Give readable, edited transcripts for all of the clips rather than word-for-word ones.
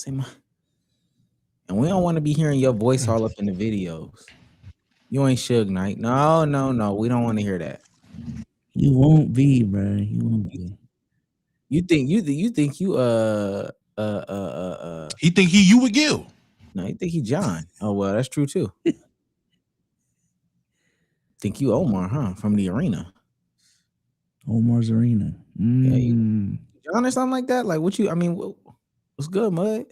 Say my, and we don't want to be hearing your voice all up in the videos. You ain't Suge Knight. No. We don't want to hear that. You won't be, bro. You won't be. You think you think you He think you with Gil. no, you think he John. Oh well, that's true too. Think you Omar, huh? From the arena. Omar's Arena. Yeah, you John or something like that. Like what you? I mean, what's good, Mud?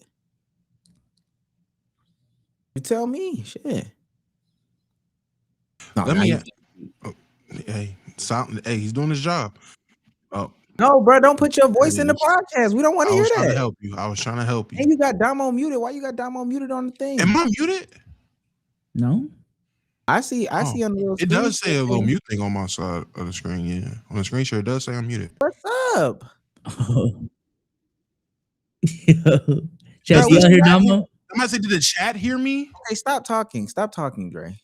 You tell me, shit. No, Let now me. you- Hey, he's doing his job. Oh, no, bro, don't put your voice in the podcast. We don't want to I hear was trying to that. help you. I was trying to help you. And you got Damo muted. Why you got Damo muted on the thing? Am I muted? No. I see on the little It screen does say a little thing. mute thing on my side of the screen. Yeah, on the screen share it does say I'm muted. What's up? Oh. Bro, Chad, you out here, Damo? I'm about to say, did the chat hear me? Okay, stop talking. Stop talking, Dre.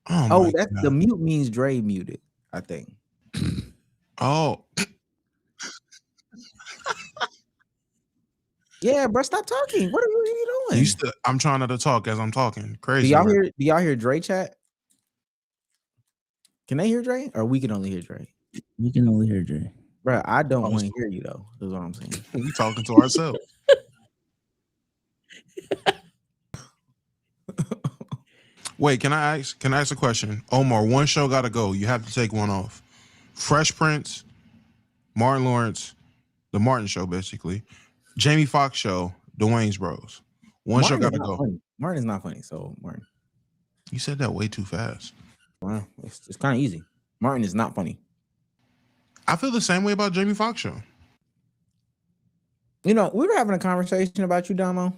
Oh, that's God. the mute means Dre muted, I think. Oh. Yeah, bro, stop talking. What are you doing? I'm trying not to talk as I'm talking. Crazy. Do y'all hear Dre chat? Can they hear Dre? Or we can only hear Dre? We can only hear Dre. Bro, I don't want to hear you though. That's what I'm saying. We talking to ourselves. Wait, can I ask a question? Omar, one show gotta go. You have to take one off. Fresh Prince, Martin Lawrence, The Martin Show, basically. Jamie Foxx Show, The Wayans Bros. One show gotta go. Funny. Martin is not funny, so Martin. You said that way too fast. Wow, it's kind of easy. Martin is not funny. I feel the same way about Jamie Foxx Show. You know, we were having a conversation about you, Damo.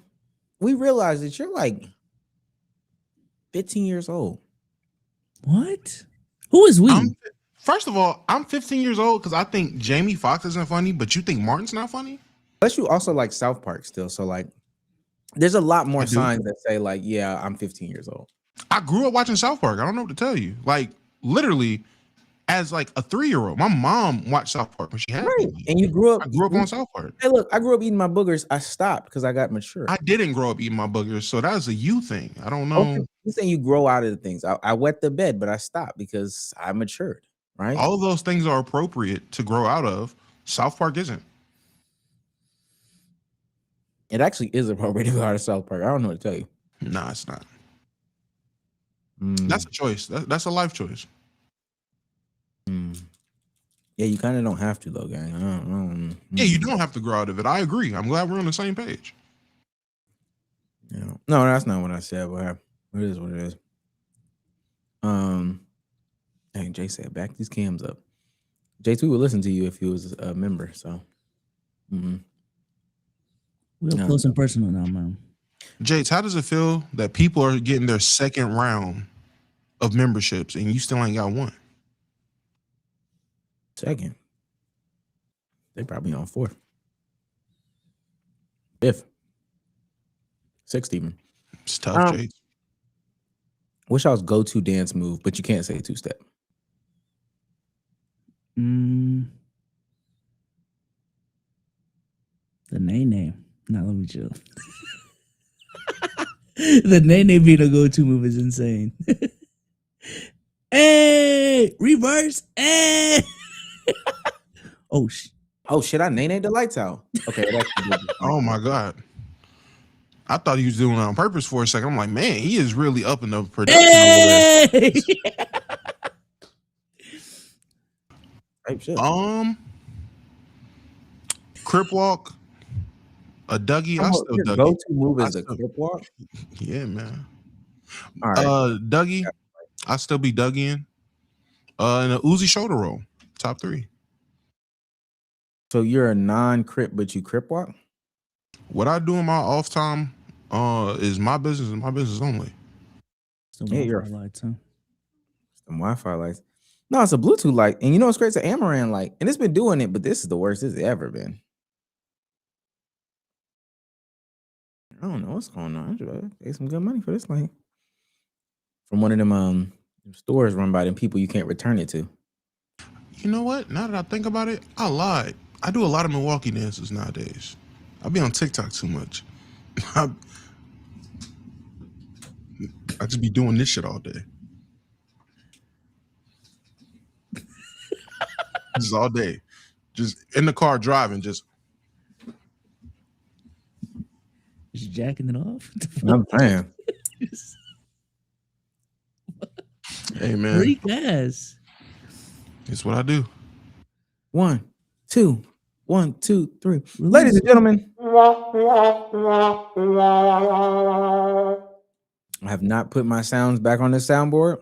We realized that you're like 15 years old. What? Who is we? First of all, I'm 15 years old because I think Jamie Foxx isn't funny, but you think Martin's not funny? Plus, you also like South Park still. So, like, there's a lot more signs that say, like, yeah, I'm 15 years old. I grew up watching South Park. I don't know what to tell you. Like, literally, as like a 3-year-old, my mom watched South Park when she had me. And you grew up. I grew up on South Park. Hey, look, I grew up eating my boogers. I stopped because I got mature. I didn't grow up eating my boogers, so that was a you thing. I don't know. Okay. You saying you grow out of the things. I wet the bed, but I stopped because I matured, right? All of those things are appropriate to grow out of. South Park isn't. It actually is appropriate to go out of South Park. I don't know what to tell you. Nah, it's not. That's a choice. That's a life choice. Yeah, you kind of don't have to, though, gang. Yeah, you don't have to grow out of it. I agree. I'm glad we're on the same page. Yeah. No, that's not what I said. But it is what it is. Hey, Jay said, back these cams up. Jay, we would listen to you if you was a member. So, we're close and personal now, man. Jates, how does it feel that people are getting their second round of memberships and you still ain't got one? Second. They probably on fourth. Fifth. Sixth even. It's tough, Jates. What's y'all's go-to dance move, but you can't say two-step? The name. Now let me chill. The name being a go-to move is insane. Hey, reverse. Hey. Oh shit! I name the lights out. Okay. Oh my God. I thought he was doing it on purpose for a second. I'm like, man, he is really up in the production over there. Right, shit. Crip walk, a Dougie. I still your Dougie. go-to move is a crip walk? Yeah, man. All right. Dougie. I still be Dougieing. And a Uzi shoulder roll. Top 3. So you're a non-crip, but you crip walk? What I do in my off time is my business and my business only. Yeah, you're lights, huh? Some Wi-Fi lights. No, it's a Bluetooth light. And you know what's great? It's an Amaran light. And it's been doing it, but this is the worst it's ever been. I don't know what's going on. I paid some good money for this light. From one of them stores run by them people you can't return it to. You know what? Now that I think about it, I lied. I do a lot of Milwaukee dances nowadays. I be on TikTok too much. I just be doing this shit all day. Just all day. Just in the car driving, just jacking it off. I'm saying. Hey man. Freak ass. It's what I do. 1, 2, 1, 2, 3. Ladies and gentlemen, I have not put my sounds back on this soundboard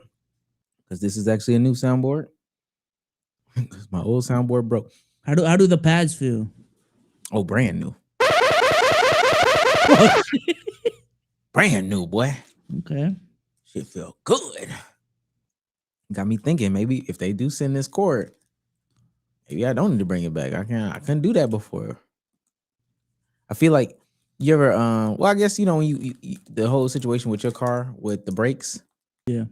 because this is actually a new soundboard. Because my old soundboard broke. How do the pads feel? Oh, brand new. Brand new, boy. Okay. Shit feel good. Got me thinking maybe if they do send this cord, maybe I don't need to bring it back. I couldn't do that before. I feel like you ever well, I guess when you the whole situation with your car with the brakes. Yeah.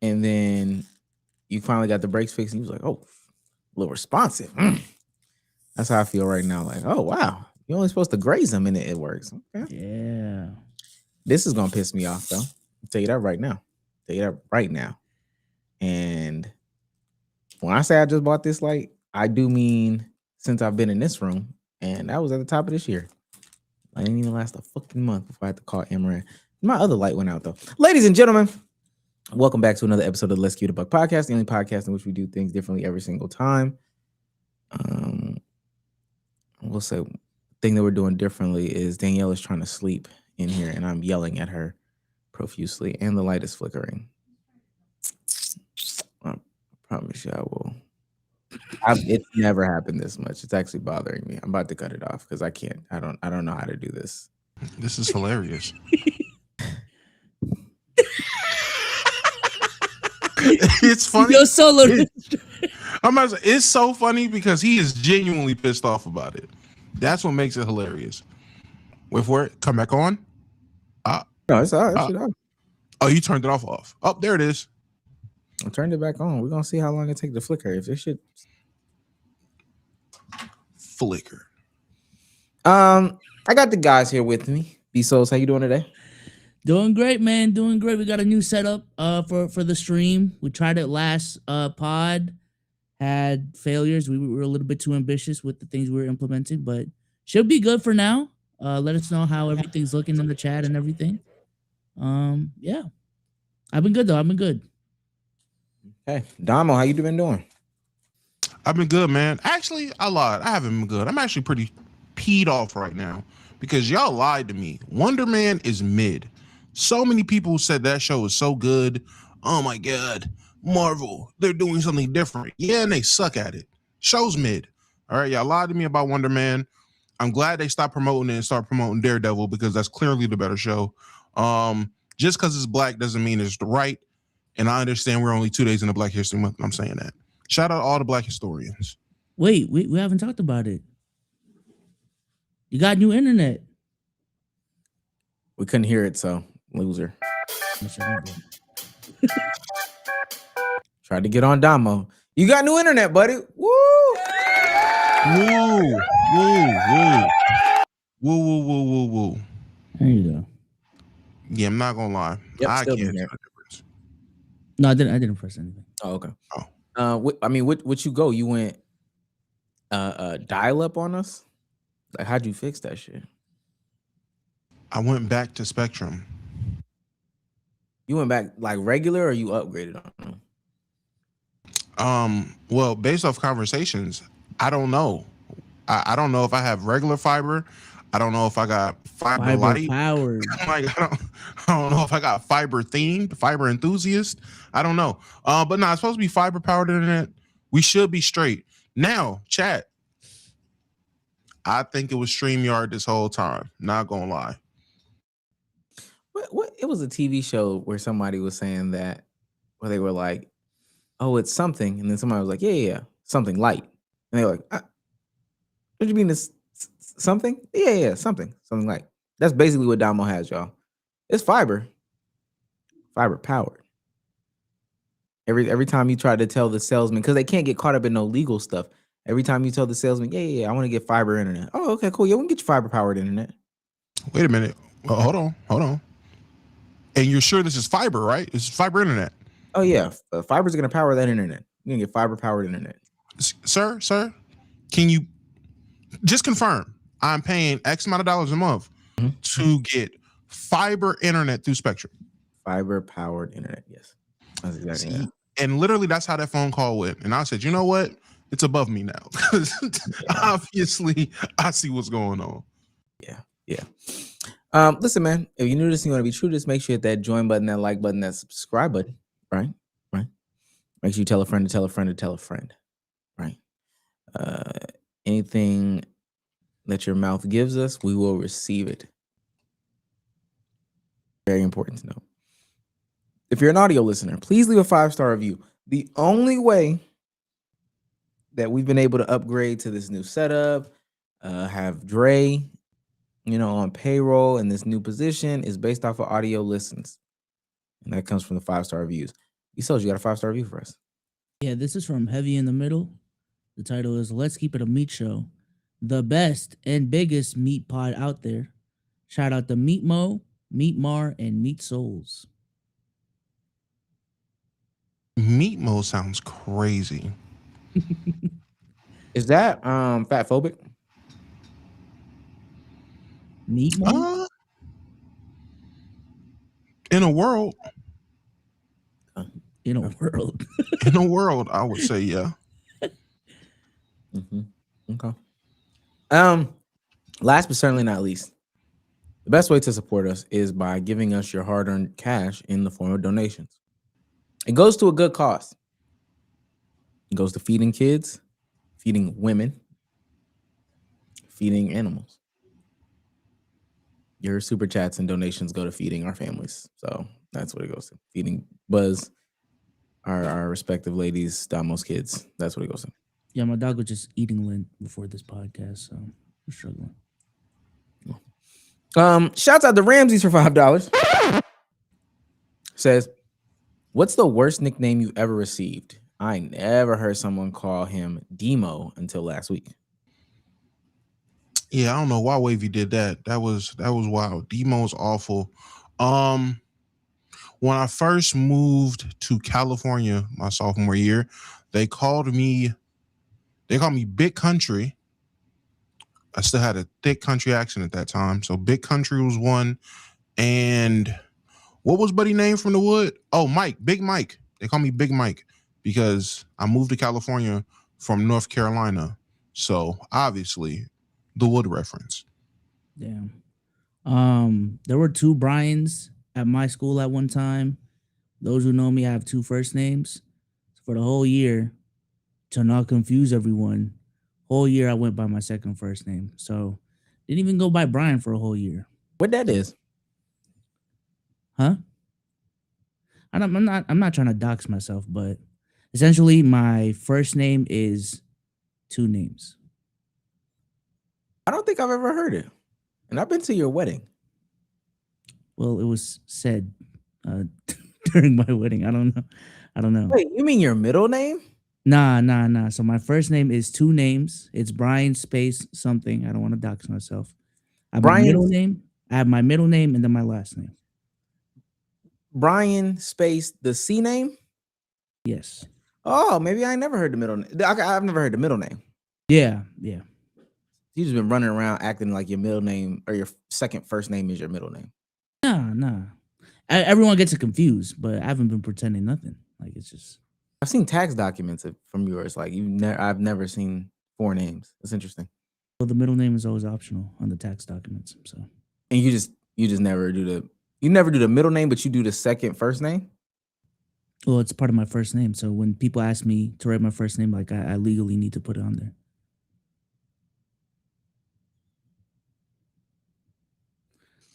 And then you finally got the brakes fixed and you was like, oh, a little responsive. That's how I feel right now. Like, oh wow, you're only supposed to graze them and it works. Okay. Yeah. This is gonna piss me off though. I'll tell you that right now. And when I say I just bought this light, I do mean since I've been in this room, and that was at the top of this year. I didn't even last a fucking month before I had to call Amaran. My other light went out though. Ladies and gentlemen, welcome back to another episode of the Let's Cue the Buck podcast, the only podcast in which we do things differently every single time. We'll say the thing that we're doing differently is Danielle is trying to sleep in here, and I'm yelling at her profusely, and the light is flickering. I promise you I will. It's never happened this much. It's actually bothering me. I'm about to cut it off because I can't. I don't know how to do this. This is hilarious. It's funny. Yo, solo. It's so funny because he is genuinely pissed off about it. That's what makes it hilarious. Wait for it. Come back on. No, it's all right. Oh, you turned it off. Oh, there it is. I turned it back on. We're gonna see how long it takes to flicker. If this shit flicker. I got the guys here with me. B-Souls, how you doing today? Doing great, man. Doing great. We got a new setup for the stream. We tried it last pod. Had failures. We were a little bit too ambitious with the things we were implementing, but should be good for now. Let us know how everything's looking in the chat and everything. Yeah. I've been good though. I've been good. Hey, Damo, how you been doing? I've been good, man. Actually, I lied. I haven't been good. I'm actually pretty peed off right now because y'all lied to me. Wonder Man is mid. So many people said that show was so good. Oh my God, Marvel, they're doing something different. Yeah, and they suck at it. Show's mid. All right, y'all lied to me about Wonder Man. I'm glad they stopped promoting it and start promoting Daredevil because that's clearly the better show. Just because it's black doesn't mean it's the right. And I understand we're only 2 days in the Black History Month. I'm saying that. Shout out to all the black historians. Wait, we haven't talked about it. You got new internet. We couldn't hear it, so loser. Tried to get on Damo. You got new internet, buddy. Woo! Woo! Woo! Woo! Woo! Woo! Woo! Woo! Woo! There you go. Yeah, I'm not gonna lie. Yep, I still can't here. tell the difference. No, I didn't press anything. Oh, okay. Oh. What you go? You went dial up on us? Like, how'd you fix that shit? I went back to Spectrum. You went back like regular, or you upgraded on them? Well, based off conversations, I don't know. I don't know if I have regular fiber. I don't know if I got fiber light. Powered. Like, I don't know if I got fiber themed, fiber enthusiast. I don't know. But no, it's supposed to be fiber powered internet. We should be straight. Now, chat. I think it was StreamYard this whole time. Not gonna lie. What? It was a TV show where somebody was saying that, where they were like, "Oh, it's something," and then somebody was like, "Yeah, something light," and they were like, "What do you mean this something? Yeah, something light." That's basically what Damo has, y'all. It's fiber powered. Every time you try to tell the salesman, because they can't get caught up in no legal stuff. Every time you tell the salesman, yeah, I want to get fiber internet. Oh, okay, cool. Yeah, we can get you fiber powered internet. Wait a minute. Hold on. And you're sure this is fiber, right? It's fiber internet. Oh yeah, fiber's gonna power that internet. You're gonna get fiber powered internet. Sir, can you just confirm I'm paying X amount of dollars a month to get fiber internet through Spectrum? Fiber powered internet. Yes, that's exactly that. And literally, that's how that phone call went. And I said, you know what? It's above me now. Obviously, I see what's going on. Yeah. Listen, man. If you're new to this, and you want to be true to this, make sure you hit that join button, that like button, that subscribe button. Right. Make sure you tell a friend to tell a friend to tell a friend. Right. Anything that your mouth gives us, we will receive it. Very important to know. If you're an audio listener, please leave a 5-star review. The only way that we've been able to upgrade to this new setup, have Dre, on payroll in this new position is based off of audio listens. And that comes from the 5-star reviews. You got a 5-star review for us. Yeah, this is from Heavy in the Middle. The title is Let's Keep It a Meat Show. The best and biggest meat pod out there. Shout out to Meat Mo, Meat Mar, and Meat Souls. Meat Mo sounds crazy. Is that fat phobic? Meat Mo? In a world. In a world. In a world, I would say yeah. Okay. Last but certainly not least, the best way to support us is by giving us your hard-earned cash in the form of donations. It goes to a good cause. It goes to feeding kids, feeding women, feeding animals. Your super chats and donations go to feeding our families. So that's what it goes to. Feeding Buzz, our respective ladies, Damo's kids. That's what it goes to. Yeah, my dog was just eating lint before this podcast, so we're struggling. Shouts out to Ramses for $5. Says, what's the worst nickname you ever received? I never heard someone call him Demo until last week. Yeah, I don't know why Wavy did that. That was wild. Demo's awful. When I first moved to California my sophomore year, they called me Big Country. I still had a thick country accent at that time. So Big Country was one. And what was Buddy name from the wood? Oh, Mike, Big Mike. They call me Big Mike because I moved to California from North Carolina. So obviously the wood reference. Damn. There were 2 Brians at my school at one time. Those who know me, I have 2 first names. For the whole year, to not confuse everyone, whole year I went by my second first name. So didn't even go by Brian for a whole year. What that is? Huh? I'm not trying to dox myself, but essentially my first name is 2 names. I don't think I've ever heard it. And I've been to your wedding. Well, it was said during my wedding. I don't know. Wait, you mean your middle name? Nah. So my first name is 2 names. It's Brian space something. I don't want to dox myself. I have my middle name. I have my middle name and then my last name. Brian space the C name? Yes. Oh, maybe I never heard the middle name. I've never heard the middle name. Yeah. You just been running around acting like your middle name or your second first name is your middle name. Nah. Everyone gets it confused, but I haven't been pretending nothing. Like it's just. I've seen tax documents from yours. Like I've never seen 4 names. That's interesting. Well, the middle name is always optional on the tax documents. So. And you just never do the middle name, but you do the second first name. Well, it's part of my first name. So when people ask me to write my first name, like I legally need to put it on there.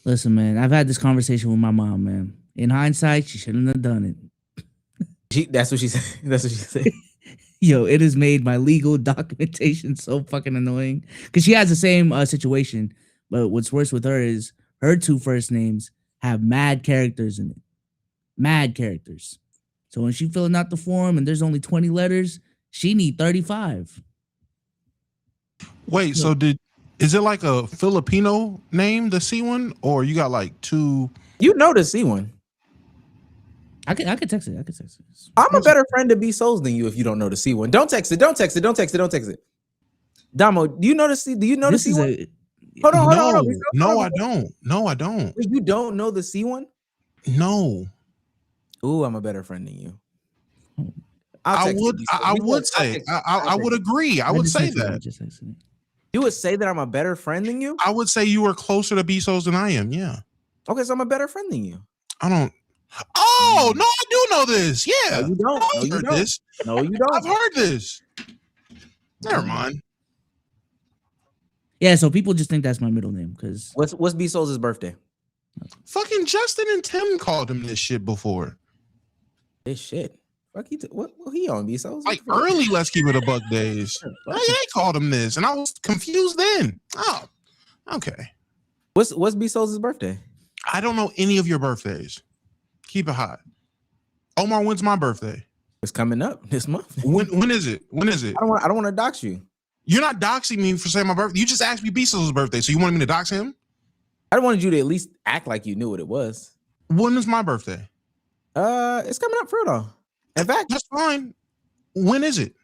Listen, man, I've had this conversation with my mom, man. In hindsight, she shouldn't have done it. That's what she said. That's what she said. Yo, it has made my legal documentation so fucking annoying. Because she has the same situation. But what's worse with her is her 2 first names have mad characters in it. Mad characters. So when she filling out the form and there's only 20 letters, she need 35. Wait, so did Is it like a Filipino name, the C one, or you got like two? You know the C one. I could text it. I could text it. I'm a better friend to B Souls than you if you don't know the C one. Don't text it. Don't text it. Don't text it. Don't text it. Damo, do you know the C? Do you know the This C is one? a Hold on. No, I don't. No, I don't. Wait, you don't know the C one? No. Ooh, I'm a better friend than you. I text would. you, I B-Souls. would say. I would agree. I would just say texted it. I that. just texted it. You would say that I'm a better friend than you? I would say you are closer to B-Souls than I am. Yeah. Okay, so I'm a better friend than you. I don't. Oh no, I do know this. Yeah. No, you don't. No, I've you heard don't. this. No, you don't. I've heard this. Never mind. Yeah, so people just think that's my middle name because What's B Souls' birthday? Fucking Justin and Tim called him this shit before. This shit. Fuck what he on B Souls? Like early Let's Keep It a Buck days. They called him this, and I was confused then. Oh, okay. What's B Souls' birthday? I don't know any of your birthdays. Keep it hot. Omar, when's my birthday? It's coming up this month. When is it? When is it? I don't want to dox you. You're not doxing me for saying my birthday. You just asked me B-Souls' birthday, so you wanted me to dox him? I wanted you to at least act like you knew what it was. When is my birthday? It's coming up for it all. In fact, That's fine. When is it?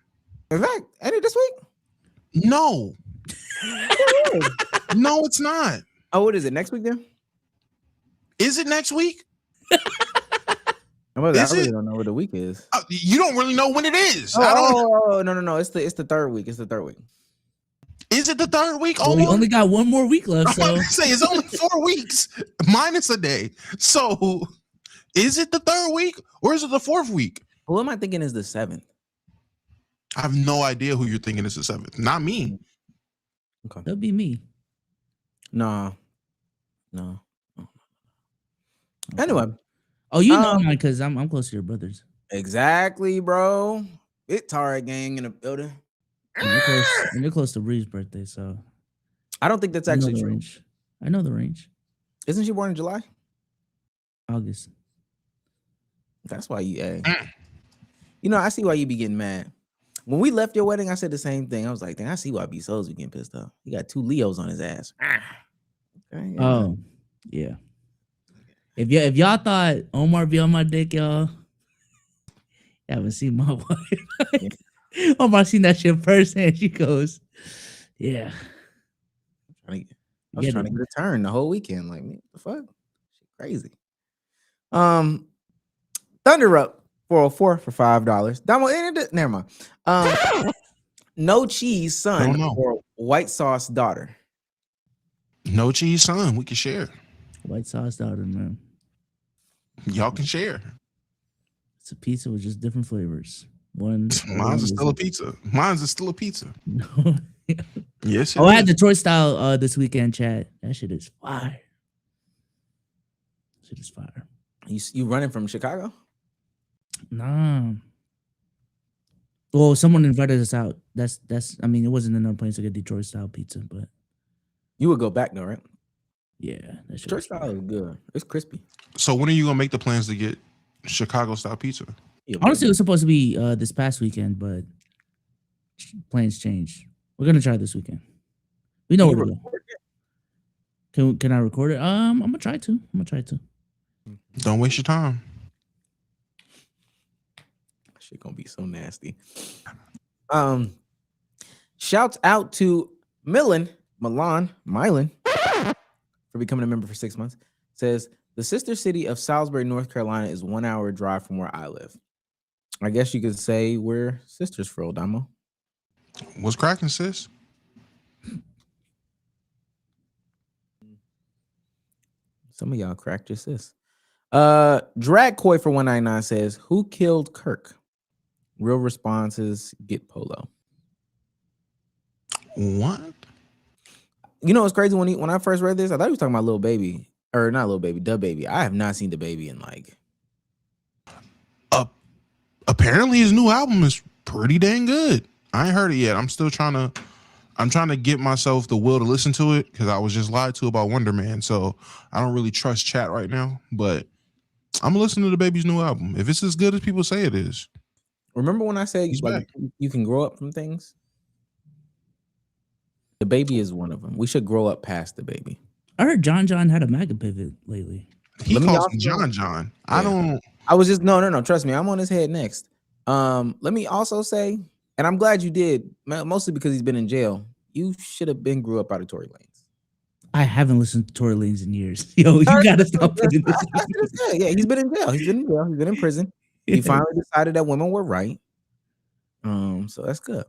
ain't it this week? No. No, it's not. Oh, what is it? Next week then? Is it next week? I really don't know what the week is. You don't really know when it is. I don't. Oh, no. It's the third week. It's the third week. Is it the third week? well, we only got one more week left. I'm So about to say it's only 4 weeks minus a day. So is it the third week or is it the fourth week? Who am I thinking is the 7th? I have no idea who you're thinking is the 7th. Not me. Okay. that'll be me. No. Anyway. Oh, you know mine because I'm close to your brothers. Exactly, bro. It Tara gang in the building. And you're close to Bree's birthday, so I don't think that's I know actually the true. range. I know the range. Isn't she born in July? August. That's why you. You know, I see why you be getting mad. When we left your wedding, I said the same thing. I was like, dang, I see why B Souls be getting pissed off. He got 2 Leos on his ass. Okay, yeah. Oh, yeah. If y'all thought Omar be on my dick, y'all, you haven't seen my wife. Omar seen that shit firsthand. She goes, yeah. I was trying to get a turn the whole weekend. Like, what the fuck? Shit crazy. Thunder Up 404 for $5. Never mind. No Cheese son or White Sauce daughter. No cheese son. We can share. White sauce daughter, man. Y'all can share. It's a pizza with just different flavors. Mine's still a pizza. Mine's still a pizza. No. Yes. I had Detroit style this weekend, chat. That shit is fire. Shit is fire. You running from Chicago? Nah. Well, someone invited us out. That's. I mean, it wasn't enough place to get Detroit style pizza, but you would go back though, right? Yeah, that Detroit style is good. It's crispy. So when are you gonna make the plans to get Chicago style pizza? Yeah, honestly, it was supposed to be this past weekend, but plans changed. We're gonna try this weekend. We know where to go. Can I record it? I'm gonna try to. Don't waste your time. Shit gonna be so nasty. Shouts out to Milan for becoming a member for 6 months. Says the sister city of Salisbury, North Carolina is 1 hour drive from where I live. I guess you could say we're sisters for old Damo. What's cracking, sis? Some of y'all cracked your sis. Drag Koi for 199 says, who killed Kirk? Real responses get Polo. What? You know what's crazy? When I first read this, I thought he was talking about Lil Baby. Or not Lil Baby, Da Baby. I have not seen Da Baby in like. Apparently his new album is pretty dang good. I ain't heard it yet. I'm trying to get myself the will to listen to it because I was just lied to about Wonder Man. So I don't really trust chat right now. But I'm gonna listen to the baby's new album. If it's as good as people say it is. Remember when I said like, you can grow up from things? The baby is one of them. We should grow up past the baby. I heard John had a MAGA pivot lately. He Let me calls also- him John. Yeah. I don't. I was just no. Trust me, I'm on his head next. Let me also say, and I'm glad you did, mostly because he's been in jail. You should have been grew up out of Tory Lanez. I haven't listened to Tory Lanez in years. Yo, you gotta stop putting this. Yeah, he's been in jail. He's been in jail. He's been in prison. He finally decided that women were right. So that's good.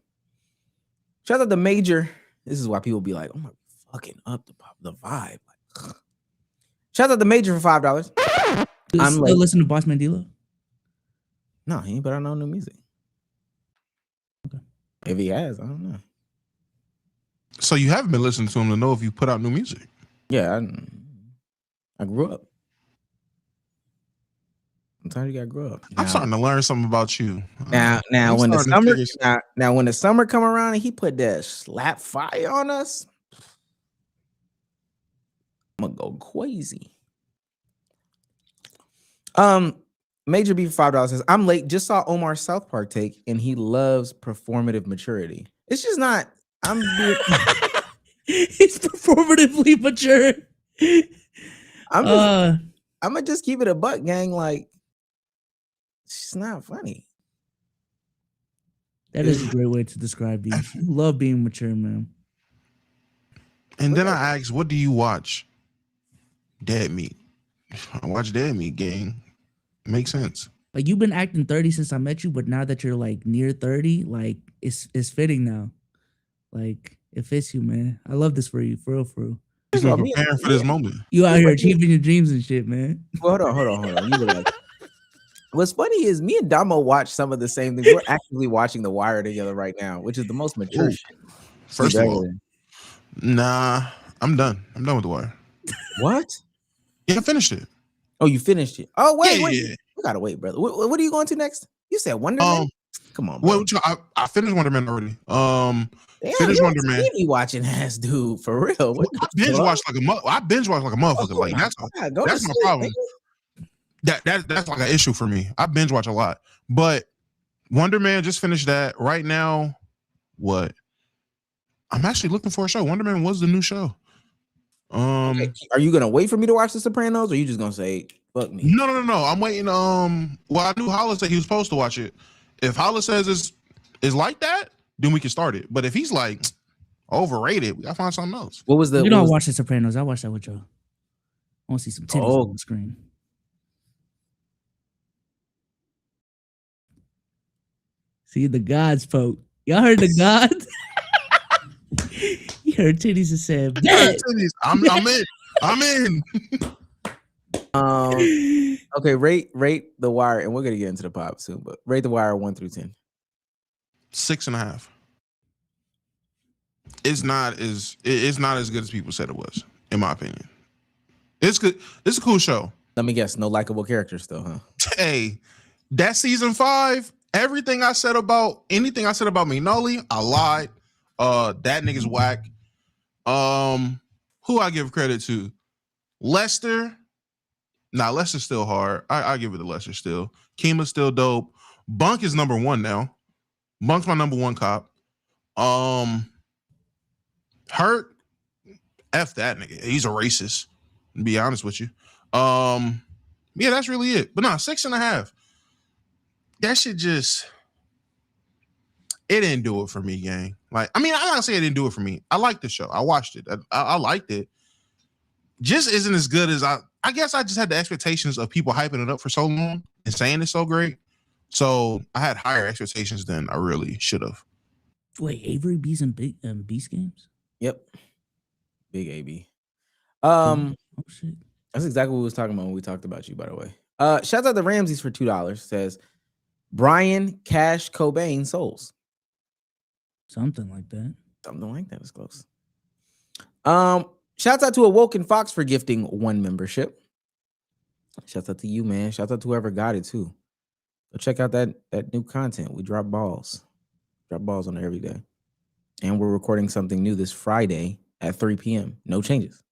Shout out to Major. This is why people be like, "Oh my, fucking up the vibe." Like, shout out to Major for $5. I'm still late. listening to Boss Mandela. No, he ain't put out no new music. Okay. If he has, I don't know. So you haven't been listening to him to know if you put out new music. Yeah, I grew up. Sometimes you gotta grow up. I'm starting to learn something about you. Now I'm when the starting to summer figure- now when the summer come around and he put that slap fire on us, I'm gonna go crazy. Major B for $5 says, I'm late. Just saw Omar's South Park take, and he loves performative maturity. It's just not. He's performatively mature. I'm gonna just keep it a buck, gang. Like, it's not funny. That is a great way to describe these. You love being mature, man. And then I asked, what do you watch? Dead Meat. I watch Dead Meat, gang. Makes sense. Like, you've been acting 30 since I met you, but now that you're like near 30, like it's fitting now. Like, it fits you, man. I love this for you, for real, for real. He's been preparing for this moment. You out here achieving your dreams and shit, man. Well, hold on. You were like, what's funny is me and Damo watch some of the same things. We're actively watching The Wire together right now, which is the most mature Ooh. shit. First of all, nah, I'm done. I'm done with The Wire. What? Yeah, I finished it. Oh, you finished it. Oh, wait. Yeah. You gotta wait, brother. What are you going to next? You said Wonder Man? Come on, bro. Well, I finished Wonder Man already. Damn, finished you Wonder Man. TV watching ass dude, for real. What I binge watched like a motherfucker. Like that's my problem. That's like an issue for me. I binge watch a lot, but Wonder Man just finished that right now. What? I'm actually looking for a show. Wonder Man was the new show. Okay. Are you gonna wait for me to watch The Sopranos, or are you just gonna say fuck me? No. I'm waiting. Well, I knew Hollis said he was supposed to watch it. If Hollis says it's like that, then we can start it. But if he's like overrated, we gotta find something else. What was the? You don't watch The Sopranos. I watch that with y'all. I want to see some titties on the screen. See the gods, folk. Y'all heard the gods? You heard titties and said, I'm in. Okay, rate The Wire, and we're gonna get into the pop soon, but rate The Wire 1 through 10. 6.5. It's not as good as people said it was, in my opinion. It's good. It's a cool show. Let me guess, no likable characters still, huh? Hey, that season 5, anything I said about Minoli, I lied. That nigga's whack. Who I give credit to? Lester. Nah, Lester's still hard. I give it to Lester still. Kima's still dope. Bunk is number 1 now. Bunk's my number 1 cop. Hurt. F that nigga. He's a racist. To be honest with you. Yeah, that's really it. But no, 6.5. That shit just, it didn't do it for me, gang. Like, I mean, I'm not saying it didn't do it for me. I liked the show. I watched it. I liked it. Just isn't as good as I guess I just had the expectations of people hyping it up for so long and saying it's so great. So I had higher expectations than I really should have. Wait, Avery B's in Beast Games? Yep. Big AB. Oh shit. That's exactly what we was talking about when we talked about you, by the way. Shout out to Ramses for $2. Says Brian Cash Cobain Souls. Something like that. Something like that is close. Shout out to Awoken Fox for gifting 1 membership. Shout out to you, man. Shout out to whoever got it too. Go check out that new content. We drop balls. Drop balls on there every day. And we're recording something new this Friday at 3 p.m. No changes.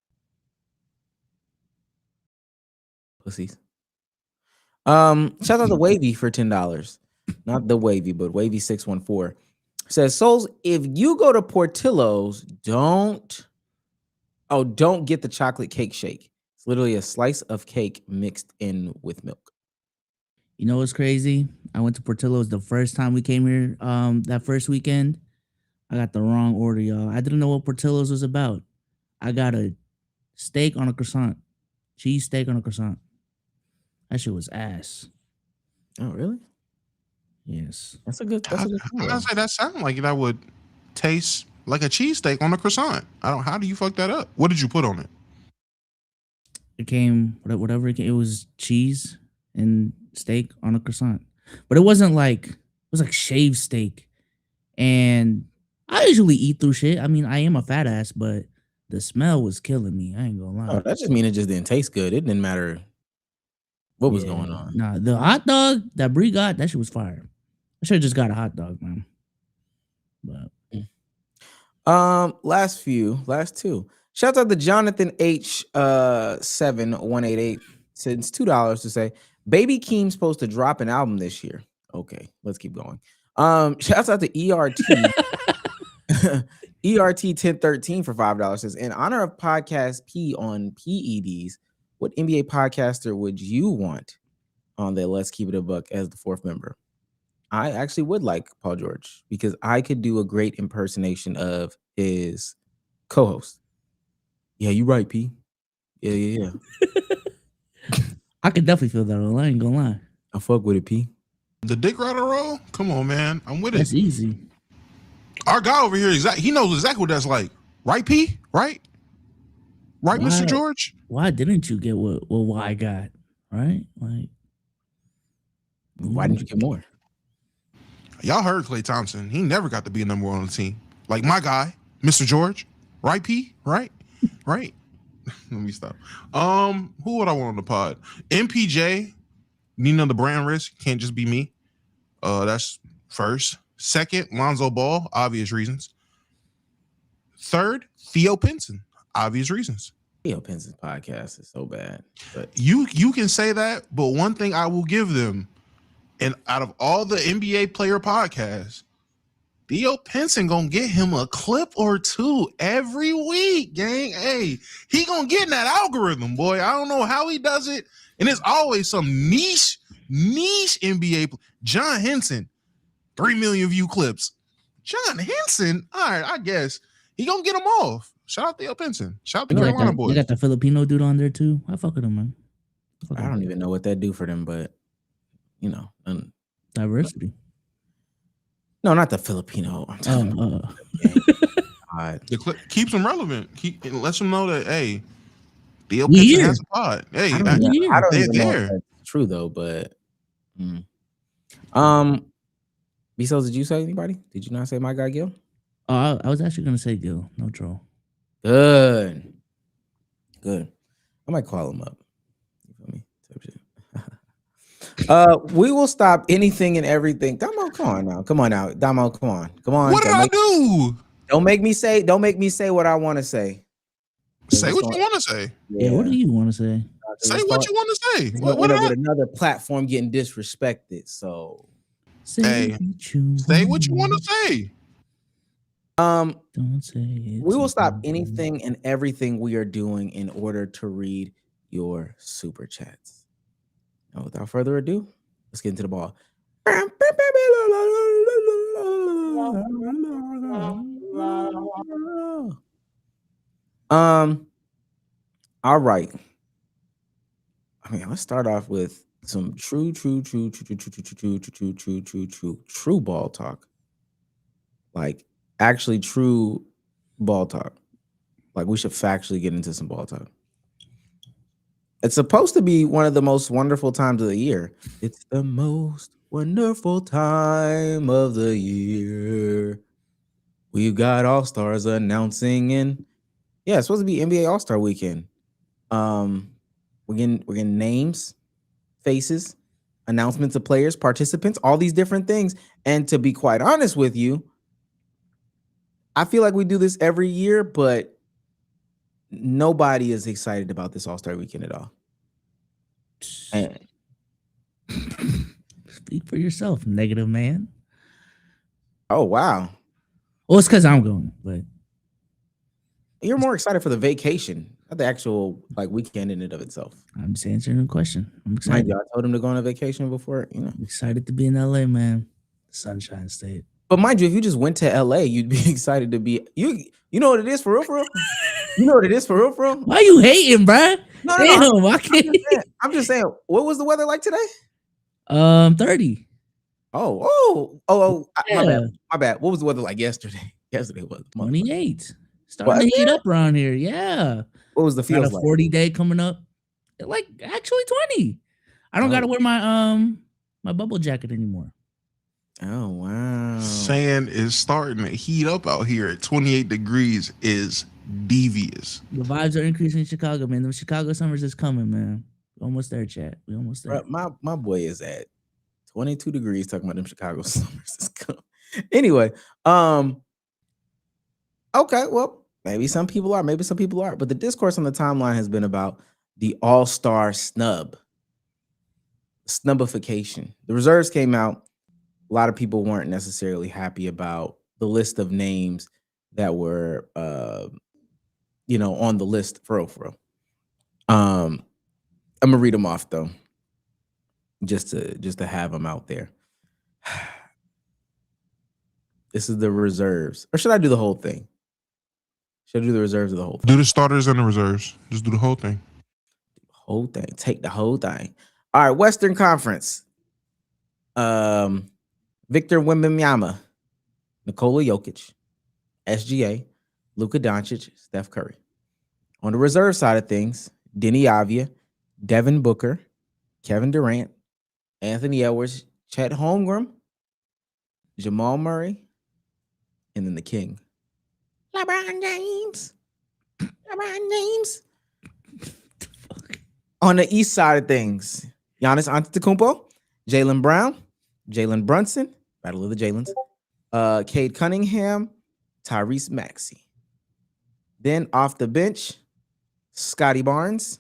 Pussies. Shout out to Wavy for $10. Not the Wavy, but Wavy 614. Says Souls, if you go to Portillo's, don't get the chocolate cake shake. It's literally a slice of cake mixed in with milk. You know what's crazy? I went to Portillo's the first time we came here that first weekend. I got the wrong order, y'all. I didn't know what Portillo's was about. I got a steak on a croissant. Cheese steak on a croissant. That shit was ass. Oh, really? Yes. That's a good I'm gonna say that sounded like that would taste like a cheesesteak on a croissant. How do you fuck that up? What did you put on it? It came whatever it came. It was cheese and steak on a croissant. But it wasn't like, it was like shaved steak. And I usually eat through shit. I mean, I am a fat ass, but the smell was killing me. I ain't gonna lie. Oh, that just mean it just didn't taste good. It didn't matter what was going on. Nah, the hot dog that Brie got, that shit was fire. I should have just got a hot dog, man. But last two. Shout out to Jonathan H 7188 sends $2 to say Baby Keem's supposed to drop an album this year. Okay, let's keep going. Shouts out to ERT ERT 1013 for $5 says in honor of podcast P on PEDs, what NBA podcaster would you want on the Let's Keep It a Buck as the fourth member? I actually would like Paul George because I could do a great impersonation of his co-host. Yeah, you right, P. Yeah. I could definitely feel that role. I ain't gonna lie. I fuck with it, P. The dick rider roll? Come on, man. I'm with That's it. easy. Our guy over here, he knows exactly what that's like. Right, P? Right? Right, Mr. George? Why didn't you get what I got? Right? Like, why didn't you get more? Y'all heard Klay Thompson. He never got to be a number one on the team. Like my guy, Mr. George. Right, P? Right? Right. Let me stop. Who would I want on the pod? MPJ, Nina the brand risk. Can't just be me. That's first. Second, Lonzo Ball, obvious reasons. Third, Theo Pinson, obvious reasons. Theo Pinson's podcast is so bad. But you can say that, but one thing I will give them, and out of all the NBA player podcasts, Theo Pinson gonna get him a clip or two every week, gang. Hey, he gonna get in that algorithm, boy. I don't know how he does it. And it's always some niche NBA. John Henson, 3 million view clips. John Henson, all right, I guess he gonna get them off. Shout out Theo Pinson. Shout out to Carolina boys. You got the Filipino dude on there too. I fuck with him, man. I don't even know what that do for them, but you know, diversity. No, not the Filipino. I'm talking about the clip keeps them relevant. It lets them know that hey, Theo Pinson has a pod. Hey, I don't even know if that's true though, but Bezos, did you say anybody? Did you not say my guy Gil? I was actually gonna say Gil. No troll. Good. I might call him up. You feel me? We will stop anything and everything. Damo, come on now. Damo, come on. What did I do? Don't make me say what I want to say. Say what you want to say. Yeah, what do you want to say? Say what you want to say. What with another platform getting disrespected. So say what you want to say. Don't say it. We will stop anything and everything we are doing in order to read your super chats. Now, without further ado, let's get into the ball. All right. I mean, let's start off with some true ball talk. Like actually true ball talk. Like we should factually get into some ball talk. It's supposed to be one of the most wonderful times of the year. It's the most wonderful time of the year. We've got All-Stars announcing, and yeah, it's supposed to be NBA All-Star weekend. We're getting names, faces, announcements of players, participants, all these different things. And to be quite honest with you, I feel like we do this every year, but nobody is excited about this All-Star weekend at all. And speak for yourself, negative man. Oh, wow. Well, it's because I'm going, but You're more excited for the vacation, not the actual like weekend in and of itself. I'm just answering the question. I'm Mind excited. you, I told him to go on a vacation before, you know. I'm excited to be in LA, man. Sunshine State. But mind you, if you just went to LA, you'd be excited to be you. You know what it is for real, for real. You know what it is for real, for real. Why you hating, bruh? No, Damn, I can't. I'm just saying. What was the weather like today? 30. My bad. What was the weather like yesterday? Yesterday was 28. Starting to heat up around here. Yeah. What was the Got a feels like? 40 day coming up. Like actually 20. I don't gotta wear my my bubble jacket anymore. Oh wow. Sand is starting to heat up out here at 28 degrees is devious. The vibes are increasing in Chicago, man. The Chicago summers is coming, man. Almost there, chat. We almost there. My boy is at 22 degrees talking about them Chicago summers is coming. Anyway, okay, well, maybe some people are, maybe some people aren't. But the discourse on the timeline has been about the all-star snubification. The reserves came out. A lot of people weren't necessarily happy about the list of names that were, on the list for real. I'm gonna read them off though, just to have them out there. This is the reserves, or should I do the whole thing? Should I do the reserves or the whole thing? Do the starters and the reserves. Just do the whole thing. Whole thing. Take the whole thing. All right, Western Conference. Victor Wembanyama, Nikola Jokic, SGA, Luka Doncic, Steph Curry. On the reserve side of things, Denny Avdia, Devin Booker, Kevin Durant, Anthony Edwards, Chet Holmgren, Jamal Murray, and then the King, LeBron James. On the east side of things, Giannis Antetokounmpo, Jaylen Brown, Jalen Brunson, Battle of the Jalen's, Cade Cunningham, Tyrese Maxey. Then off the bench, Scotty Barnes,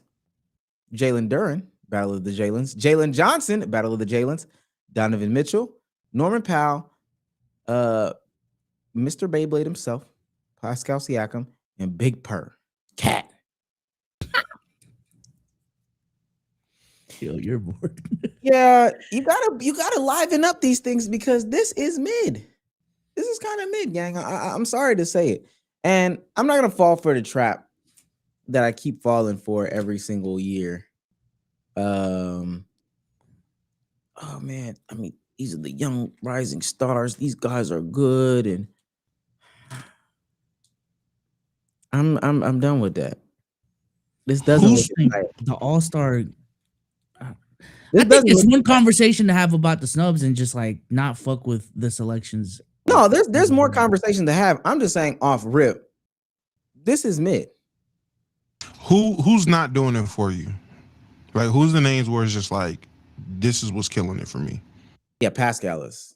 Jalen Duren, Battle of the Jalen's, Jalen Johnson, Battle of the Jalen's, Donovan Mitchell, Norman Powell, Mr. Beyblade himself, Pascal Siakam, and Big Purr, Cat. Yo, you're bored. Yeah, you gotta liven up these things because this is mid. This is kind of mid, gang. I'm sorry to say it, and I'm not gonna fall for the trap that I keep falling for every single year. Oh man, I mean, these are the young rising stars. These guys are good, and I'm done with that. This doesn't look the all-star. I think it's one conversation to have about the snubs and just like not fuck with the selections. No, there's more conversation to have. I'm just saying off rip, this is mid. Who's not doing it for you? Like, who's the names where it's just like, this is what's killing it for me? Yeah, Pascal's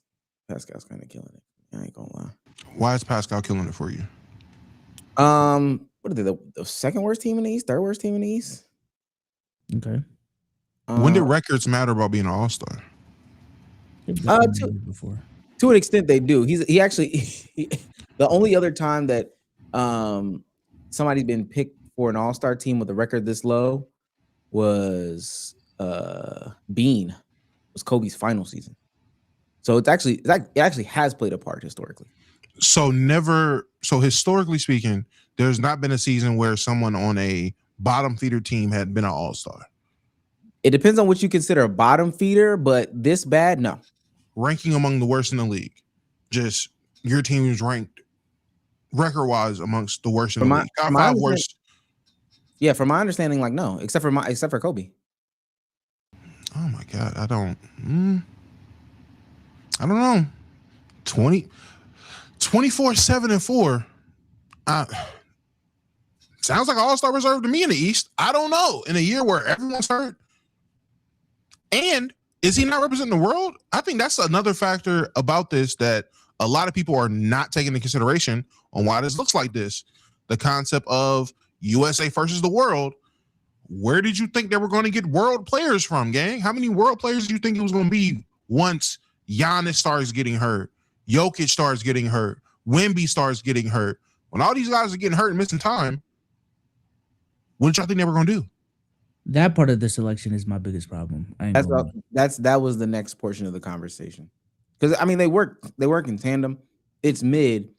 kind of killing it. I ain't gonna lie. Why is Pascal killing it for you? What are they? The second worst team in the East, third worst team in the East. Okay. When did records matter about being an all-star? To an extent, they do. He actually the only other time that somebody's been picked for an all-star team with a record this low was Bean. It was Kobe's final season. So it actually has played a part historically. So historically speaking, there's not been a season where someone on a bottom feeder team had been an all-star. It depends on what you consider a bottom feeder, but this bad, no. Ranking among the worst in the league. Just your team is ranked record-wise amongst the worst in the league. Top five worst. Yeah, from my understanding, like no, except for Kobe. Oh my God, I don't know. 24-7-4. Sounds like an all-star reserve to me in the East. I don't know. In a year where everyone's hurt. And is he not representing the world? I think that's another factor about this that a lot of people are not taking into consideration on why this looks like this. The concept of USA versus the world. Where did you think they were going to get world players from, gang? How many world players do you think it was going to be once Giannis starts getting hurt, Jokic starts getting hurt, Wemby starts getting hurt, when all these guys are getting hurt and missing time, what did y'all think they were going to do? That part of the selection is my biggest problem. That was the next portion of the conversation. Because I mean, they work in tandem. It's mid.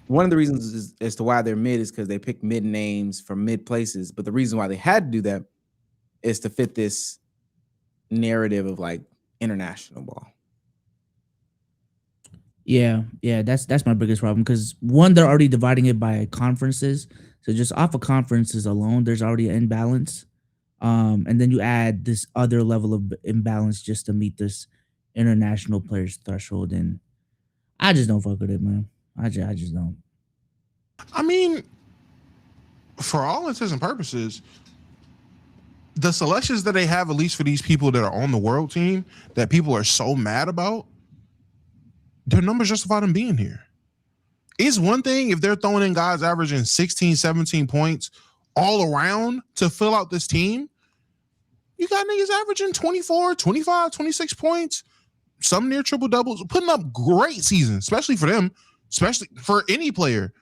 One of the reasons as to why they're mid is because they pick mid names from mid places. But the reason why they had to do that is to fit this narrative of like international ball. Yeah, that's my biggest problem, because one, they're already dividing it by conferences. So just off of conferences alone, there's already an imbalance. And then you add this other level of imbalance just to meet this international players threshold. And I just don't fuck with it, man. I just don't. I mean, for all intents and purposes, the selections that they have, at least for these people that are on the world team, that people are so mad about, their numbers justify them being here. It's one thing if they're throwing in guys averaging 16, 17 points all around to fill out this team. You got niggas averaging 24, 25, 26 points, some near triple doubles, putting up great seasons, especially for them, especially for any player.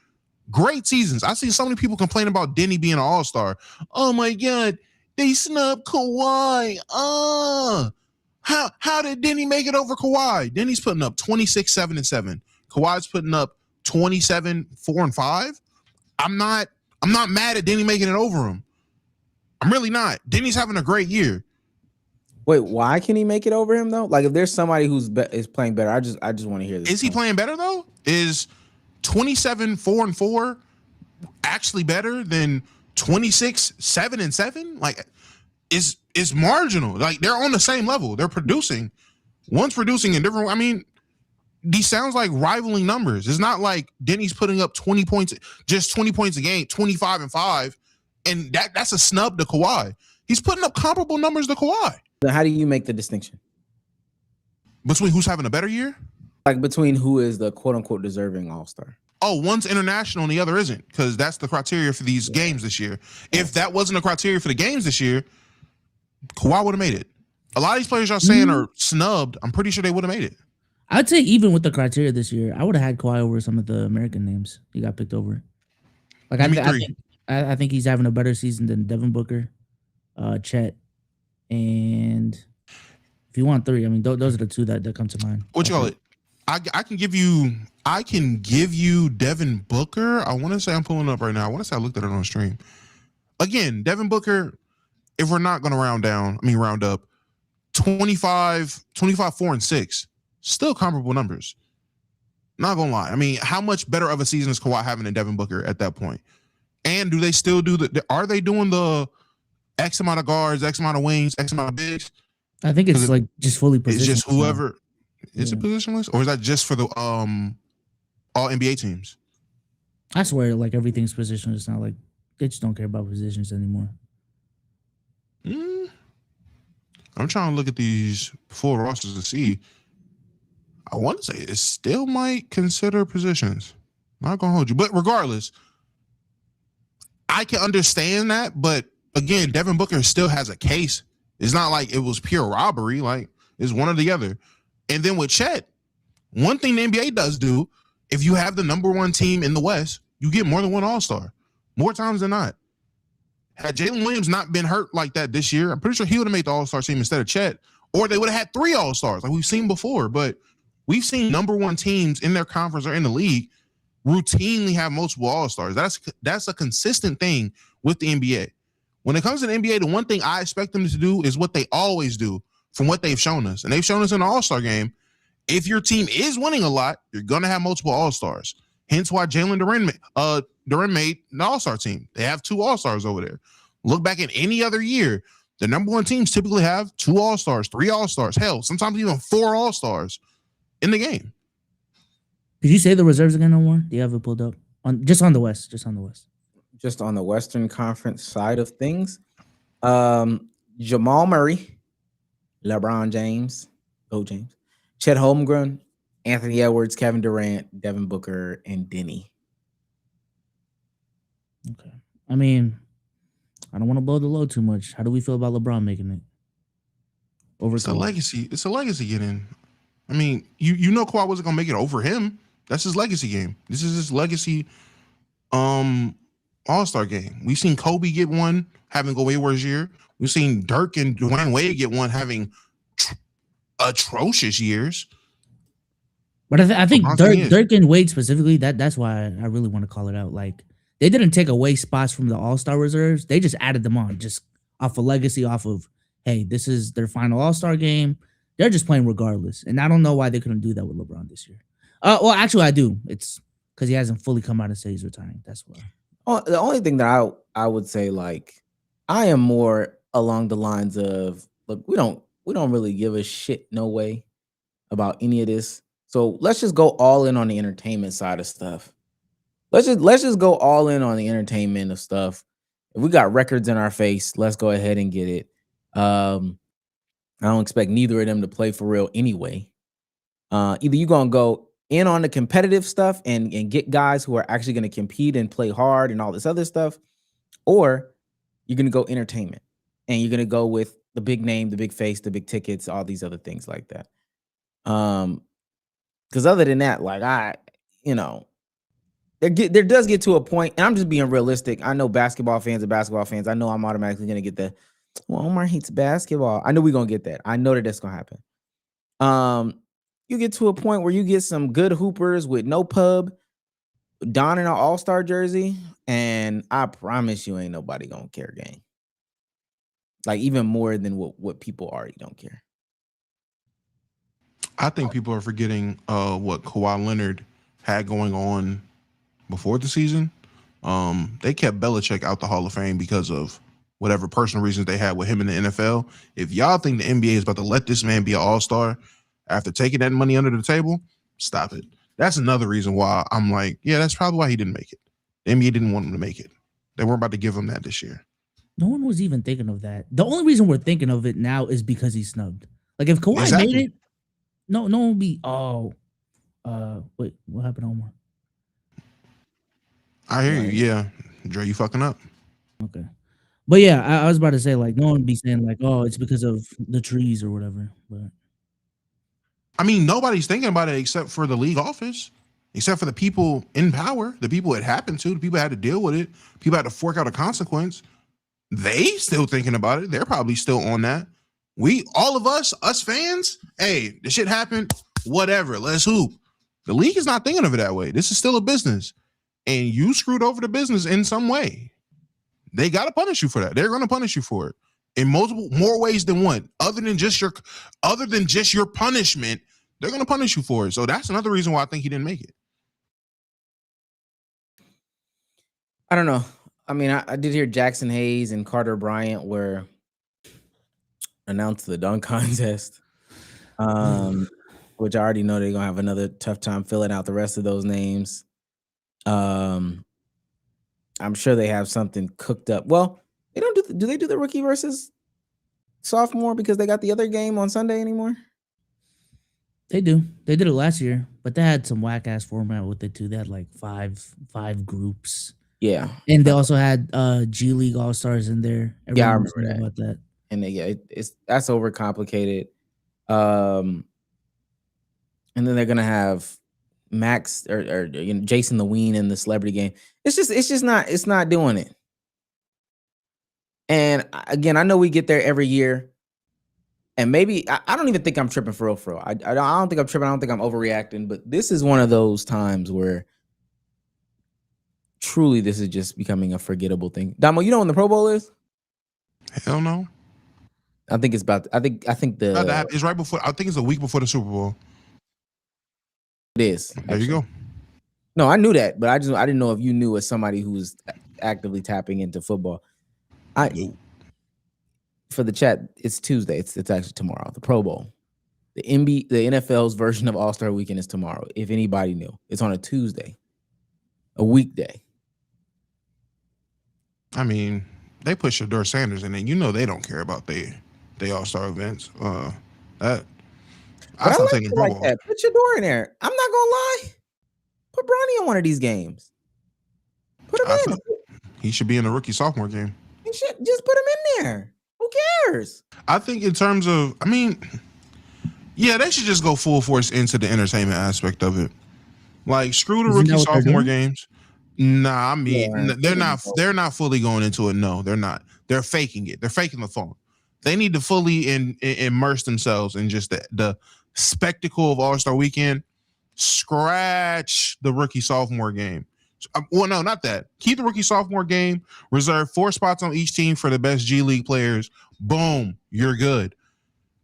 Great seasons. I see so many people complain about Denny being an all-star. Oh my God, they snubbed Kawhi. How did Denny make it over Kawhi? Denny's putting up 26, 7, and 7. Kawhi's putting up 27, 4, and 5. I'm not mad at Denny making it over him. I'm really not. Denny's having a great year. Wait, why can he make it over him though? Like if there's somebody who's is playing better, I just want to hear this. Is he playing better though? Is 27, 4, and 4 actually better than 26, 7, and 7? Like, is marginal. Like they're on the same level. They're producing. One's producing in different. I mean, these sounds like rivaling numbers. It's not like Denny's putting up 20 points, just 20 points a game, 25 and 5, and that's a snub to Kawhi. He's putting up comparable numbers to Kawhi. So how do you make the distinction between who's having a better year? Like between who is the quote unquote deserving all-star? Oh, one's international and the other isn't, because that's the criteria for these games this year. If that wasn't a criteria for the games this year, Kawhi would have made it. A lot of these players y'all saying are snubbed. I'm pretty sure they would have made it. I'd say even with the criteria this year, I would have had Kawhi over some of the American names he got picked over. Like I think he's having a better season than Devin Booker, Chet, and if you want 3, I mean those are the 2 that come to mind. What you call it? I can give you Devin Booker. I want to say I'm pulling it up right now. I want to say I looked at it on stream. Again, Devin Booker, if we're not going to round up, 25, 4, and 6. Still comparable numbers. Not going to lie. I mean, how much better of a season is Kawhi having than Devin Booker at that point? And do they still do are they doing the X amount of guards, X amount of wings, X amount of bigs? I think it's like just fully positioned. It's just whoever. Is it positionless? Or is that just for the all NBA teams? I swear, like everything's positioned. It's not like they just don't care about positions anymore. I'm trying to look at these full rosters to see. I want to say it still might consider positions. Not gonna hold you, but regardless, I can understand that. But again, Devin Booker still has a case. It's not like it was pure robbery. Like it's one or the other. And then with Chet, one thing the NBA does do, if you have the number 1 team in the West, you get more than one All-Star, more times than not. Had Jalen Williams not been hurt like that this year, I'm pretty sure he would have made the All-Star team instead of Chet, or they would have had 3 All-Stars like we've seen before. But we've seen number 1 teams in their conference or in the league routinely have multiple All-Stars. That's a consistent thing with the NBA. When it comes to the NBA, the one thing I expect them to do is what they always do from what they've shown us. And they've shown us in the All-Star game, if your team is winning a lot, you're going to have multiple All-Stars. Hence why Jalen Duren made an All-Star team. They have 2 All-Stars over there. Look back at any other year, the number 1 teams typically have 2 All-Stars, 3 All-Stars, hell, sometimes even 4 All-Stars in the game. Did you say the reserves again, no more? Do you have it pulled up? Just on the West. Just on the Western Conference side of things. Jamal Murray, LeBron James, James, Chet Holmgren, Anthony Edwards, Kevin Durant, Devin Booker, and Denny. Okay. I mean, I don't want to blow the load too much. How do we feel about LeBron making it? It's a legacy. It's a legacy getting. I mean, you know Kawhi wasn't gonna make it over him. That's his legacy game. This is his legacy All-Star game. We've seen Kobe get one, having a way worse year. We've seen Dirk and Dwayne Wade get one, having atrocious years. But I think Bronson is. Dirk and Wade specifically, that's why I really want to call it out. Like, they didn't take away spots from the All-Star reserves. They just added them on, just off of legacy, off of, hey, this is their final All-Star game. They're just playing regardless. And I don't know why they couldn't do that with LeBron this year. Well, actually, I do. It's because he hasn't fully come out and say he's retiring. That's why. The only thing that I would say, like, I am more along the lines of, look, we don't really give a shit no way about any of this. So let's just go all in on the entertainment side of stuff. Let's just go all in on the entertainment of stuff. If we got records in our face, let's go ahead and get it. I don't expect neither of them to play for real anyway. Either you're gonna go in on the competitive stuff and get guys who are actually going to compete and play hard and all this other stuff, or you're going to go entertainment and you're going to go with the big name, the big face, the big tickets, all these other things like that. Because other than that, like there does get to a point, and I'm just being realistic. I know basketball fans are basketball fans. I know I'm automatically going to get the, well, Omar hates basketball. I know we're going to get that. I know that's going to happen. You get to a point where you get some good hoopers with no pub donning an all-star jersey, and I promise you ain't nobody gonna care, gang. Like, even more than what people already don't care. I think people are forgetting what Kawhi Leonard had going on before the season. They kept Belichick out the Hall of Fame because of whatever personal reasons they had with him in the NFL. If y'all think the NBA is about to let this man be an all-star after taking that money under the table, stop it. That's another reason why I'm like, yeah, that's probably why he didn't make it. The NBA didn't want him to make it. They weren't about to give him that this year. No one was even thinking of that. The only reason we're thinking of it now is because he's snubbed. Like, if Kawhi made it, no one would be, wait, what happened to Omar? I hear you. Yeah. Dre, you fucking up. Okay. But yeah, I was about to say, like, no one would be saying, like, oh, it's because of the trees or whatever. But I mean, nobody's thinking about it except for the league office, except for the people in power, the people it happened to, the people that had to deal with it, people had to fork out a consequence. They still thinking about it. They're probably still on that. All of us fans, hey, the shit happened, whatever, let's hoop. The league is not thinking of it that way. This is still a business, and you screwed over the business in some way. They got to punish you for that. They're going to punish you for it in more ways than one. Other than just your punishment, they're going to punish you for it. So that's another reason why I think he didn't make it. I don't know. I mean, I did hear Jackson Hayes and Carter Bryant were announced the dunk contest, which I already know they're going to have another tough time filling out the rest of those names. I'm sure they have something cooked up. Well, they don't do they do the rookie versus sophomore because they got the other game on Sunday anymore? they do. They did it last year, but they had some whack ass format with it too. They had like five groups. Yeah. And they also had G League All-Stars in there. Yeah, I Everyone was remember talking that. about that. And that's overcomplicated. And then they're gonna have Max or Jason Lewine in the celebrity game. It's not doing it. And again, I know we get there every year, and maybe I don't even think I'm tripping for real. I don't think I'm tripping. I don't think I'm overreacting. But this is one of those times where truly this is just becoming a forgettable thing. Damo, you know when the Pro Bowl is? Hell no. I think it's about. I think It's right before. I think it's a week before the Super Bowl. It is. There you go. No, I knew that, but I didn't know if you knew as somebody who's actively tapping into football. For the chat, it's Tuesday. It's actually tomorrow. The Pro Bowl, the NFL's version of All-Star Weekend is tomorrow. If anybody knew, it's on a Tuesday, a weekday. I mean, they put Shador Sanders in, and you know they don't care about they All-Star events. I stopped taking Pro Bowl. That. Put Shador in there. I'm not gonna lie. Put Bronny in one of these games. Put him in. He should be in the rookie sophomore game. Just put him in there. Who cares? I think in terms of, I mean, yeah, they should just go full force into the entertainment aspect of it. Like, screw the Isn't rookie that what they're sophomore doing? games. Nah, I mean, Yeah, they're not fully going into it. No, they're not. They're faking it. They're faking the funk. They need to fully immerse themselves in just the spectacle of All-Star Weekend. Scratch the rookie sophomore game. Well, no, not that. Keep the rookie sophomore game. Reserve 4 spots on each team for the best G League players. Boom, you're good.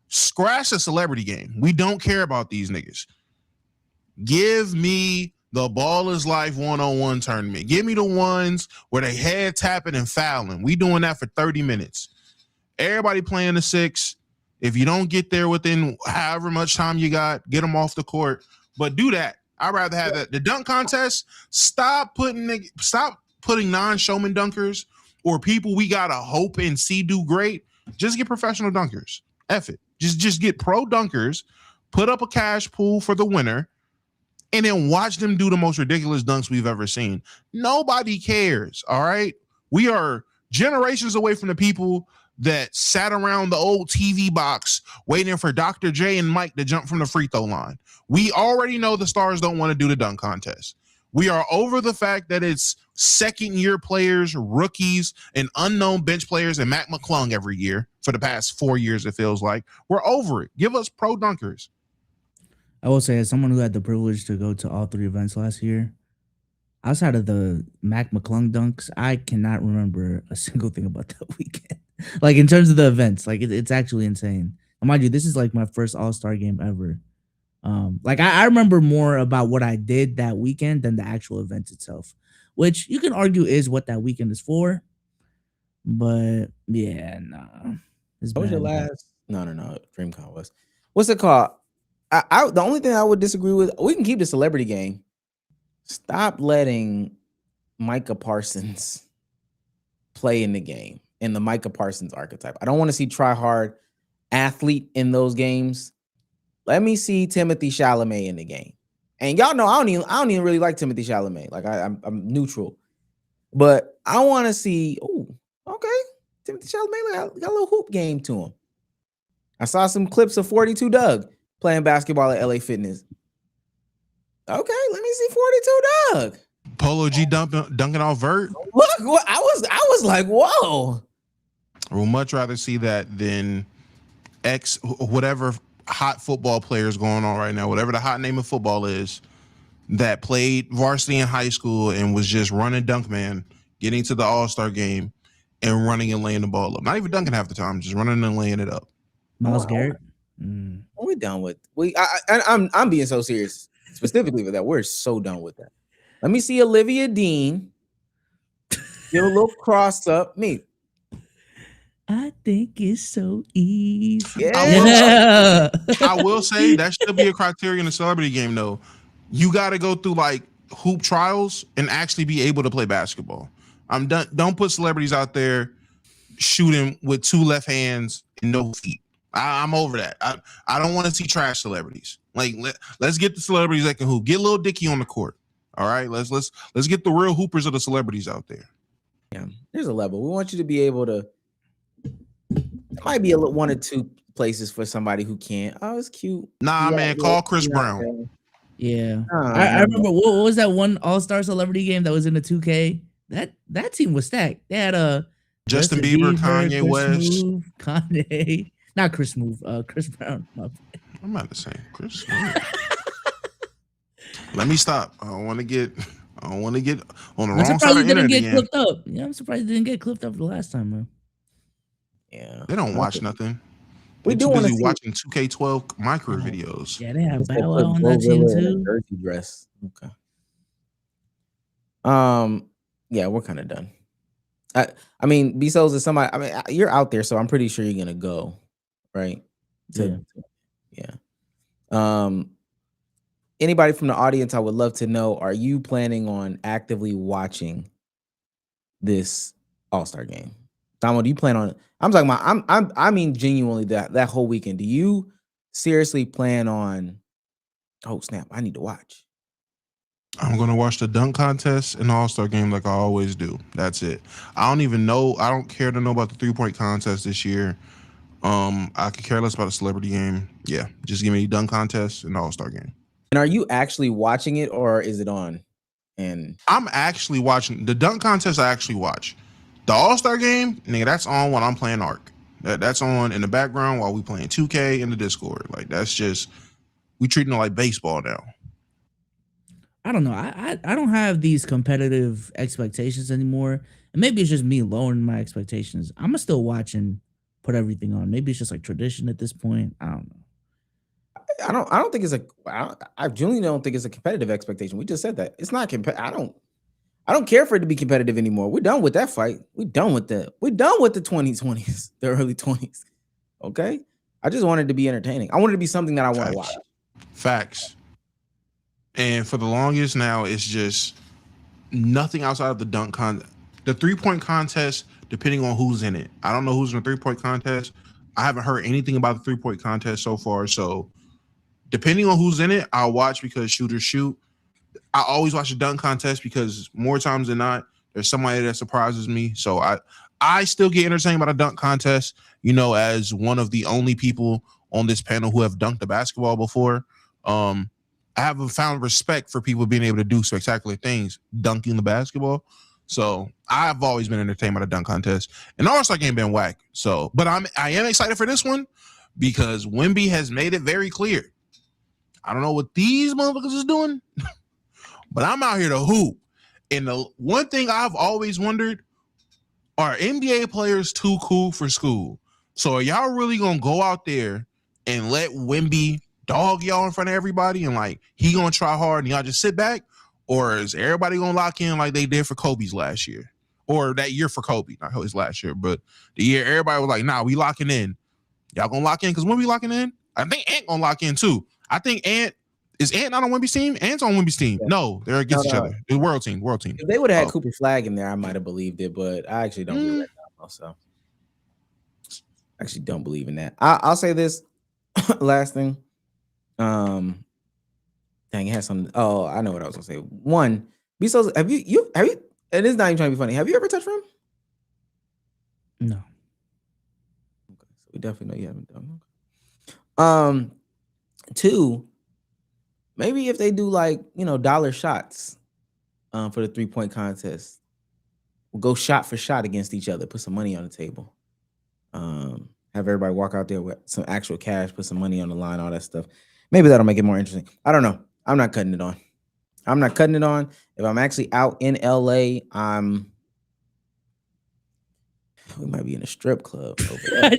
Scratch the celebrity game. We don't care about these niggas. Give me the Ball is Life one-on-one tournament. Give me the ones where they head tapping and fouling. We doing that for 30 minutes. Everybody playing the 6. If you don't get there within however much time you got, get them off the court. But do that. I'd rather have that. The dunk contest, stop putting non-showman dunkers or people we gotta hope and see do great. Just get professional dunkers. F it. Just get pro dunkers, put up a cash pool for the winner, and then watch them do the most ridiculous dunks we've ever seen. Nobody cares, all right? We are generations away from the people that sat around the old TV box waiting for Dr. J and Mike to jump from the free throw line. We already know the stars don't want to do the dunk contest. We are over the fact that it's second-year players, rookies, and unknown bench players and Mac McClung every year for the past 4 years, it feels like. We're over it. Give us pro dunkers. I will say, as someone who had the privilege to go to all 3 events last year, outside of the Mac McClung dunks, I cannot remember a single thing about that weekend. Like, in terms of the events, like it's actually insane. And mind you, this is like my first All-Star game ever. Like I remember more about what I did that weekend than the actual event itself, which you can argue is what that weekend is for. But yeah, nah. What was your last? No. DreamCon was. What's it called? The only thing I would disagree with, we can keep the celebrity game. Stop letting Micah Parsons play in the game, in the Micah Parsons archetype. I don't want to see try-hard athlete in those games. Let me see Timothy Chalamet in the game. And y'all know I don't even really like Timothy Chalamet. Like I'm neutral. But I want to see, okay, Timothy Chalamet got a little hoop game to him. I saw some clips of 42 Doug playing basketball at LA Fitness. Okay, let me see 42 Doug. Polo G dunking off vert. Look, I was like, whoa. I would much rather see that than whatever hot football players going on right now, whatever the hot name of football is, that played varsity in high school and was just running dunk man, getting to the All-Star game and running and laying the ball up. Not even dunking half the time, just running and laying it up. Miles Garrett. We're done with I'm being so serious specifically for that. We're so done with that. Let me see Olivia Dean. Give a little cross up. Me. I think it's so easy. Yeah. I will say that should be a criteria in the celebrity game, though. You got to go through like hoop trials and actually be able to play basketball. I'm done. Don't put celebrities out there shooting with 2 left hands and no feet. I'm over that. I don't want to see trash celebrities. Like let's get the celebrities that can hoop. Get Lil Dicky on the court. All right, let's get the real hoopers of the celebrities out there. Yeah, there's a level. We want you to be able to. There might be 1 or 2 places for somebody who can't. Oh, it's cute. Nah, man, call Chris Brown. Yeah, I remember what was that one All-Star celebrity game that was in the 2K? That team was stacked. They had Justin Bieber, Kanye West, Kanye. Not Chris Chris Brown. I'm about to say Chris. Let me stop. I don't want to get on the wrong side of the internet again. Clipped up. Yeah, I'm surprised it didn't get clipped up the last time, man. Yeah, they don't watch nothing. We do want to see watching 2K12 micro videos. Yeah, they have Bow Wow on that team too. Jersey dress. Okay. Yeah, we're kind of done. I mean, Bezos is somebody. I mean, you're out there, so I'm pretty sure you're gonna go, right? Yeah. Anybody from the audience, I would love to know: are you planning on actively watching this All-Star game? Donald, do you plan on? I'm talking about. I mean, genuinely that whole weekend. Do you seriously plan on? Oh snap! I need to watch. I'm gonna watch the dunk contest and the All-Star game like I always do. That's it. I don't even know. I don't care to know about the 3-point contest this year. I could care less about a celebrity game. Yeah, just give me the dunk contest and the All-Star game. And are you actually watching it or is it on? And I'm actually watching the dunk contest. I actually watch the All-Star game, nigga. That's on when I'm playing Arc. That's on in the background while we playing 2K in the Discord. Like that's just we treating it like baseball now. I don't know. I don't have these competitive expectations anymore. And maybe it's just me lowering my expectations. I'm still watching, put everything on. Maybe it's just like tradition at this point. I don't know. I don't think it's I genuinely don't think it's a competitive expectation. We just said that. It's not I don't care for it to be competitive anymore. We're done with that fight. We're done with the 2020s, the early 20s. Okay? I just wanted it to be entertaining. I wanted it to be something that I want to watch. Facts. And for the longest now, it's just nothing outside of the dunk contest. The 3-point contest, depending on who's in it. I don't know who's in the 3-point contest. I haven't heard anything about the 3-point contest so far. So depending on who's in it, I'll watch because shooters shoot. I always watch the dunk contest because more times than not, there's somebody that surprises me. So I still get entertained by the dunk contest, you know, as one of the only people on this panel who have dunked a basketball before. I haven't found respect for people being able to do spectacular things dunking the basketball. So I've always been entertained by the dunk contest. And the All-Star game been whack. So, but I am excited for this one because Wemby has made it very clear. I don't know what these motherfuckers is doing, but I'm out here to hoop. And the one thing I've always wondered, are NBA players too cool for school? So are y'all really gonna go out there and let Wemby dog y'all in front of everybody and like he gonna try hard and y'all just sit back? Or is everybody gonna lock in like they did for Kobe's last year? Or that year for Kobe, not his last year, but the year everybody was like, nah, we locking in. Y'all gonna lock in? Because when we locking in, I think Ant gonna lock in too. I think Ant not on Wemby's team? Ant's on Wemby's team. Yeah. No, they're against each other. The world team. If they would have had Cooper Flag in there, I might have believed it, but I actually don't believe that now. So I actually don't believe in that. I'll say this last thing. Dang, it has something. Oh, I know what I was gonna say. One, Bezos, have you it is not even trying to be funny. Have you ever touched rim? No. Okay, so we definitely know you haven't done. Two, maybe if they do like, you know, dollar shots for the 3-point contest, we'll go shot for shot against each other, put some money on the table. Have everybody walk out there with some actual cash, put some money on the line, all that stuff. Maybe that'll make it more interesting. I don't know. I'm not cutting it on. If I'm actually out in LA, we might be in a strip club over there.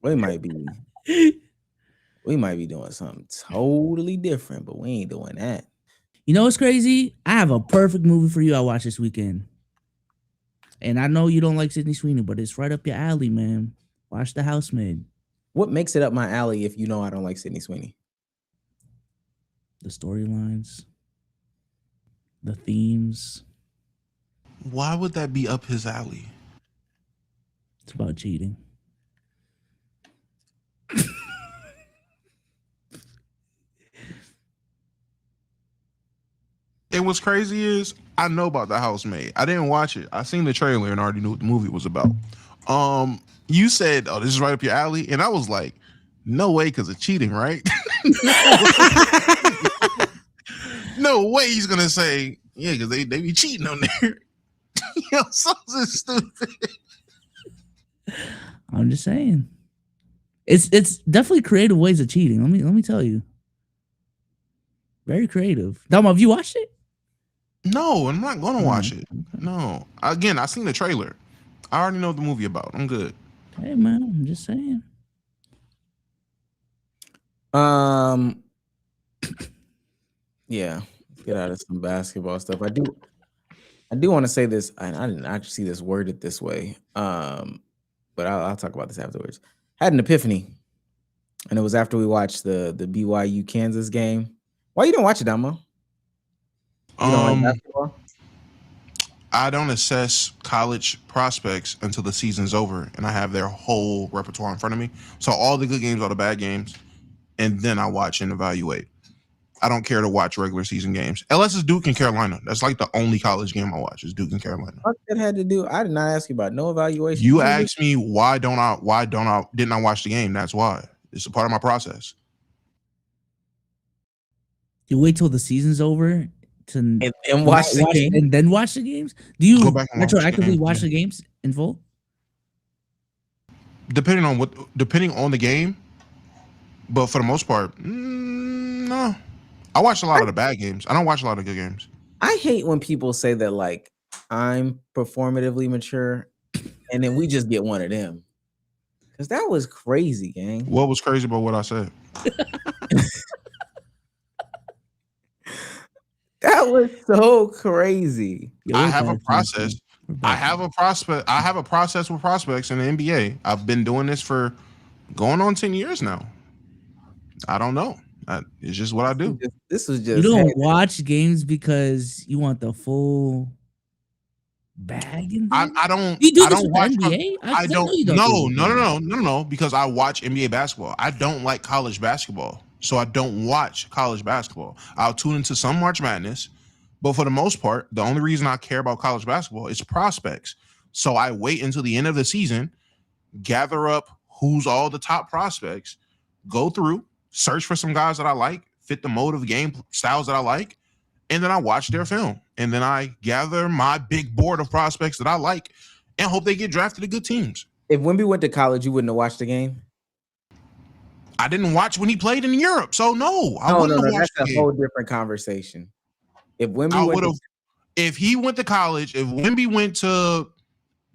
We might be doing something totally different, but we ain't doing that. You know what's crazy? I have a perfect movie for you I watched this weekend. And I know you don't like Sydney Sweeney, but it's right up your alley, man. Watch The Housemaid. What makes it up my alley if you know I don't like Sydney Sweeney? The storylines, the themes. Why would that be up his alley? It's about cheating. And what's crazy is I know about The Housemaid. I didn't watch it. I seen the trailer and already knew what the movie was about. You said, "Oh, this is right up your alley," and I was like, "No way," because of cheating, right? No way he's gonna say, "Yeah," because they be cheating on there. Yo, so stupid. I'm just saying, it's definitely creative ways of cheating. Let me tell you, very creative. Dama, have you watched it? No, I'm not gonna watch it. No, again, I seen the trailer. I already know what the movie about. I'm good. Hey man, I'm just saying. Yeah, get out of some basketball stuff. I do want to say this, and I didn't actually see this worded this way. But I'll talk about this afterwards. Had an epiphany, and it was after we watched the BYU Kansas game. Why you didn't watch it, Damo? You don't like basketball? I don't assess college prospects until the season's over and I have their whole repertoire in front of me. So all the good games, all the bad games, and then I watch and evaluate. I don't care to watch regular season games. Unless it's Duke and Carolina. That's like the only college game I watch is Duke and Carolina. What that had to do? I did not ask you about no evaluation. You asked me didn't I watch the game? That's why. It's a part of my process. You wait till the season's over to and not watch the game. and then watch the games. Do you Go back and watch the retroactively game, watch yeah. the games in full? Depending on the game, but for the most part, no. I watch a lot of the bad games. I don't watch a lot of good games. I hate when people say that like I'm performatively mature, and then we just get one of them. Because that was crazy, gang. What was crazy about what I said? That was so crazy. Yeah, I we're have a bad process. teams, man. We're I bad have a prospect. I have a process with prospects in the NBA. I've been doing this for going on 10 years now. I don't know. It's just what I do. This was You just don't hey, watch games because you want the full bag in there? I don't. You do I this don't with watch. the NBA? I know don't. you don't do this with the No. Because I watch NBA basketball. I don't like college basketball, so I don't watch college basketball. I'll tune into some March Madness, but for the most part, the only reason I care about college basketball is prospects. So I wait until the end of the season, gather up who's all the top prospects, go through, search for some guys that I like, fit the mode of game styles that I like, and then I watch their film. And then I gather my big board of prospects that I like and hope they get drafted to good teams. If Wemby went to college, you wouldn't have watched the game? I didn't watch when he played in Europe, so no, I wouldn't have watched that's the a game. whole different conversation. If I Wemby would went have, if he went to college, if Wemby went to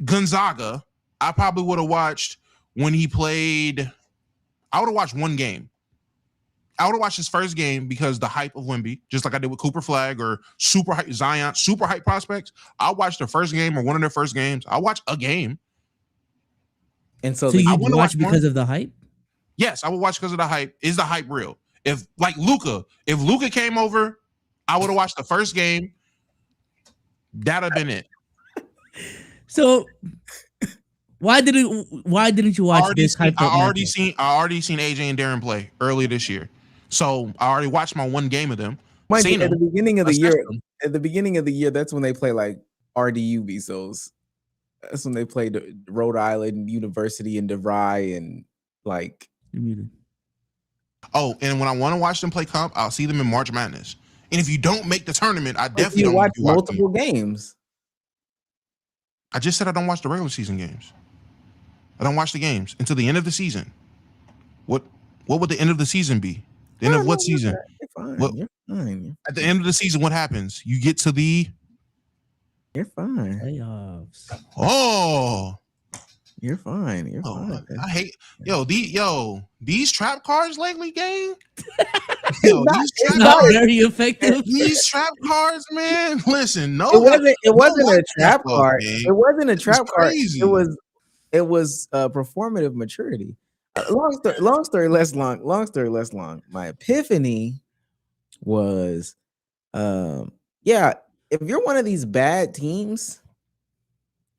Gonzaga, I probably would have watched when he played. I would have watched one game. I would have watched his first game because the hype of Wemby, just like I did with Cooper Flag or super hype Zion, super hype prospects. I'll watch their first game or one of their first games. I'll watch a game. and so So the, you wouldn't watch watch because of the hype? Yes, I would watch because of the hype. Is the hype real? If like Luka, if Luka came over, I would have watched the first game. That'd have been it. So why didn't you watch this hype? I already seen AJ and Darren play earlier this year. So I already watched my one game of them. mind you, Seen at the them. beginning of the assessed year, them. that's when they play like RDU Bezos. That's when they played Rhode Island University and DeVry and like. You're muted. Oh, and when I want to watch them play comp, I'll see them in March Madness. And if you don't make the tournament, I definitely don't watch want to watch multiple them. games. I just said I don't watch the regular season games. I don't watch the games until the end of the season. What would the end of the season be? The end of what season? You're fine. What- You're fine. At the end of the season, what happens? You get to the You're fine. Playoffs. You're fine. You're Oh, fine. I hate these trap cards lately, gang. It's Not very effective. These trap cards, man. Listen, no, It wasn't a trap basketball, card. gang. It wasn't a trap card. crazy. It was performative maturity. Long story less long. My epiphany was, yeah, if you're one of these bad teams,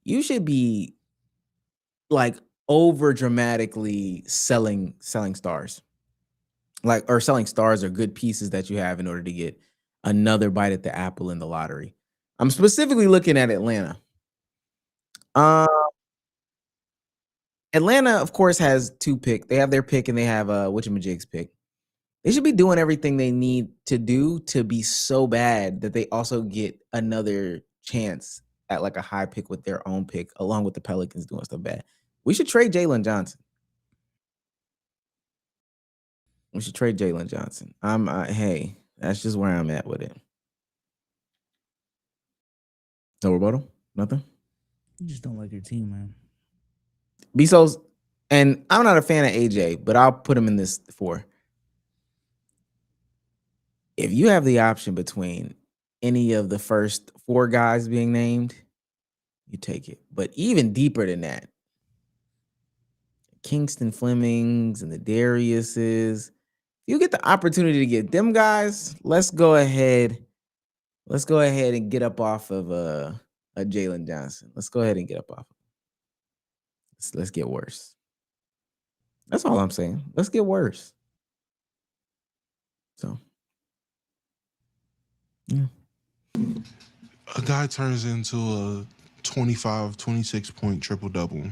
you should be like over dramatically selling stars, like, or selling stars or good pieces that you have in order to get another bite at the apple in the lottery. I'm specifically looking at Atlanta. Atlanta, of course, has two picks. They have their pick and they have whatchamajig's pick. They should be doing everything they need to do to be so bad that they also get another chance at like a high pick with their own pick, along with the Pelicans doing stuff bad. We should trade Jalen Johnson. Hey, that's just where I'm at with it. No rebuttal? Nothing? You just don't like your team, man. Bezos, and I'm not a fan of AJ, but I'll put him in this 4. If you have the option between any of the first 4 guys being named, you take it. But even deeper than that, Kingston Flemings and the Dariuses, you get the opportunity to get them guys, let's go ahead and get up off of a Jalen Johnson. Let's go ahead and get up off of him. Let's get worse. That's all I'm saying. Let's get worse. So, yeah. A guy turns into a 25, 26 point triple-double,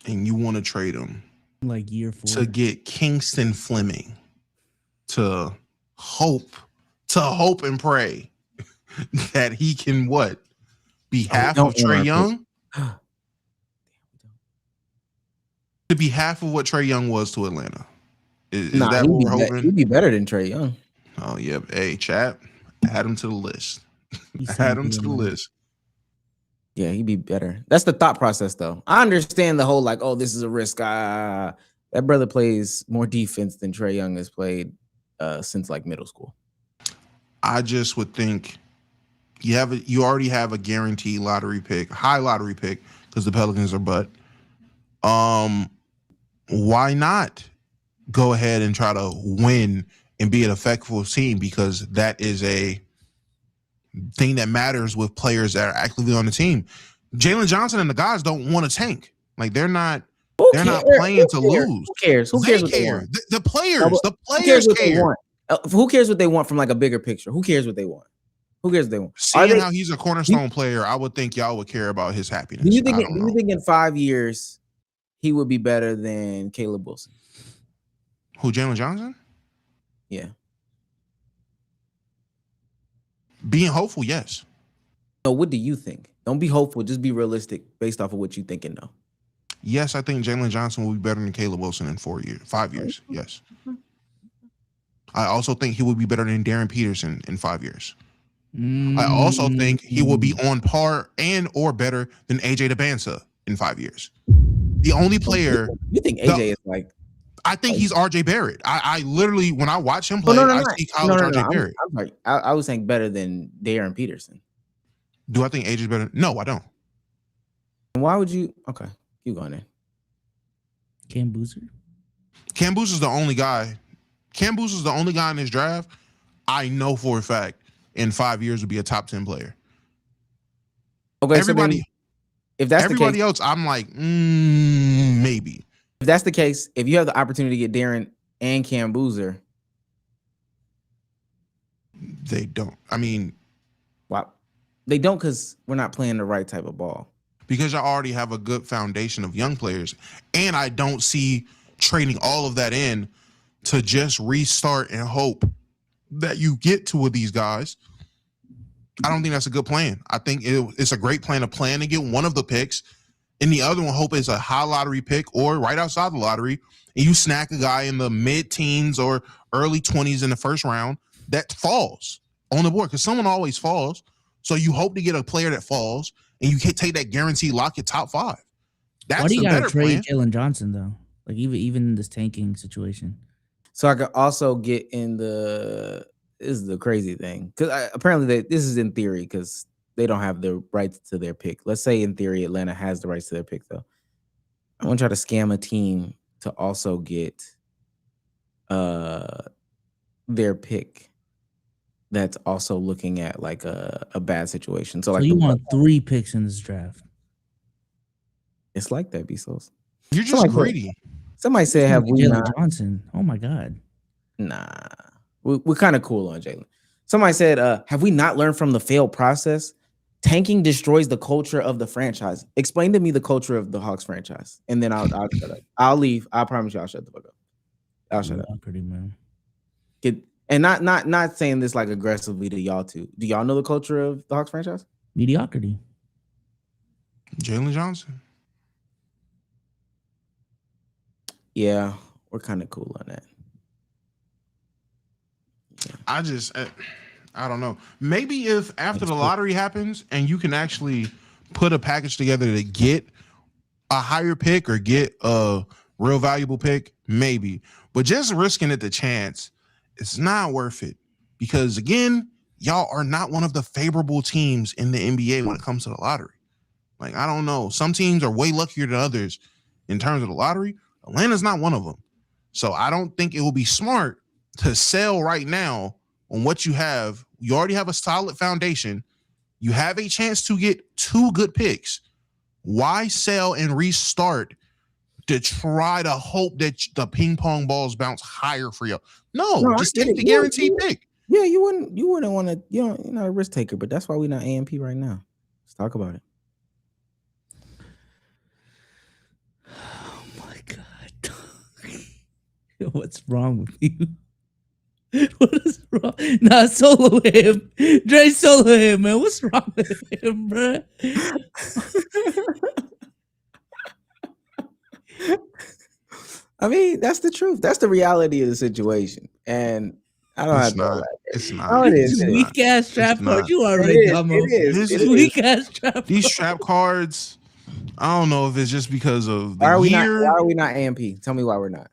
and you want to trade him Like year 4. to get Kingston Fleming to hope to hope and pray that he can be half don't of Trae own our Young? To be half of what Trae Young was to Atlanta. Is that what we're hoping? He'd be better than Trae Young. Oh yeah. Hey, chat, add him to the list. He's Add saying him to the money. list. Yeah, he'd be better. That's the thought process, though. I understand the whole like, oh, this is a risk. That brother plays more defense than Trae Young has played since like middle school. I just would think you already have a guaranteed lottery pick, high lottery pick, because the Pelicans are butt. Why not go ahead and try to win and be an effective team? Because that is a thing that matters with players that are actively on the team. Jalen Johnson and the guys don't want to tank. Like they're not playing to lose. Who cares? Who cares what they want? The players Who care. cares what they want? Who cares what they want from like a bigger picture? Who cares what they want? Who cares what they want? Seeing how he's a cornerstone player, I would think y'all would care about his happiness. Do you think in 5 years he would be better than Caleb Wilson? Who, Jalen Johnson? Yeah. Being hopeful, yes. So what do you think? Don't be hopeful. Just be realistic based off of what you think and know. Yes, I think Jalen Johnson will be better than Caleb Wilson in 5 years. Yes. I also think he will be better than Darren Peterson in 5 years. I also think he will be on par and or better than AJ DeBansa in 5 years. The only player you think AJ is like, I think he's RJ Barrett. I literally, when I watch him play, I see college RJ Barrett. I'm sorry. I was saying better than Darren Peterson. Do I think AJ's better? No, I don't. Why would you? Okay, keep going in. Cam Boozer. Cam Boozer's the only guy. Cam Boozer's the only guy in this draft I know for a fact in 5 years would be a top 10 player. Okay, everybody, so if that's everybody the case, else, I'm like, maybe. If that's the case, if you have the opportunity to get Darren and Cam Boozer, they don't. I mean, wow, they don't because we're not playing the right type of ball. Because I already have a good foundation of young players, and I don't see trading all of that in to just restart and hope that you get two of these guys. I don't think that's a good plan. I think it's a great plan to get one of the picks, and the other one hope is a high lottery pick or right outside the lottery, and you snack a guy in the mid-teens or early 20s in the first round that falls on the board, because someone always falls. So you hope to get a player that falls, and you can take that guaranteed lock at top 5. That's Why do you the gotta better trade plan. Jalen Johnson though? Like even in this tanking situation. So I could also get in this is the crazy thing, because apparently this is in theory because they don't have the rights to their pick. Let's say in theory Atlanta has the rights to their pick though. I want to try to scam a team to also get their pick that's also looking at like a bad situation. So like you want 3 picks in this draft. It's like that, Bezos. You're just greedy. Somebody said, "Have we Jalen not?" Johnson? Oh my god. Nah, we're kind of cool on Jalen. Somebody said, "Have we not learned from the failed process? Tanking destroys the culture of the franchise." Explain to me the culture of the Hawks franchise, and then I'll shut up. I'll leave. I promise you, I'll shut the fuck up. I'll shut up. Pretty man. And not saying this like aggressively to y'all too. Do y'all know the culture of the Hawks franchise? Mediocrity. Jalen Johnson. Yeah, we're kind of cool on that. Yeah. I don't know. Maybe if after the lottery happens and you can actually put a package together to get a higher pick or get a real valuable pick, maybe. But just risking it the chance, it's not worth it. Because again, y'all are not one of the favorable teams in the NBA when it comes to the lottery. Like, I don't know. Some teams are way luckier than others in terms of the lottery. Atlanta's not one of them. So I don't think it will be smart to sell right now on what you have. You already have a solid foundation. You have a chance to get 2 good picks. Why sell and restart to try to hope that the ping pong balls bounce higher for you? No, just take the guaranteed pick. Yeah, you wouldn't want to, you're not a risk taker, but that's why we're not AMP right now. Let's talk about it. Oh my god. What's wrong with you? What is bro. Nah, solo him. Dre solo him, man. What's wrong with him, bro? I mean, that's the truth. That's the reality of the situation. And I don't It's have to not. elaborate. It's Oh, not. it These is. It's It is. not. weak ass trap It's cards. not. You It already is. dumb. It is. This- It These is. weak ass trap These cards. trap cards, I don't know if it's just because of the Why are we not? year. Why are we not AMP? Tell me why we're not.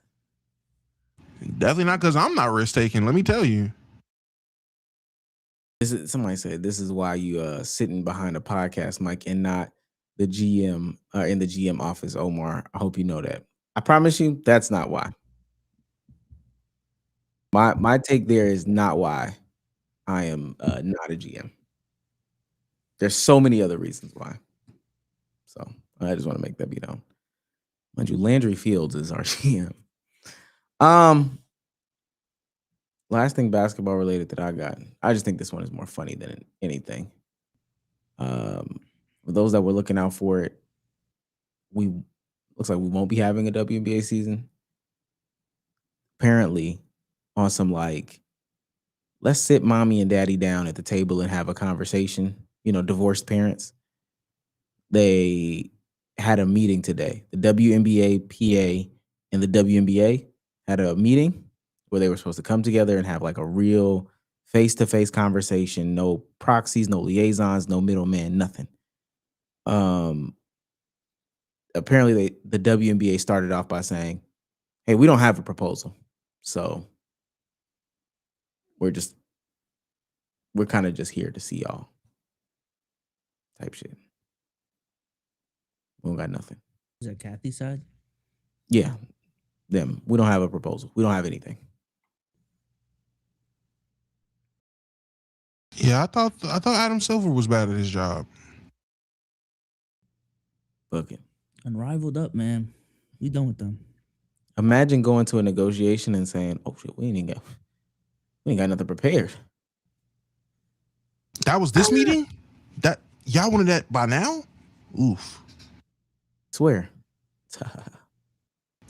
Definitely not because I'm not risk taking. Let me tell you. This is, somebody said this is why you sitting behind a podcast mic and not the GM in the GM office, Omar. I hope you know that. I promise you, that's not why. My take there is not why I am not a GM. There's so many other reasons why. So I just want to make that be known. Mind you, Landry Fields is our GM. Last thing basketball related that I got. I just think this one is more funny than anything. For those that were looking out for it, looks like we won't be having a WNBA season. Apparently, on some like, let's sit mommy and daddy down at the table and have a conversation. You know, divorced parents. They had a meeting today. The WNBA, PA, and the WNBA had a meeting where they were supposed to come together and have like a real face-to-face conversation. No proxies, no liaisons, no middleman, nothing. Apparently the WNBA started off by saying, "Hey, we don't have a proposal, so we're kind of just here to see y'all." Type shit. We don't got nothing. Is that Kathy's side? Yeah, them. We don't have a proposal. We don't have anything. Yeah, I thought Adam Silver was bad at his job. Fuck it. Unrivaled up, man. We done with them. Imagine going to a negotiation and saying, "Oh shit, we ain't got nothing prepared." That was this meeting? That y'all wanted that by now? Oof. Swear.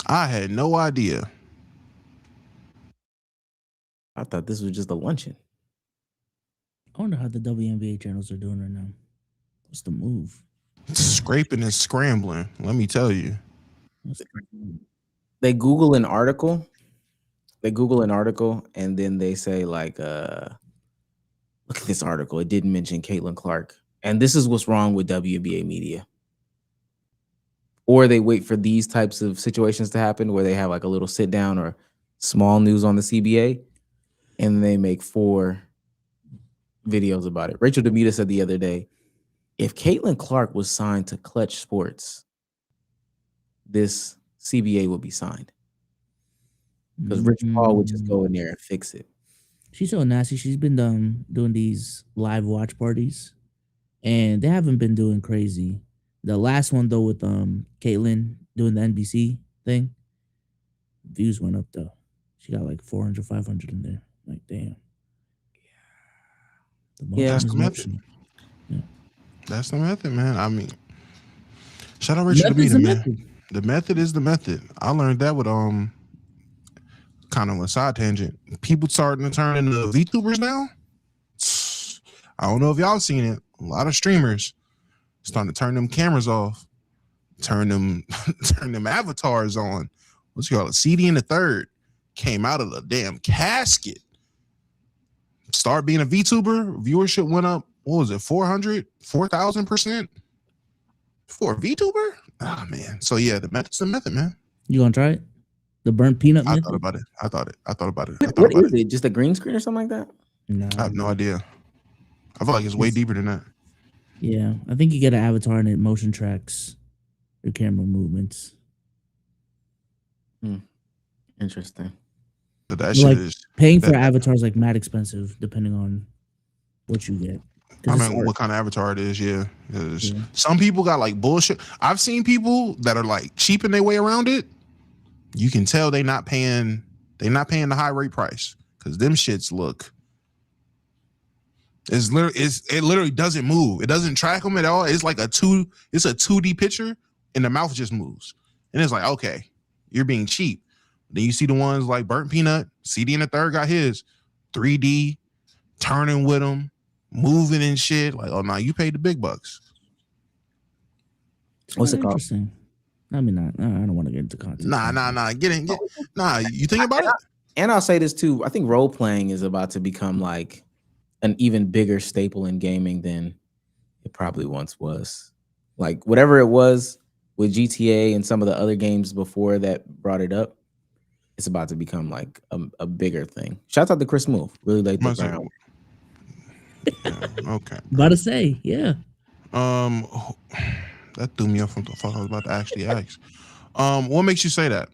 I had no idea. I thought this was just a luncheon. I wonder how the WNBA channels are doing right now. What's the move? Scraping and scrambling. Let me tell you. They Google an article. And then they say like, look at this article. It didn't mention Caitlin Clark. And this is what's wrong with WNBA media. Or they wait for these types of situations to happen where they have like a little sit down or small news on the CBA, and they make 4 videos about it. Rachel Demita said the other day, if Caitlin Clark was signed to Clutch Sports, this CBA would be signed. Because Rich Paul would just go in there and fix it. She's so nasty. She's been doing these live watch parties, and they haven't been doing crazy. The last one though with Caitlyn doing the NBC thing, views went up though. She got like 400, 500 in there. Like damn. Yeah, that's the method. Yeah. That's the method, man. I mean, shout out Richard Demita, man. Method. The method is the method. I learned that with kind of a side tangent. People starting to turn into VTubers now. I don't know if y'all seen it. A lot of streamers starting to turn them cameras off, turn them avatars on. What's you call it? CD in the third came out of the damn casket. Start being a VTuber, viewership went up. What was it? 4,000% for a VTuber? Ah, man. So yeah, the method's the method, man. You gonna try it? The burnt peanut method? I thought about it. What is it? Just a green screen or something like that? No, I have no idea. I feel like it's way deeper than that. Yeah, I think you get an avatar and it motion tracks your camera movements. Interesting. But that shit like is paying for avatars like mad expensive depending on what you get. I mean, what kind of avatar it is, yeah. Some people got like bullshit. I've seen people that are like cheaping their way around it. You can tell they not paying the high rate price because them shits look. It literally doesn't move. It doesn't track them at all. It's like it's a 2D picture and the mouth just moves. And it's like, okay, you're being cheap. Then you see the ones like Burnt Peanut, CD in the third got his 3D, turning with them, moving and shit. Like, oh no, you paid the big bucks. It's What's kinda it called? interesting. I mean, I don't want to get into content. You think about it. And I'll say this too. I think role playing is about to become like an even bigger staple in gaming than it probably once was. Like whatever it was with GTA and some of the other games before that brought it up, it's about to become like a bigger thing. Shout out to Chris Move. Really laid the ground. Yeah, okay. About to say, yeah. That threw me off from the fuck I was about to actually ask. What makes you say that?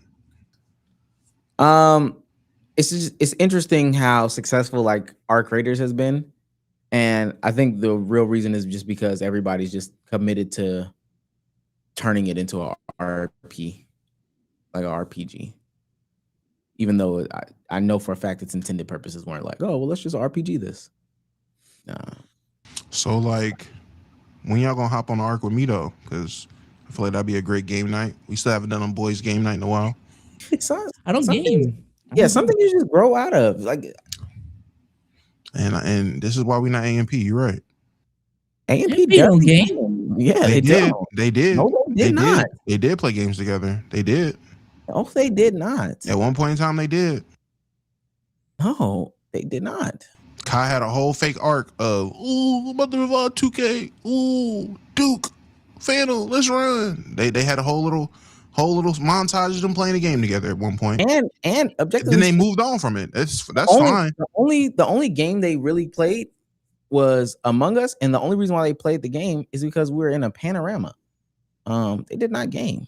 It's interesting how successful like Arc Raiders has been. And I think the real reason is just because everybody's just committed to turning it into a RP, like a RPG. Even though I know for a fact its intended purposes weren't like, oh, well, let's just RPG this. Nah. So like, when y'all gonna hop on the arc with me though? Because I feel like that'd be a great game night. We still haven't done a boys game night in a while. I don't game. Yeah, something you just grow out of. Like, and this is why we're not AMP. You're right. AMP AMP don't game. Yeah, They did. don't. They did. No, they did not. They did play games together. They did. No, they did not. At one point in time, they did. No, they did not. Kai had a whole fake arc of, ooh, Mother of all 2K, ooh, Duke, Phantom, let's run. They had a whole little montage of them playing a game together at one point. And objectively, then they moved on from it. That's fine. The only game they really played was Among Us, and the only reason why they played the game is because we were in a panorama. They did not game.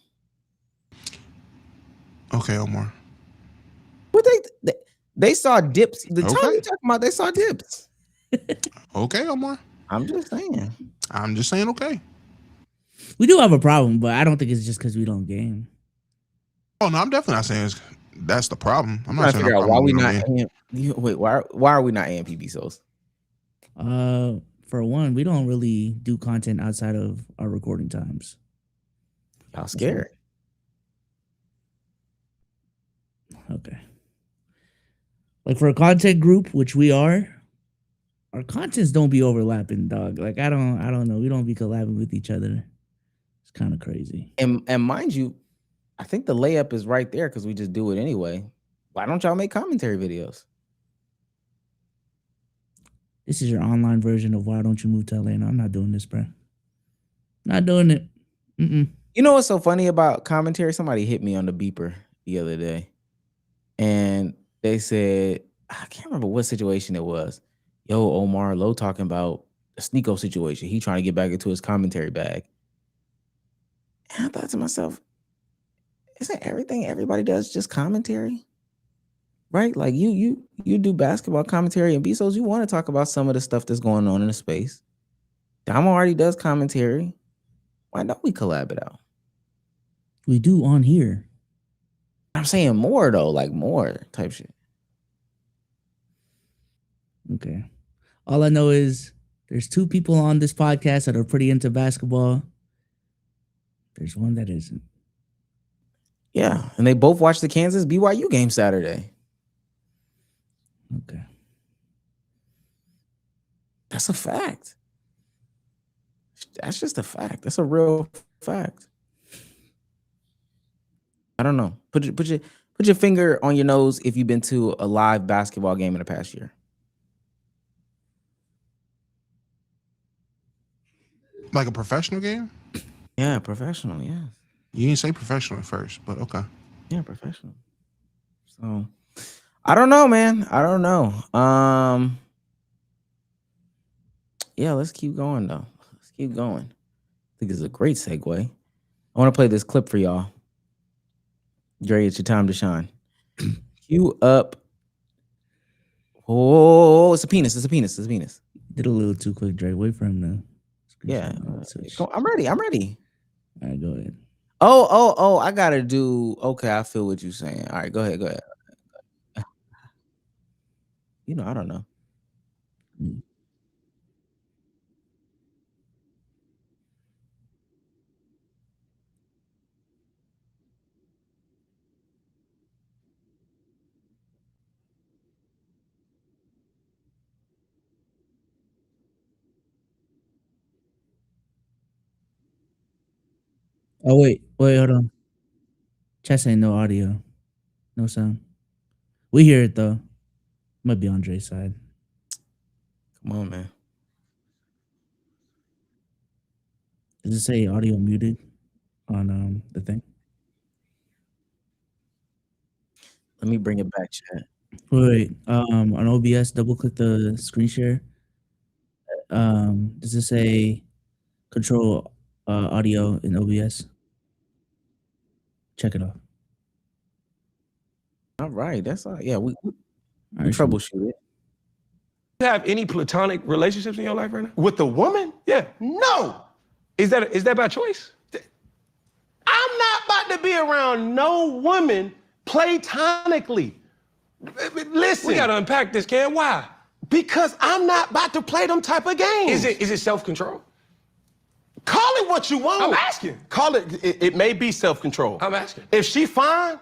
Okay, Omar. But they saw dips. The time you talking about, they saw dips. Okay, Omar. I'm just saying. Okay. We do have a problem, but I don't think it's just because we don't game. Oh no, I'm definitely not saying that's the problem. I'm trying not to saying figure out why we not. Wait, why are we not AMPB souls? For one, we don't really do content outside of our recording times. Y'all scared? Okay. Like for a content group, which we are, our contents don't be overlapping, dog. Like I don't know. We don't be collabing with each other. It's kind of crazy. And mind you, I think the layup is right there because we just do it anyway. Why don't y'all make commentary videos? This is your online version of Why Don't You Move to LA? No, I'm not doing this, bro. Not doing it. You know what's so funny about commentary? Somebody hit me on the beeper the other day, and they said, I can't remember what situation it was. Yo, Omar Lowe talking about the Sneeko situation. He trying to get back into his commentary bag. And I thought to myself, isn't everything everybody does just commentary? Right? Like you do basketball commentary and BSOs, you want to talk about some of the stuff that's going on in the space. Damo already does commentary. Why don't we collab it out? We do on here. I'm saying more though, like more type shit. Okay. All I know is there's two people on this podcast that are pretty into basketball. There's one that isn't. Yeah, and they both watched the Kansas BYU game Saturday. Okay. That's a fact. That's just a fact. That's a real fact. I don't know. Put your finger on your nose if you've been to a live basketball game in the past year. Like a professional game? Yeah, professional, yeah. You didn't say professional at first, but okay. Yeah, professional. So I don't know, man. I don't know. Yeah, let's keep going though. Let's keep going. I think it's a great segue. I want to play this clip for y'all. Dre, it's your time to shine. Cue up. Oh, it's a penis. It's a penis. It's a penis. Did a little too quick, Dre. Wait for him to. Yeah. I'm ready. I'm ready. All right, go ahead. Oh, I gotta do. Okay, I feel what you're saying. All right, go ahead. You know, I don't know. Oh wait, hold on. Chat saying no audio, no sound. We hear it though. Might be Andre's side. Come on, man. Does it say audio muted on the thing? Let me bring it back, chat. Wait, on OBS, double click the screen share. Does it say control audio in OBS? Check it out. All right, that's all. Yeah, we All right, troubleshoot it. Have any platonic relationships in your life right now? With the woman? Yeah. No. Is that by choice? I'm not about to be around no woman platonically. Listen. We gotta unpack this, Cam. Why? Because I'm not about to play them type of games. Is it self-control? Call it what you want. I'm asking. Call it, it may be self-control. I'm asking. If she fine,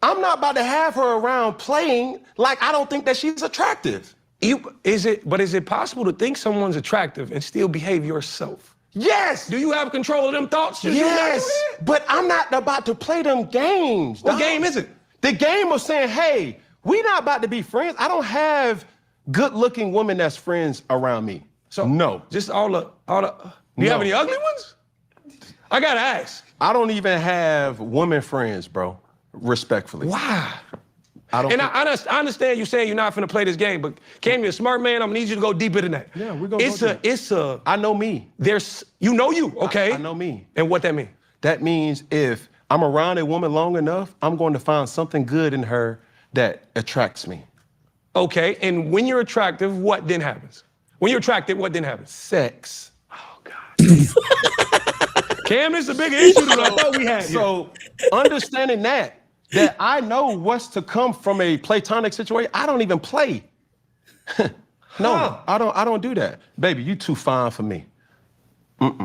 I'm not about to have her around playing like I don't think that she's attractive. Is it possible to think someone's attractive and still behave yourself? Yes. Do you have control of them thoughts? Just Yes. You not But I'm not about to play them games. What dog. game is it? The game of saying, hey, we not about to be friends. I don't have good-looking women that's friends around me. So no. Just all the. Do you have any ugly ones? I gotta ask. I don't even have women friends, bro. Respectfully. Why? I don't. And I understand you saying you're not finna play this game, but Cam, you're a smart man. I'm gonna need you to go deeper than that. Yeah, we're gonna go It's a. I know me. There's. You know you. Okay. I know me. And what that mean? That means if I'm around a woman long enough, I'm going to find something good in her that attracts me. Okay. And when you're attractive, what then happens? When you're attracted, what then happens? Sex. Oh God. Cam, this is a bigger issue than I thought we had. So understanding that I know what's to come from a platonic situation, I don't even play. No, I don't do that. Baby, you too fine for me.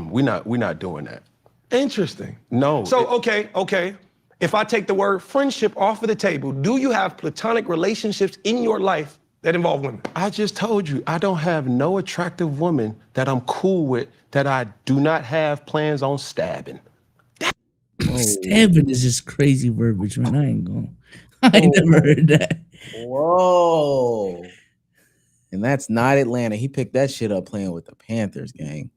We not doing that. Interesting. No. So, okay. If I take the word friendship off of the table, do you have platonic relationships in your life that involve women? I just told you, I don't have no attractive woman that I'm cool with that I do not have plans on stabbing. Stabbing is just crazy verbiage, man. I ain't never heard that. Whoa. And that's not Atlanta. He picked that shit up playing with the Panthers, gang.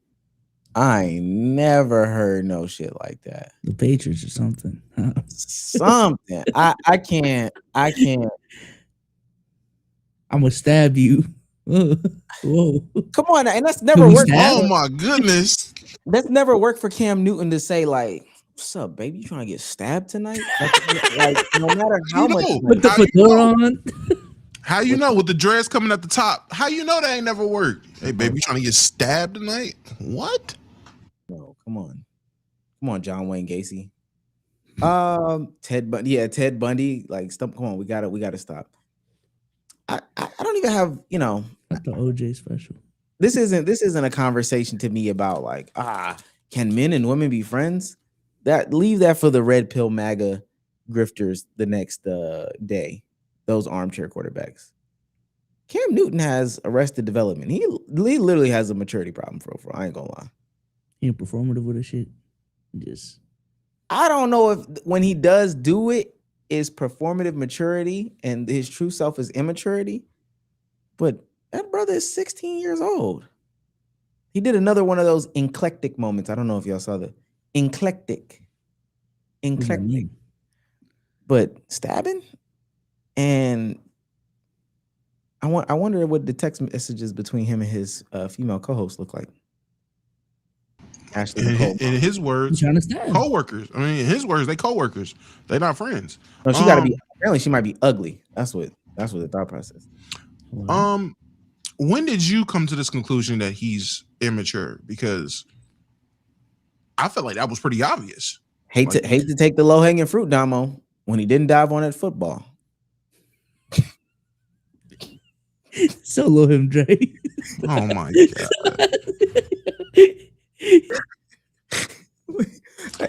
I ain't never heard no shit like that. The Patriots or something. Something. I can't. I'm gonna stab you. Whoa. Come on, and that's never Can we worked. stab? Oh my goodness. That's never worked for Cam Newton to say like, "What's up, baby? You trying to get stabbed tonight?" Like no matter how much. know? Put the How you fedora know? on. How you know with the dress coming at the top? How you know that ain't never worked? Hey, baby, you trying to get stabbed tonight? What? No, come on, John Wayne Gacy. Ted Bundy. Yeah, Ted Bundy. Like, stop. Come on, we gotta stop. I don't even have, Not the OJ special. this isn't a conversation to me about like, can men and women be friends? Leave that for the red pill MAGA grifters the next day. Those armchair quarterbacks. Cam Newton has arrested development. He literally has a maturity problem for real. I ain't gonna lie. He ain't performative with the shit. Just I don't know if when he does do it is performative maturity and his true self is immaturity, but that brother is 16 years old. He did another one of those eclectic moments. I don't know if y'all saw the eclectic, but stabbing. And I wonder what the text messages between him and his female co-host look like. Ashley Nicole. In his words, trying to stab. co-workers. I mean, in his words, they co-workers. They're not friends. No, she got to be. Apparently, she might be ugly. That's what the thought process. When did you come to this conclusion that he's immature? Because I felt like that was pretty obvious. Hate to take the low hanging fruit, Damo. When he didn't dive on that football. Solo him, Dre. Oh my god!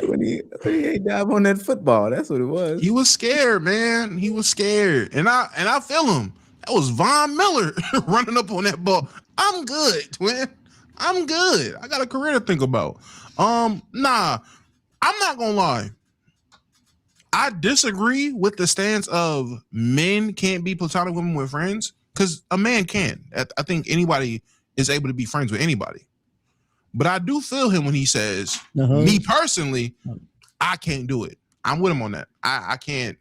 when he ain't dive on that football, that's what it was. He was scared, man. He was scared, and I feel him. That was Von Miller running up on that ball. I'm good, twin. I'm good. I got a career to think about. Nah, I'm not gonna lie. I disagree with the stance of men can't be platonic women with friends, because a man can. I think anybody is able to be friends with anybody. But I do feel him when he says, me personally, I can't do it. I'm with him on that. I can't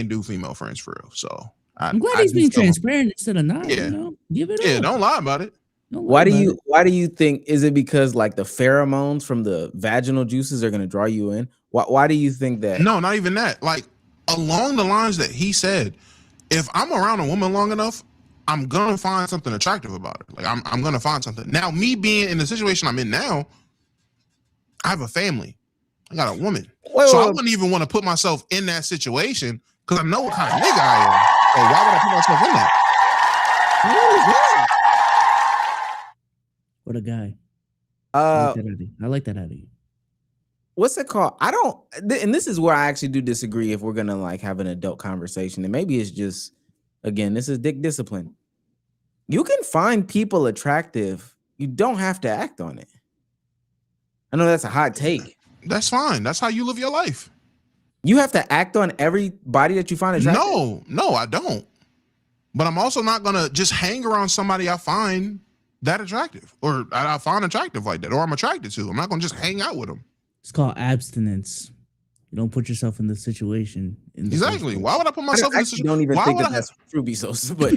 do female friends for real. So I'm glad he's being transparent instead of not. Yeah. You know? Give it Yeah, up. don't lie about it. Why do you think, is it because like the pheromones from the vaginal juices are going to draw you in? Why do you think that? No, not even that. Like along the lines that he said, if I'm around a woman long enough, I'm gonna find something attractive about her. Like I'm gonna find something. Now, me being in the situation I'm in now, I have a family. I got a woman. So I wouldn't even want to put myself in that situation because I know what kind of nigga I am. So why would I put myself in that? What a guy. I like that out of you. What's it called? I don't, and this is where I actually do disagree if we're gonna like have an adult conversation. And maybe it's just, again, this is dick discipline. You can find people attractive. You don't have to act on it. I know that's a hot take. That's fine. That's how you live your life. You have to act on everybody that you find attractive? No, I don't. But I'm also not gonna just hang around somebody I find that attractive, or I find attractive like that, or I'm attracted to. I'm not gonna just hang out with them. It's called abstinence. You don't put yourself in the situation. Exactly. Why would I put myself in this situation? I don't even think that's true, Bezos. But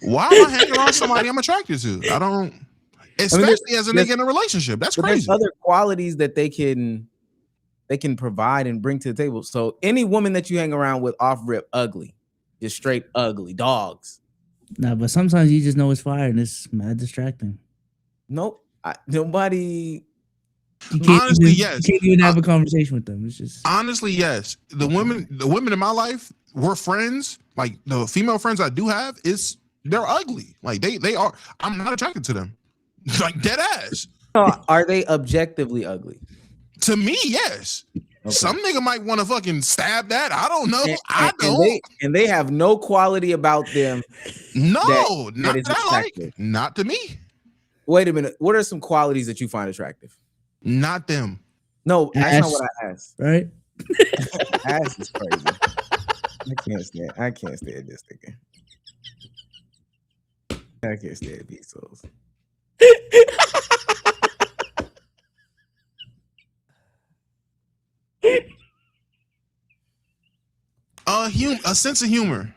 why am I hanging around somebody I'm attracted to? I don't. Especially as a nigga in a relationship. That's crazy. There's other qualities that they can provide and bring to the table. So any woman that you hang around with off rip, ugly, just straight ugly, dogs. Nah, but sometimes you just know it's fire and it's mad distracting. Nope. Nobody. Honestly, yes. You can't even have a conversation with them. It's just honestly, yes. The women in my life, we're friends. Like the female friends I do have, they're ugly. Like they are. I'm not attracted to them. Like dead ass. Are they objectively ugly? To me, yes. Okay. Some nigga might want to fucking stab that. I don't know. And they have no quality about them. No, that is attractive. Like. Not to me. Wait a minute. What are some qualities that you find attractive? Not them. No, that's not what I asked. Right? Ass is crazy. I can't stand this nigga. I can't stand Bezos. A sense of humor.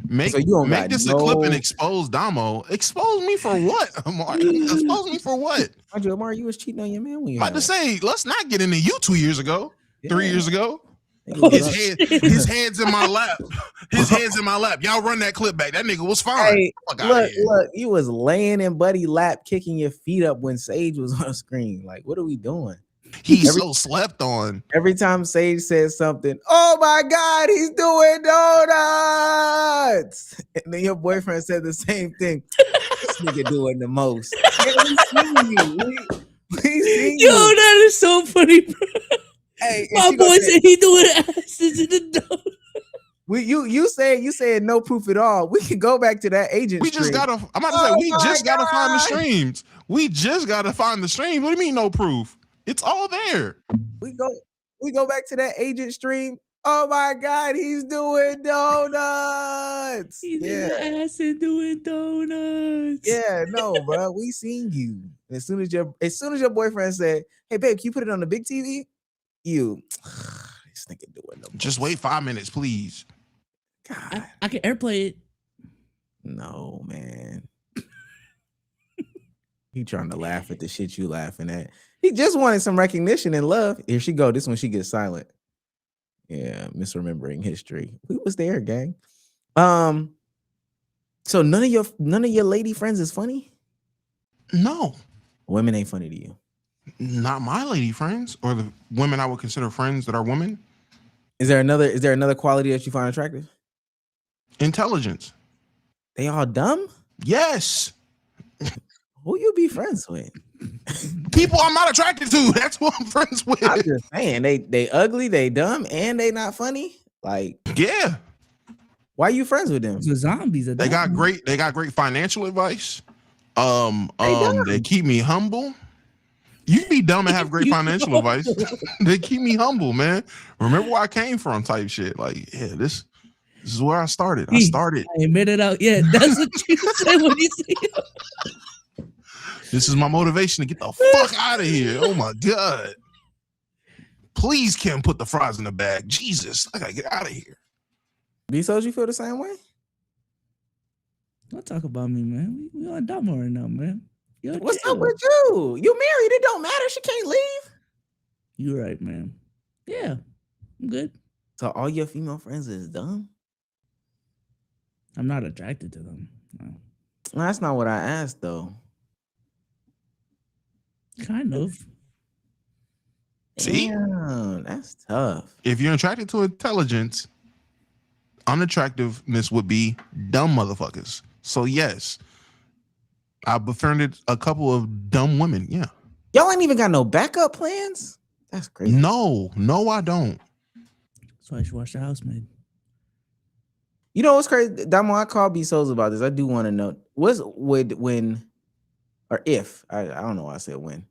Make this a clip and expose Damo. Expose me for what, Amar? Expose me for what? Amar, you was cheating on your man when you about to say, let's not get into you 2 years ago, 3 years ago. His hands in my lap. His hands in my lap. Y'all run that clip back. That nigga was fine. Hey, look, you was laying in Buddy lap, kicking your feet up when Sage was on screen. Like, what are we doing? He's so slept on. Every time Sage says something, oh my God, he's doing donuts. And then your boyfriend said the same thing. This nigga doing the most. Hey, we seen you. We seen you. Yo, that is so funny, bro. Hey, my boy said he doing asses in the donut. You said no proof at all. We can go back to that agent. We just gotta. I'm about to say we just gotta find the streams. We just gotta find the streams. What do you mean no proof? It's all there. We go back to that agent stream. Oh my God, he's doing donuts. He's in the ass and doing donuts. Yeah, no, bro. We seen you. As soon as your boyfriend said, "Hey, babe, can you put it on the big TV?" This nigga doing no. Just wait 5 minutes, please. God, I can airplay it. No, man. He trying to laugh at the shit you laughing at. He just wanted some recognition and love. Here she go. This one she gets silent. Yeah, misremembering history. We was there, gang. So none of your lady friends is funny? No. Women ain't funny to you. Not my lady friends, or the women I would consider friends that are women. Is there another quality that you find attractive? Intelligence. They all dumb? Yes. Who you be friends with? People I'm not attracted to. That's who I'm friends with. I'm just saying, they ugly, they dumb, and they not funny. Like, yeah. Why are you friends with them? The zombies. They got great financial advice. They keep me humble. You can be dumb and have great financial advice. They keep me humble, man. Remember where I came from, type shit. Like, yeah, this is where I started. I started. I admit it out. Yeah, that's what you say when you say it. This is my motivation to get the fuck out of here. Oh my God. Please, Kim, put the fries in the bag. Jesus, I gotta get out of here. B-Sos, you feel the same way? Don't talk about me, man. We on Damo right now, man. What's up with you? You married. It don't matter. She can't leave. You're right, man. Yeah, I'm good. So all your female friends is dumb? I'm not attracted to them. No. Well, that's not what I asked, though. Kind of. See? Damn, that's tough. If you're attracted to intelligence, unattractiveness would be dumb motherfuckers. So yes, I've befriended a couple of dumb women. Yeah. Y'all ain't even got no backup plans? That's crazy. No, I don't. That's why I should watch The Housemaid. You know what's crazy? Damo, I called B-Sos about this. I do want to know. When or if, I don't know why I said when.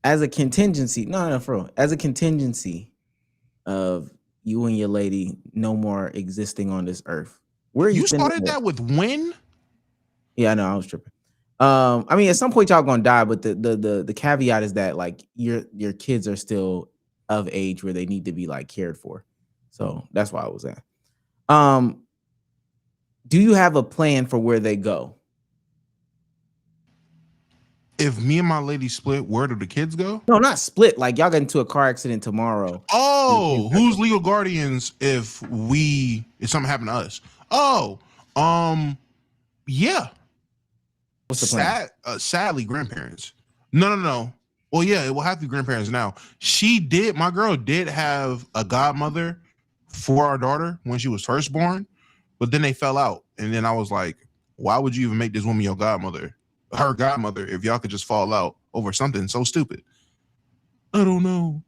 As a contingency, no, for real. As a contingency of you and your lady no more existing on this earth. Where You started that with when? Yeah, I know, I was tripping. I mean, at some point y'all gonna die, but the caveat is that like your kids are still of age where they need to be like cared for. So that's why I was at. Do you have a plan for where they go? If me and my lady split, where do the kids go? No, not split. Like y'all get into a car accident tomorrow. Oh, who's legal guardians if something happened to us? Oh, yeah. What's the plan? Sadly, grandparents. No. Well, yeah, it will have to be grandparents now. My girl did have a godmother for our daughter when she was first born, but then they fell out. And then I was like, why would you even make this woman your godmother? Her godmother, if y'all could just fall out over something so stupid. I don't know.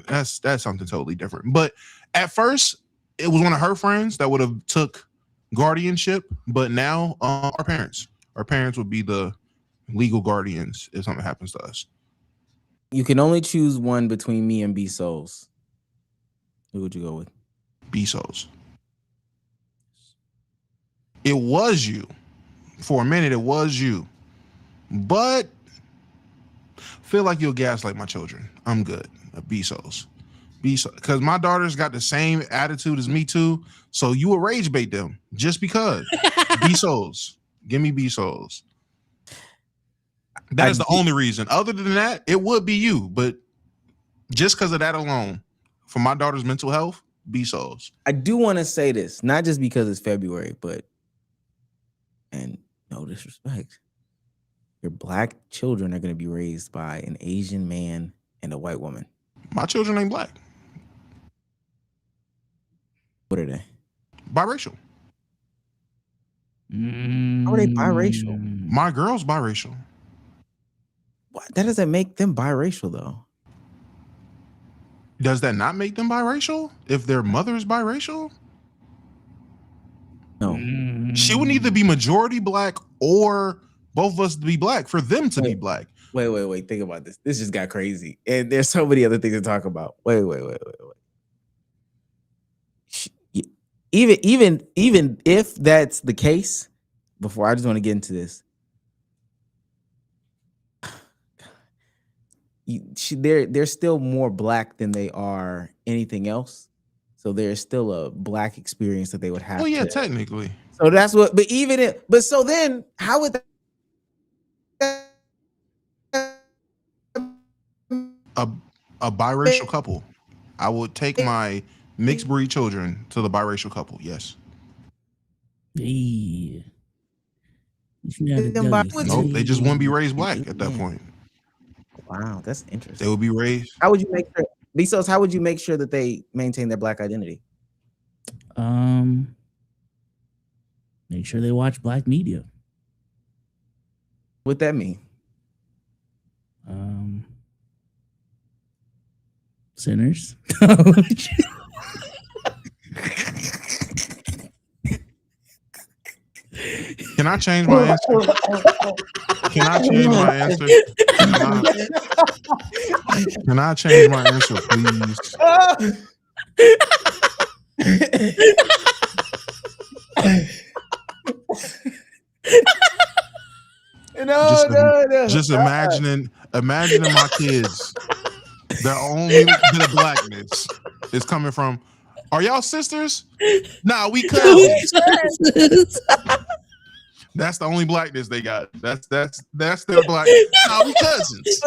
That's something totally different. But at first, it was one of her friends that would have took guardianship. But now, our parents would be the legal guardians if something happens to us. You can only choose one between me and B-Souls. Who would you go with? B-Souls. It was you. For a minute, it was you. But feel like you'll gaslight my children. I'm good. B-Souls. Because my daughter's got the same attitude as me too. So you will rage bait them just because. B-Souls. Give me B-Souls. That is the only reason. Other than that, it would be you. But just because of that alone, for my daughter's mental health, B-Souls. I do want to say this, not just because it's February, but, and no disrespect, your black children are going to be raised by an Asian man and a white woman. My children ain't black. What are they? Biracial. How are they biracial? My girl's biracial. What? That doesn't make them biracial, though. Does that not make them biracial? If their mother is biracial? No. She would either be majority black or both of us to be black for them to be black. Wait. Think about this. This just got crazy. And there's so many other things to talk about. Wait. Even if that's the case, before I just want to get into this. They're still more black than they are anything else. So there's still a black experience that they would have. Oh yeah, technically. So that's what, but so then how would that a biracial couple? I would take my mixed breed children to the biracial couple. Yes. Yeah. Nope, they just wouldn't be raised black at that point. Wow, that's interesting. They would be raised. How would you make sure, B-Sos, how would you make sure that they maintain their black identity? Make sure they watch black media. What that mean? Sinners. Can I change my answer? Can I change my answer? Can I change my answer, please? No. Just imagining my kids. Their only bit of blackness is coming from. Are y'all sisters? Nah, we cousins. That's the only blackness they got. That's their black. Nah, we cousins.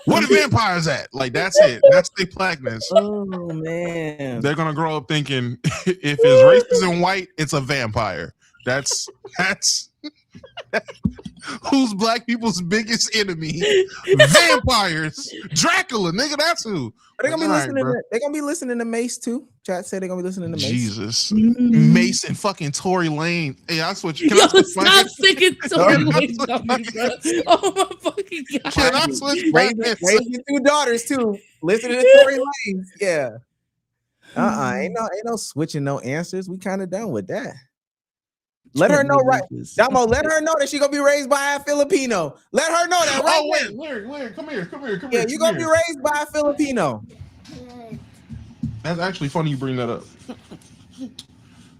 Where the vampires at? Like that's it. That's their blackness. Oh man. They're gonna grow up thinking if it's racist and white, it's a vampire. That's who's black people's biggest enemy? Vampires. Dracula, nigga, that's who. They're gonna be listening. They're gonna be listening to Mace too. Chat said they're gonna be listening to Mace. Jesus, Mace and fucking Tory Lane. Hey, I switch. Can I switch stop singing Tory Lane, bro. Oh my fucking god! Can I switch? Raise your 2 daughters too. Listening to Tory Lane. Yeah. Ain't no switching no answers. We kind of done with that. Let her know, right? Damo, let her know that she gonna be raised by a Filipino. Let her know that, right? Oh wait, Lyric, come here. Yeah, you gonna be raised by a Filipino. That's actually funny you bring that up.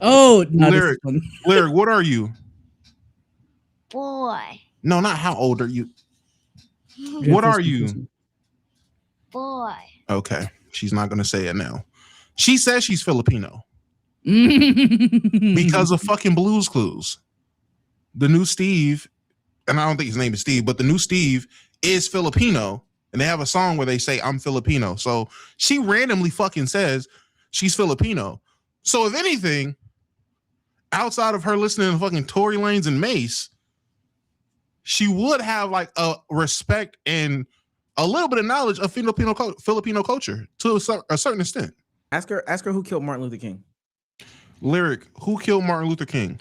Oh, no, Lyric, what are you? Boy. No, not how old are you? What are you? Boy. Okay, she's not gonna say it now. She says she's Filipino. Because of fucking Blue's Clues. The new Steve, and I don't think his name is Steve, but the new Steve is Filipino, and they have a song where they say I'm Filipino. So she randomly fucking says she's Filipino. So if anything, outside of her listening to fucking Tory Lanez and Mace, she would have like a respect and a little bit of knowledge of Filipino culture to a certain extent. Ask her who killed Martin Luther King. Lyric, who killed Martin Luther King?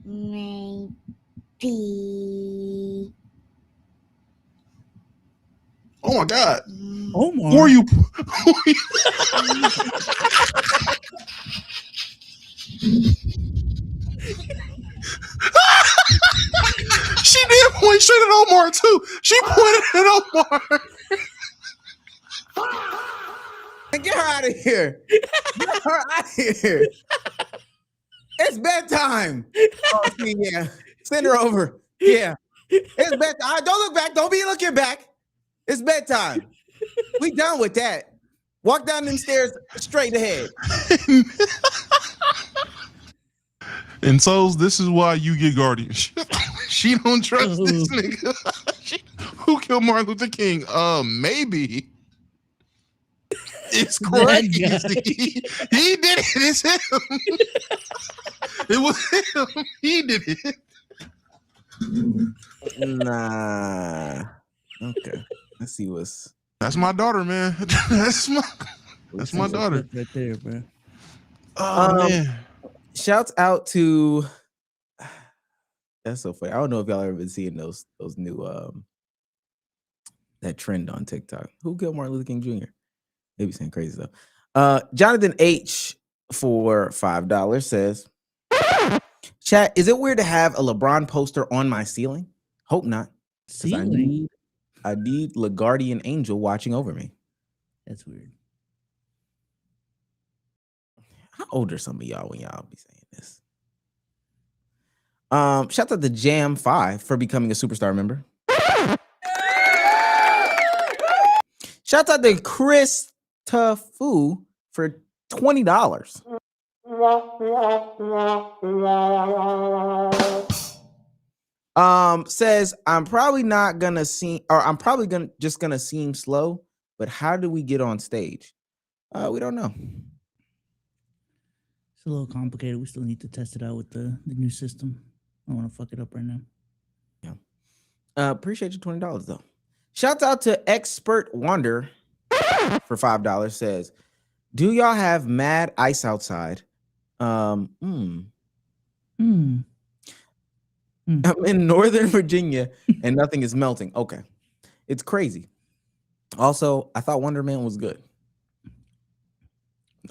Maybe. Oh my God. Omar. Who are you? She did point straight at Omar too. She pointed at Omar. Get her out of here. Get her out of here. It's bedtime. Oh, see, yeah. Send her over. Yeah. It's bedtime. Don't look back. Don't be looking back. It's bedtime. We done with that. Walk down them stairs straight ahead. And so this is why you get guardianship. She don't trust this nigga. Who killed Martin Luther King? Maybe. It's crazy. He did it. It's him. It was him. He did it. Nah. Okay. Let's see what's. That's my daughter, man. That's my daughter. Right there, bro. Oh man. Shouts out to. That's so funny. I don't know if y'all ever been seeing those new that trend on TikTok. Who killed Martin Luther King Jr.? They be saying crazy stuff. Jonathan H for $5 says, chat, is it weird to have a LeBron poster on my ceiling? Hope not. Ceiling? I need LaGuardian Angel watching over me. That's weird. How old are some of y'all when y'all be saying this? Shout out to Jam 5 for becoming a superstar member. Shout out to Chris Tafu for $20. Says I'm probably just gonna seem slow, but how do we get on stage? We don't know. It's a little complicated. We still need to test it out with the new system. I don't want to fuck it up right now. Yeah. Appreciate your $20 though. Shout out to Expert Wonder for $5. Says, do y'all have mad ice outside? I'm in Northern Virginia and nothing is melting. Okay. It's crazy. Also, I thought Wonder Man was good.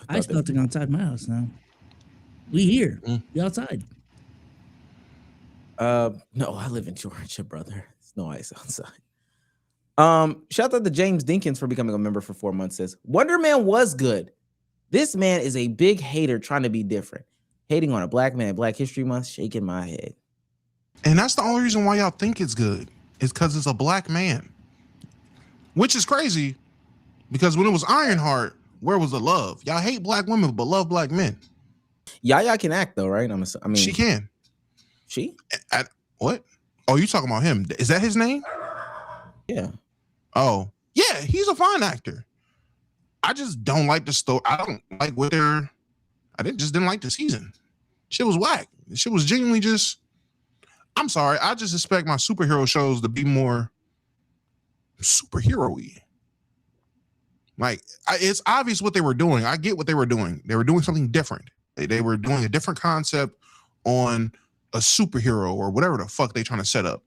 Ice melting outside my house now. We here. We outside. No, I live in Georgia, brother. It's No ice outside. Shout out to James Dinkins for becoming a member for 4 months. Says Wonder Man was good. This man is a big hater trying to be different. Hating on a black man at Black History Month, shaking my head. And that's the only reason why y'all think it's good. It's because it's a black man. Which is crazy, because when it was Ironheart, where was the love? Y'all hate black women, but love black men. Yaya can act though, right? I mean, She can. She? What? Oh, you talking about him? Is that his name? Yeah. Oh, yeah, he's a fine actor. I just don't like the story. I don't like what they're. Just didn't like the season. Shit was whack. Shit was genuinely just. I'm sorry. I just expect my superhero shows to be more superhero-y. Like, it's obvious what they were doing. I get what they were doing. They were doing something different. They were doing a different concept on a superhero or whatever the fuck they trying to set up.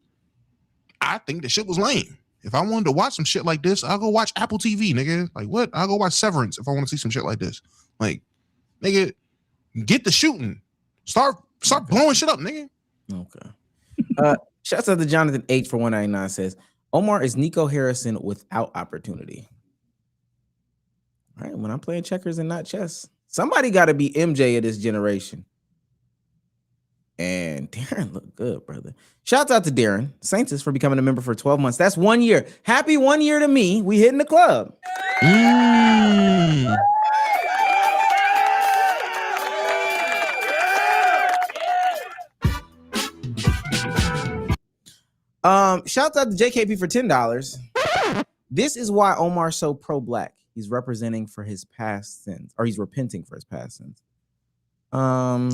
I think the shit was lame. If I wanted to watch some shit like this, I'll go watch Apple TV, nigga. Like, what? I'll go watch Severance if I want to see some shit like this. Like, nigga, get the shooting. Start blowing shit up, nigga. Okay. Shouts out to Jonathan H for 199 says Omar is Nico Harrison without opportunity. All right, when I'm playing checkers and not chess, somebody got to be MJ of this generation. And Darren looked good, brother. Shouts out to Darren Saints for becoming a member for 12 months. That's 1 year. Happy 1 year to me. We hitting the club. Shouts out to JKP for $10. This is why Omar's so pro-black. He's representing for his past sins, or he's repenting for his past sins.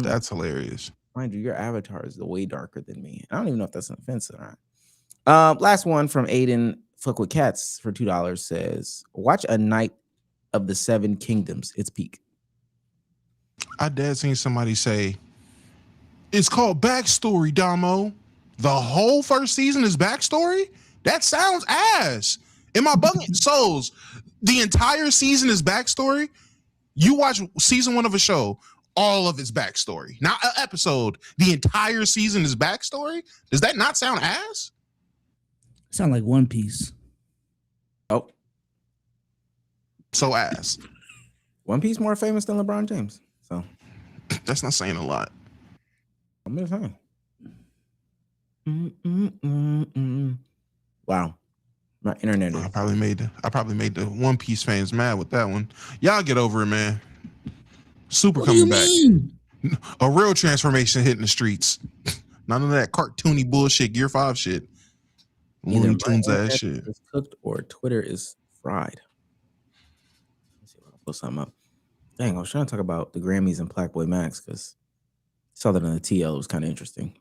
That's hilarious. Mind you, your avatar is way darker than me. I don't even know if that's an offense or not. Last one from Aiden Fuck with Cats for $2 says, watch A Night of the Seven Kingdoms. It's peak. I dad seen somebody say, it's called backstory, Damo. The whole first season is backstory? That sounds ass. Am I bugging? Souls, the entire season is backstory? You watch season 1 of a show, all of its backstory. Not an episode. The entire season is backstory? Does that not sound ass? Sound like One Piece. Oh. So ass. One Piece more famous than LeBron James. So that's not saying a lot. I'm just saying. Wow. My internet. I probably made the One Piece fans mad with that one. Y'all get over it, man. Super What coming do back. you mean? A real transformation hitting the streets. None of that cartoony bullshit, Gear 5 shit. Looney Tunes ass shit. Is cooked or Twitter is fried. Let's see if I can pull something up. Dang, I was trying to talk about the Grammys and Black Boy Max because I saw that on the TL. It was kind of interesting.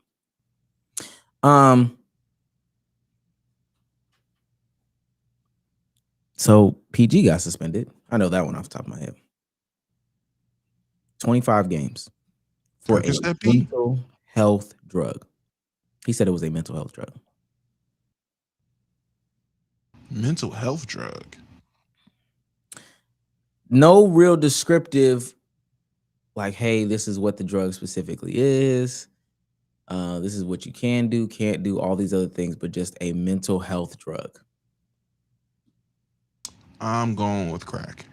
So PG got suspended. I know that one off the top of my head. 25 games for a mental health drug. He said it was a mental health drug. Mental health drug. No real descriptive, like, hey, this is what the drug specifically is. This is what you can do, can't do, all these other things, but just a mental health drug. I'm going with crack.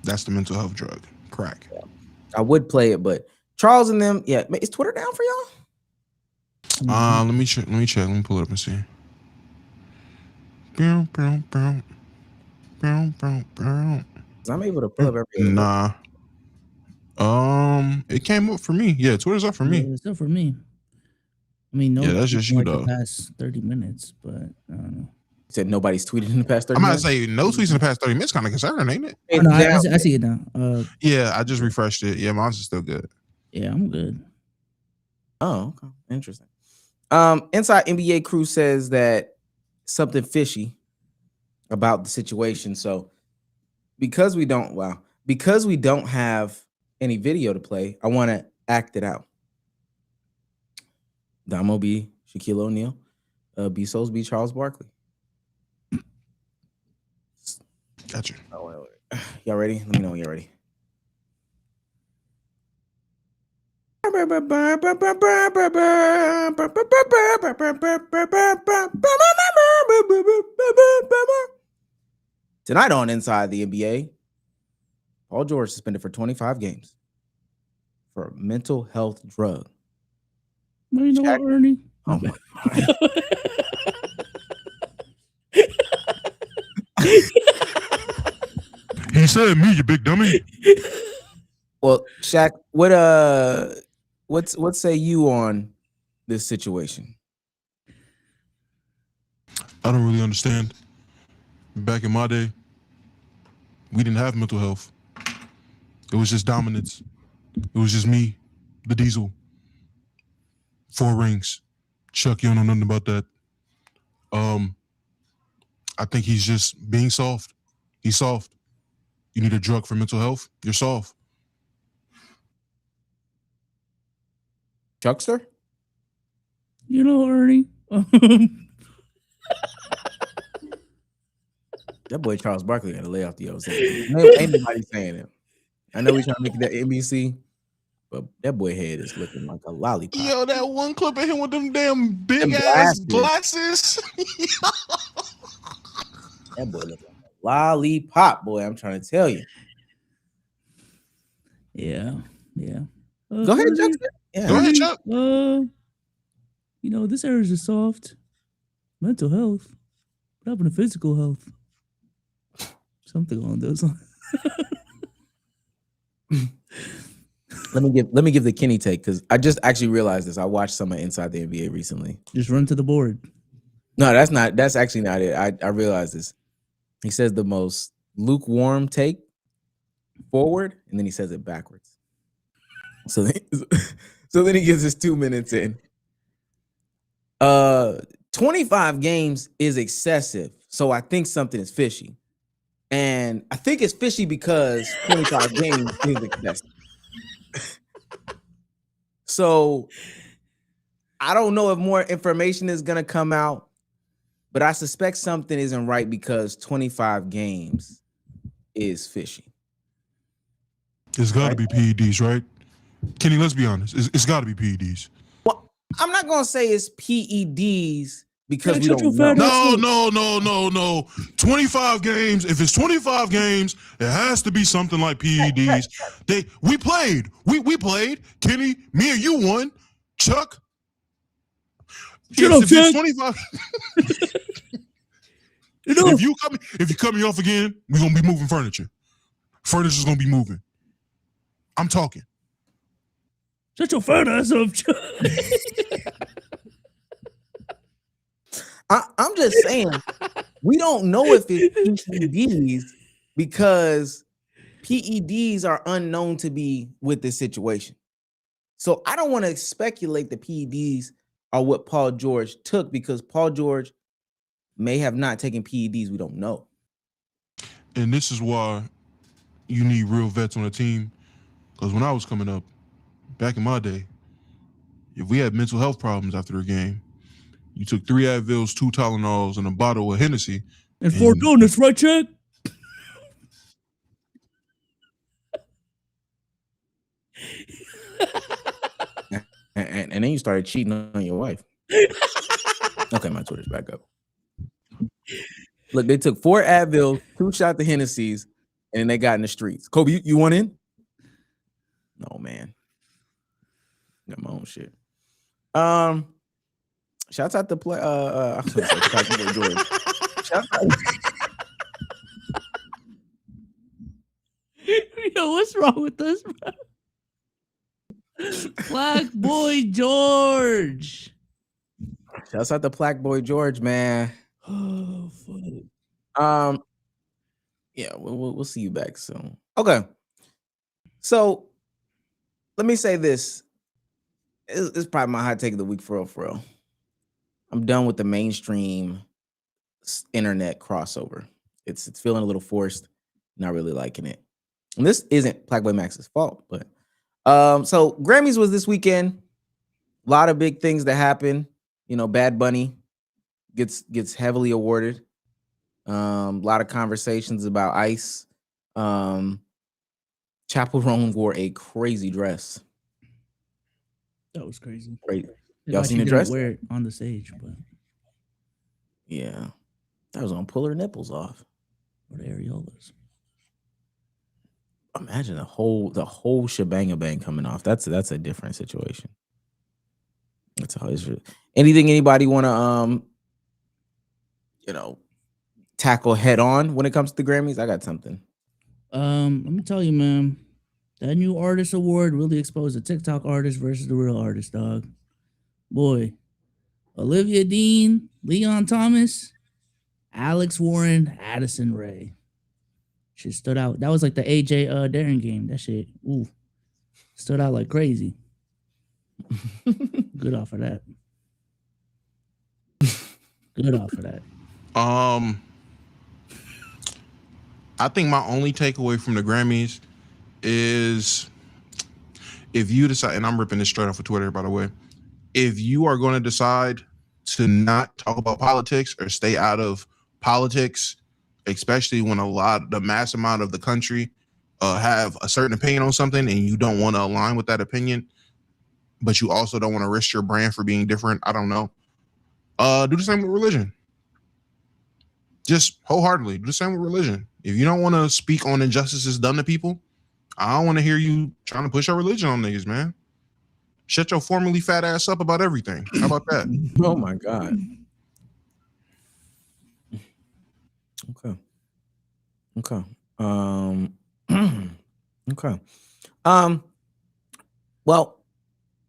That's the mental health drug. Crack. Yeah. I would play it, but Charles and them, yeah. Is Twitter down for y'all? Let me check. Let me pull it up and see. I'm able to pull up everything. Nah. It came up for me. Yeah, Twitter's up for me. It's up for me. I mean, no. Yeah, that's just you, like though. the past 30 minutes, but I don't know. Said nobody's tweeted in the past 30 I'm minutes. about to say no tweets in the past 30 minutes. Kind of concerning, ain't it? Oh, no, I see it now. Yeah, I just refreshed it. Yeah, mine's is still good. Yeah, I'm good. Oh, okay. Interesting. Inside NBA Crew says that something fishy about the situation. So because we don't have any video to play, I want to act it out. Damo B, Shaquille O'Neal, B Souls B, Charles Barkley. Gotcha. Oh, wait. Y'all ready? Let me know when you're ready. Tonight on Inside the NBA, Paul George suspended for 25 games for a mental health drug. You know what, Ernie? Oh my God. He said me, you big dummy. Well, Shaq, what say you on this situation? I don't really understand. Back in my day, we didn't have mental health. It was just dominance. It was just me, the Diesel. 4 rings. Chuck, you don't know nothing about that. I think he's just being soft. He's soft. You need a drug for mental health? You're soft. Chuckster? You know, Ernie. That boy Charles Barkley got to lay off the old saying. Ain't nobody saying it. I know we trying to make it that NBC, but that boy head is looking like a lollipop. Yo, that one clip of him with them damn big Them ass glasses. glasses. That boy looking like a lollipop, boy. I'm trying to tell you. Yeah. Go ahead, Ernie, Chuckster. Yeah. Go ahead, Chuck. you know, this areas are soft. Mental health. What happened to physical health? Something along those lines. Let me give the Kenny take because I just actually realized this. I watched some of Inside the NBA recently. Just run to the board. No, that's actually not it. I realized this. He says the most lukewarm take forward, and then he says it backwards. So then he gives us 2 minutes in. 25 games is excessive, so I think something is fishy. And I think it's fishy because 25 games is excessive. So I don't know if more information is going to come out, but I suspect something isn't right because 25 games is fishy. It's got to be PEDs, right? Kenny, let's be honest. It's got to be PEDs. Well, I'm not going to say it's PEDs because we don't know. No. 25 games. If it's 25 games, it has to be something like PEDs. We played. We played. Kenny, me and you won. Chuck. Shut up, if it's Chuck. 25. If you cut me off again, we're gonna be moving furniture. Furniture's gonna be moving. I'm talking. Shut your fat ass up, Chuck. I'm just saying, we don't know if it's PEDs because PEDs are unknown to be with this situation. So I don't want to speculate the PEDs are what Paul George took because Paul George may have not taken PEDs. We don't know. And this is why you need real vets on a team. Because when I was coming up, back in my day, if we had mental health problems after a game, you took 3 Advils, 2 Tylenols, and a bottle of Hennessy. And 4 donuts, right, Chuck? And then you started cheating on your wife. Okay, my Twitter's back up. Look, they took 4 Advil, 2 shots of Hennessy's, and then they got in the streets. Kobe, you want in? No, man. Got my own shit. Shouts out to play. I was gonna say, Plaque Boy George. Shouts out. Yo, what's wrong with this, bro? Black Boy George. Shouts out to Plaque Boy George, man. Oh, fuck. Yeah, we'll see you back soon. Okay. So let me say this. It's probably my hot take of the week for real. I'm done with the mainstream internet crossover. It's feeling a little forced. Not really liking it. And this isn't Plaque Boy Max's fault, but so Grammys was this weekend. A lot of big things that happen. You know, Bad Bunny gets heavily awarded. A lot of conversations about Ice. Chapel Roan wore a crazy dress. That was crazy. Great. Y'all Y'all seen the dress? Wear it on the stage, but Yeah, that was gonna pull her nipples off. or the areolas. Imagine the whole shebang bang coming off. That's a different situation. That's how it's. Anything anybody want to tackle head on when it comes to the Grammys? I got something. Let me tell you, man. That new artist award really exposed the TikTok artist versus the real artist, dog. Boy, Olivia Dean, Leon Thomas, Alex Warren, Addison Rae. Shit stood out. That was like the AJ Darren game. That shit, ooh, stood out like crazy. Good off of that. Good off of that. I think my only takeaway from the Grammys is if you decide, and I'm ripping this straight off of Twitter, by the way, if you are going to decide to not talk about politics or stay out of politics, especially when the mass amount of the country have a certain opinion on something and you don't want to align with that opinion, but you also don't want to risk your brand for being different, I don't know. Do the same with religion. Just wholeheartedly do the same with religion. If you don't want to speak on injustices done to people, I don't want to hear you trying to push your religion on niggas, man. Shut your formerly fat ass up about everything. How about that? Oh my God. Okay. Okay. Well,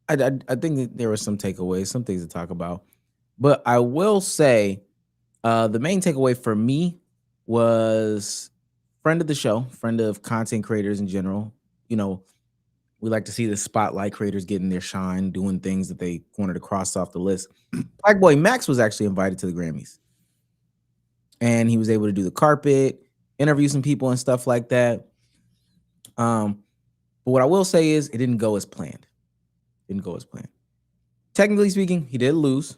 I think that there were some takeaways, some things to talk about, but I will say the main takeaway for me was friend of the show, friend of content creators in general. We like to see the spotlight creators getting their shine, doing things that they wanted to cross off the list. Black Boy Max was actually invited to the Grammys, and he was able to do the carpet, interview some people and stuff like that. But what I will say is it didn't go as planned. Technically speaking, he did lose.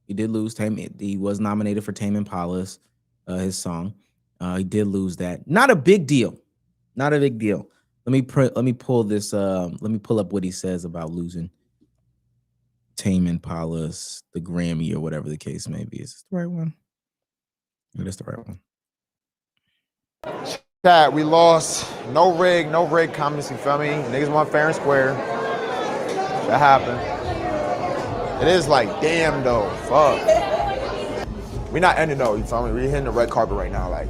He was nominated for Tame Impala's his song. He did lose that. Not a big deal. Let me pull this. Let me pull up what he says about losing Tame Impala's the Grammy or whatever the case may be. Is this the right one? That's the right one. Chat, we lost. No rig comments, you feel me? Niggas want fair and square. That happened. It is like, damn though, fuck. We not ending though, you feel me? We hitting the red carpet right now, like.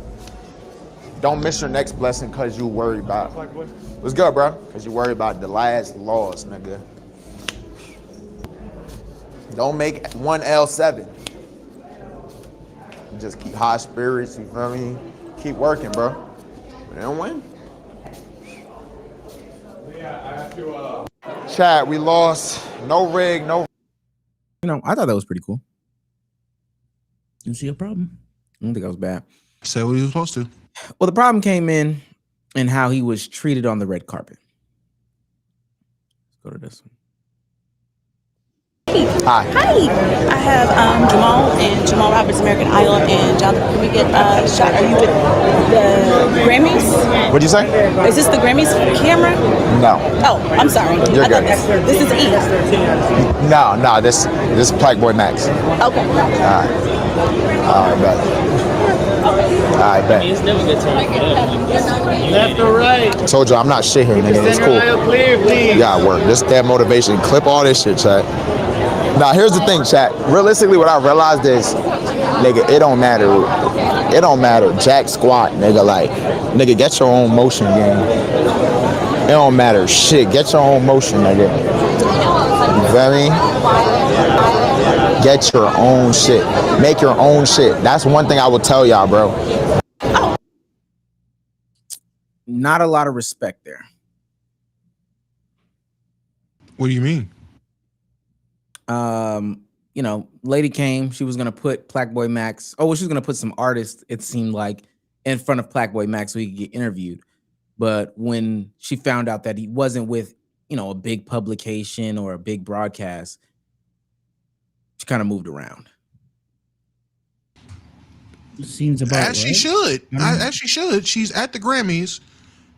Don't miss your next blessing cause you worried about. What's good, bro? Cause you worried about the last loss, nigga. Don't make one L7. Just keep high spirits, you feel me? Keep working, bro. They don't win. Chat, we lost. No rig. I thought that was pretty cool. Didn't see a problem. I don't think that was bad. Say what he was supposed to. Well, the problem came in how he was treated on the red carpet. Let's go to this one. Hi. I have Jamal and Jamal Roberts, American Idol, and Jonathan. Can we get a shot? Are you with the Grammys? What'd you say? Is this the Grammys camera? No. Oh, I'm sorry. You're I thought good. this is E. No, this is Black Boy Max. Okay. All right, bet. It's never good time for that. Left or right? I told you I'm not shit here, nigga. It's cool. Clear, please. You gotta work. This damn motivation. Clip all this shit, chat. Now, here's the thing, chat. Realistically, what I realized is, nigga, it don't matter. It don't matter. Jack squat, nigga. Like, nigga, get your own motion, gang. It don't matter. Shit, get your own motion, nigga. You feel me? Get your own shit. Make your own shit. That's one thing I will tell y'all, bro. Not a lot of respect there. What do you mean? Lady came. She was gonna put Black Boy Max. She was gonna put some artists. It seemed like in front of Black Boy Max so he could get interviewed. But when she found out that he wasn't with, a big publication or a big broadcast, she kind of moved around. Seems about As she should. As she should. She's at the Grammys,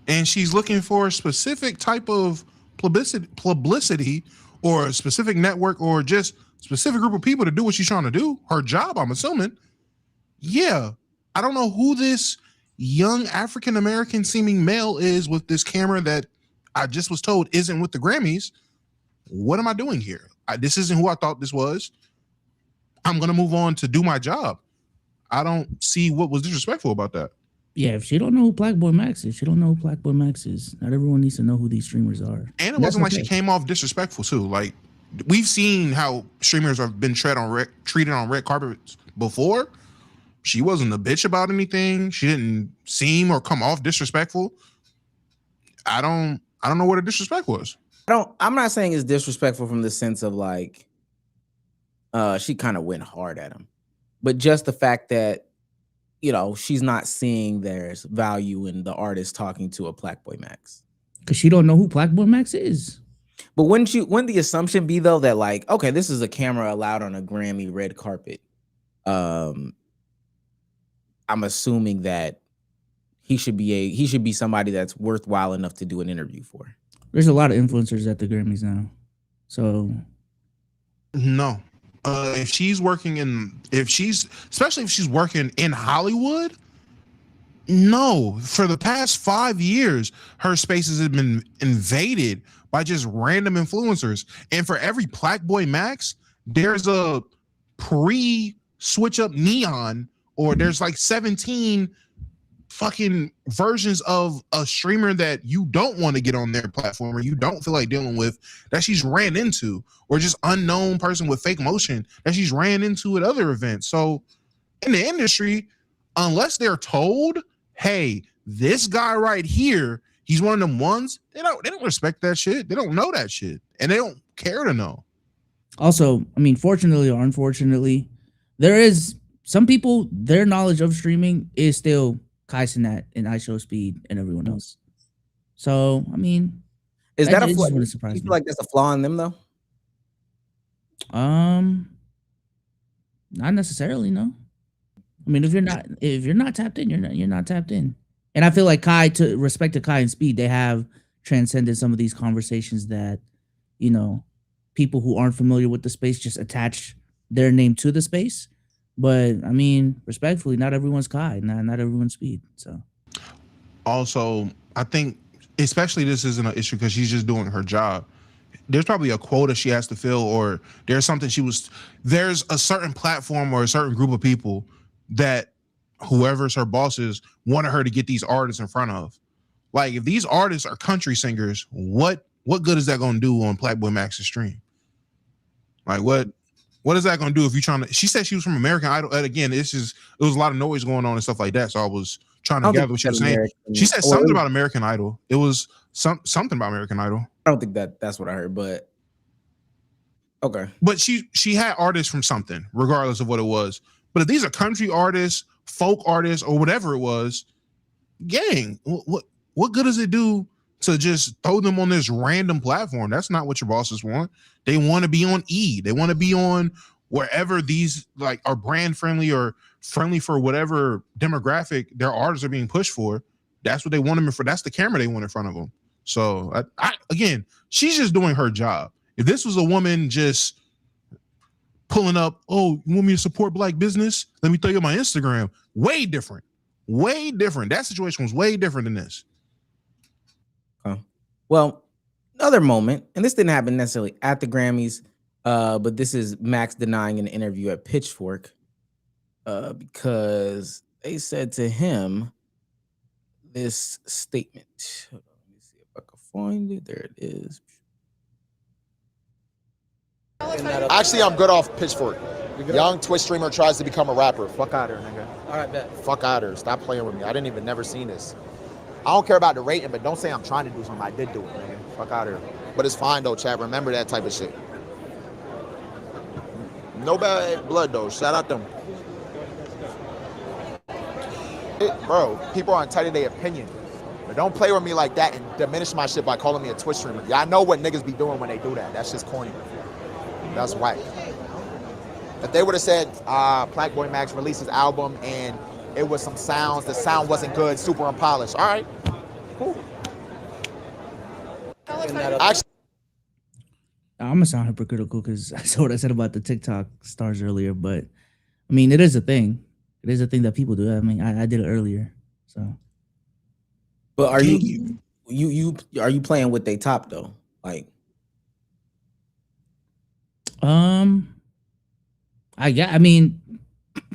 and she's looking for a specific type of publicity or a specific network or just specific group of people to do what she's trying to do, her job, I'm assuming. Yeah, I don't know who this young African-American seeming male is with this camera that I just was told isn't with the Grammys. What am I doing here? This isn't who I thought this was. I'm going to move on to do my job. I don't see what was disrespectful about that. Yeah, if she don't know who Black Boy Max is, she don't know who Black Boy Max is. Not everyone needs to know who these streamers are. And it wasn't like she came off disrespectful too. Like, we've seen how streamers have been treated on red carpets before. She wasn't a bitch about anything. She didn't seem or come off disrespectful. I don't know what the disrespect was. I'm not saying it's disrespectful from the sense of like she kind of went hard at him. But just the fact that, you know, she's not seeing there's value in the artist talking to a Black Boy Max. Because she don't know who Black Boy Max is. But wouldn't the assumption be though that like, okay, this is a camera allowed on a Grammy red carpet. I'm assuming that he should be somebody that's worthwhile enough to do an interview for. There's a lot of influencers at the Grammys now. So no. Especially if she's working in Hollywood, no. For the past 5 years, her spaces have been invaded by just random influencers. And for every Black Boy Max, there's a pre-switch up neon, or there's like 17 fucking versions of a streamer that you don't want to get on their platform or you don't feel like dealing with that she's ran into, or just unknown person with fake motion that she's ran into at other events. So in the industry, unless they're told, hey, this guy right here, he's one of them ones, they don't respect that shit. They don't know that shit, and they don't care to know. Also, I mean, fortunately or unfortunately, there is some people, their knowledge of streaming is still Kai Cenat and iShowSpeed and everyone else. So, I mean, is that a flaw? You feel like that's a flaw in them though? Not necessarily, no. I mean, if you're not tapped in, you're not tapped in. And I feel like to respect to Kai and Speed, they have transcended some of these conversations that, you know, people who aren't familiar with the space just attach their name to the space. But I mean, respectfully, not everyone's Kai, not everyone's Speed. So, also, I think especially this isn't an issue because she's just doing her job. There's probably a quota she has to fill, or there's a certain platform or a certain group of people that whoever's her bosses wanted her to get these artists in front of. Like, if these artists are country singers, what good is that going to do on Black Boy Max's stream? Like, what is that going to do if you're trying to? She said she was from American Idol. And again, it was a lot of noise going on and stuff like that. So I was trying to gather what she was saying. She said something about American Idol. It was something about American Idol. I don't think that's what I heard, but okay. But she had artists from something, regardless of what it was. But if these are country artists, folk artists, or whatever it was, gang, what good does it do to just throw them on this random platform? That's not what your bosses want. They want to be on E. They want to be on wherever these like are brand friendly or friendly for whatever demographic their artists are being pushed for. That's what they want them for. That's the camera they want in front of them. So again, she's just doing her job. If this was a woman just pulling up, oh, you want me to support Black business? Let me tell you my Instagram. Way different. Way different. That situation was way different than this. Well, another moment, and this didn't happen necessarily at the Grammys, but this is Max denying an interview at Pitchfork because they said to him this statement. Hold on, let me see if I can find it. There it is. Actually, I'm good off Pitchfork. Young Twitch streamer tries to become a rapper. Fuck out of here, nigga. All right, bet. Fuck out of here. Stop playing with me. I didn't even never seen this. I don't care about the rating, but don't say I'm trying to do something. I did do it, nigga. Fuck out of here. But it's fine though, Chad. Remember that type of shit. No bad blood though. Shout out them. Bro, people are entitled to their opinion. But don't play with me like that and diminish my shit by calling me a Twitch streamer. Y'all know what niggas be doing when they do that. That's just corny. That's whack. If they would have said Black Boy Max released his album and it was some sounds, the sound wasn't good, super unpolished. All right, cool. Actually, I'm gonna sound hypocritical because I saw what I said about the TikTok stars earlier, but I mean, it is a thing. It is a thing that people do. I mean, I did it earlier, so. But are you are you playing with they top though? Like, I mean,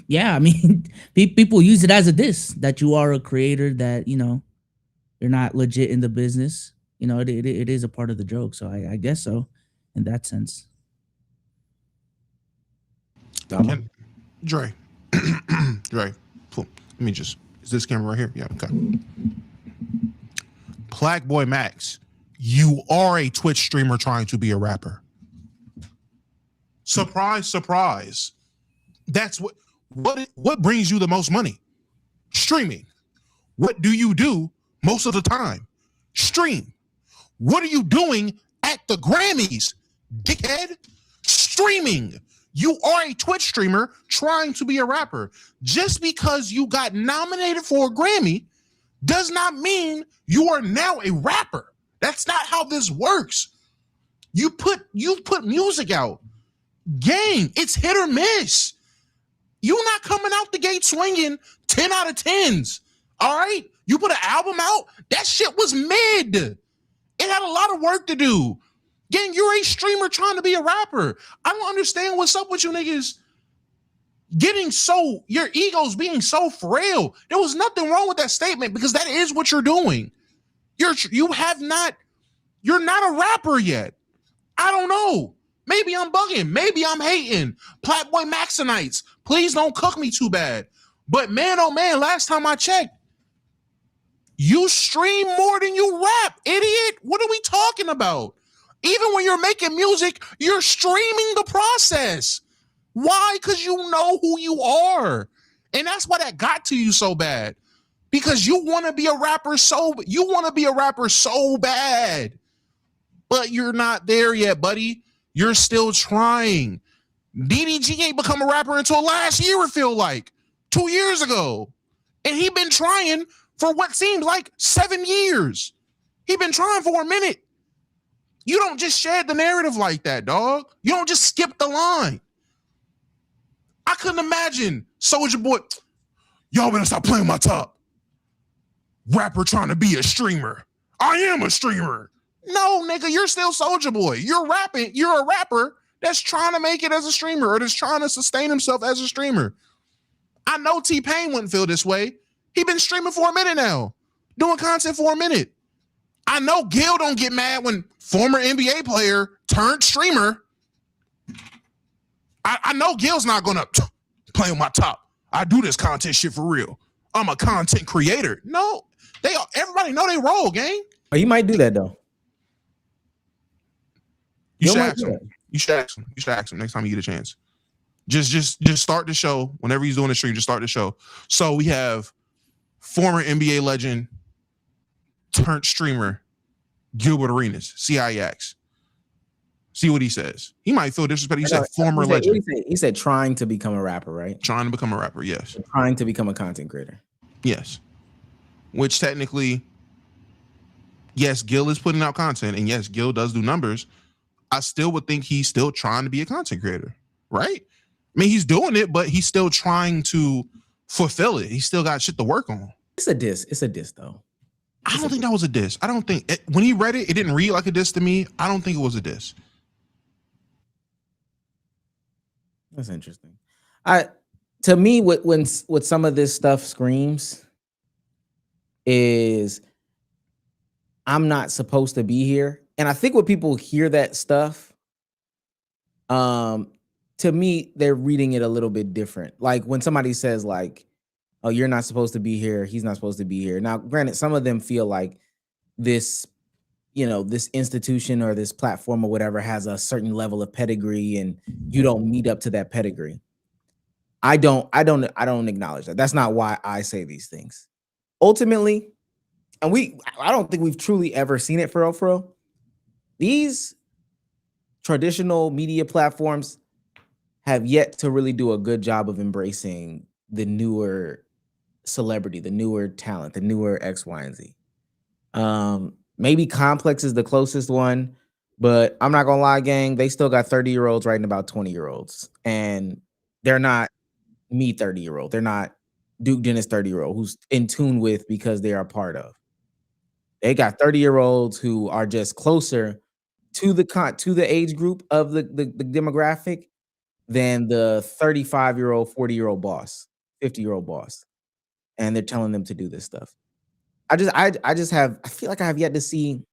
yeah, I mean, people use it as a diss that you are a creator, that you're not legit in the business. It is a part of the joke, so I guess so, in that sense. Dre, Dre, let me just. Is this camera right here? Yeah. Okay. Black Boy Max, you are a Twitch streamer trying to be a rapper. Surprise, surprise. That's what brings you the most money? Streaming. What do you do most of the time? Stream. What are you doing at the Grammys, dickhead? Streaming. You are a Twitch streamer trying to be a rapper. Just because you got nominated for a Grammy does not mean you are now a rapper. That's not how this works. You put music out. Gang, it's hit or miss. You're not coming out the gate swinging 10 out of 10s. All right? You put an album out, that shit was mid. It had a lot of work to do. Gang, you're a streamer trying to be a rapper. I don't understand what's up with you niggas getting your egos being so frail. There was nothing wrong with that statement because that is what you're doing. You're not a rapper yet. I don't know. Maybe I'm bugging. Maybe I'm hating. Platboy Maxonites, please don't cook me too bad. But man, oh man, last time I checked, you stream more than you rap, idiot. What are we talking about? Even when you're making music, you're streaming the process. Why? Because you know who you are. And that's why that got to you so bad. Because you want to be a rapper so bad. But you're not there yet, buddy. You're still trying. DDG ain't become a rapper until last year, it feel like. 2 years ago. And he been trying for what seems like 7 years. He been trying for a minute. You don't just shed the narrative like that, dog. You don't just skip the line. I couldn't imagine Soulja Boy. Y'all better stop playing my top. Rapper trying to be a streamer. I am a streamer. No, nigga, you're still Soulja Boy. You're rapping. You're a rapper that's trying to make it as a streamer or that's trying to sustain himself as a streamer. I know T-Pain wouldn't feel this way. He been streaming for a minute now, doing content for a minute. I know Gil don't get mad when former NBA player turned streamer. I know Gil's not gonna play on my top. I do this content shit for real. I'm a content creator. No, everybody know they roll, gang. Oh, you might do that though. You should ask him. You should ask him next time you get a chance. Just start the show. Whenever he's doing the stream, just start the show. So we have former NBA legend turned streamer Gilbert Arenas, CIX. See what he says. He might feel disrespected. He said former legend. He said trying to become a rapper, right? Trying to become a rapper, yes. Trying to become a content creator. Yes. Which technically, yes, Gil is putting out content, and yes, Gil does do numbers. I still would think he's still trying to be a content creator, right? I mean, he's doing it, but he's still trying to fulfill it. He's still got shit to work on. It's a diss. It's a diss, though. I don't think that was a diss. I don't think when he read it, it didn't read like a diss to me. I don't think it was a diss. That's interesting. To me, what some of this stuff screams is I'm not supposed to be here. And I think when people hear that stuff, to me, they're reading it a little bit different. Like when somebody says like, oh, you're not supposed to be here. He's not supposed to be here. Now, granted, some of them feel like this, this institution or this platform or whatever has a certain level of pedigree and you don't meet up to that pedigree. I don't acknowledge that. That's not why I say these things. Ultimately, and I don't think we've truly ever seen it for real. These traditional media platforms have yet to really do a good job of embracing the newer celebrity, the newer talent, the newer X, Y, and Z. Maybe Complex is the closest one, But I'm not gonna lie, gang, they still got 30-year-olds writing about 20-year-olds. And they're not me 30-year-old. They're not Duke Dennis 30-year-old who's in tune with because they are part of. They got 30-year-olds who are just closer to the age group of the demographic than the 35-year-old, 40-year-old boss, 50-year-old boss. And they're telling them to do this stuff. I feel like I have yet to see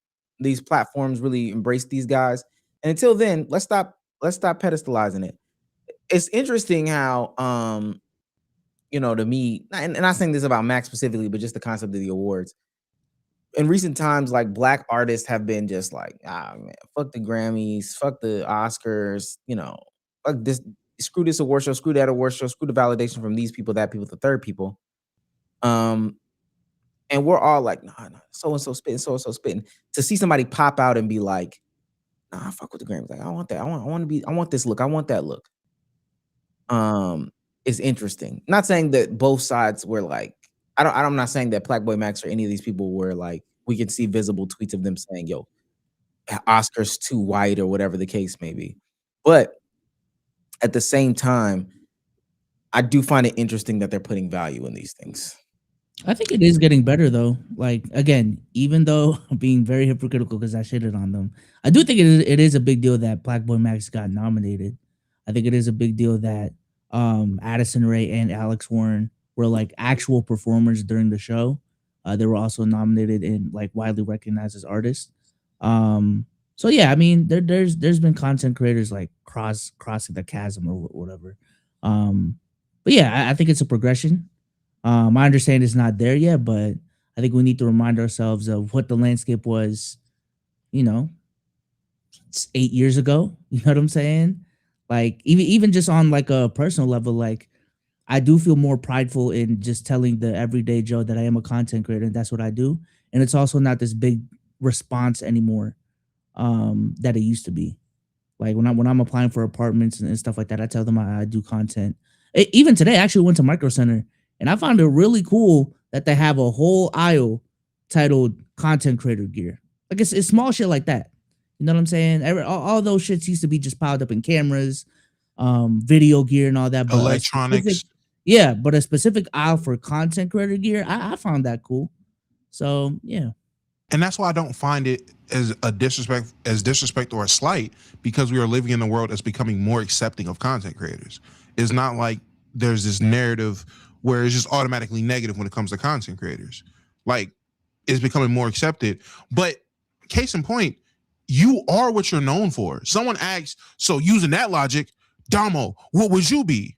these platforms really embrace these guys. And until then, let's stop pedestalizing it. It's interesting how to me, and not saying this about Max specifically, but just the concept of the awards. In recent times, like black artists have been just like, man, fuck the Grammys, fuck the Oscars, fuck this, screw this award show, screw that award show, screw the validation from these people, that people, the third people. And we're all like, nah, so and so spitting. To see somebody pop out and be like, nah, fuck with the Grammys. Like, I want that. I want this look. I want that look. Is interesting. Not saying that both sides were like, I'm not saying that Black Boy Max or any of these people were like, we can see visible tweets of them saying, yo, Oscar's too white or whatever the case may be. But at the same time, I do find it interesting that they're putting value in these things. I think it is getting better though. Like again, even though I'm being very hypocritical because I shitted on them, I do think it is a big deal that Black Boy Max got nominated. I think it is a big deal that Addison Rae and Alex Warren were like actual performers during the show. They were also nominated and like widely recognized as artists. So yeah, I mean, there's been content creators like crossing the chasm or whatever. But yeah, I think it's a progression. My understanding is not there yet, but I think we need to remind ourselves of what the landscape was, 8 years ago. You know what I'm saying? Like even just on like a personal level, like I do feel more prideful in just telling the everyday Joe that I am a content creator and that's what I do. And it's also not this big response anymore that it used to be. Like when I'm applying for apartments and stuff like that, I tell them I do content. Even today, I actually went to Micro Center and I found it really cool that they have a whole aisle titled content creator gear. Like it's small shit like that. You know what I'm saying? All those shits used to be just piled up in cameras, video gear and all that. But electronics. But a specific aisle for content creator gear, I found that cool. So yeah. And that's why I don't find it as a disrespect or a slight, because we are living in a world that's becoming more accepting of content creators. It's not like there's this narrative where it's just automatically negative when it comes to content creators. Like it's becoming more accepted. But case in point, you are what you're known for. Someone asks, so using that logic, Damo, what would you be?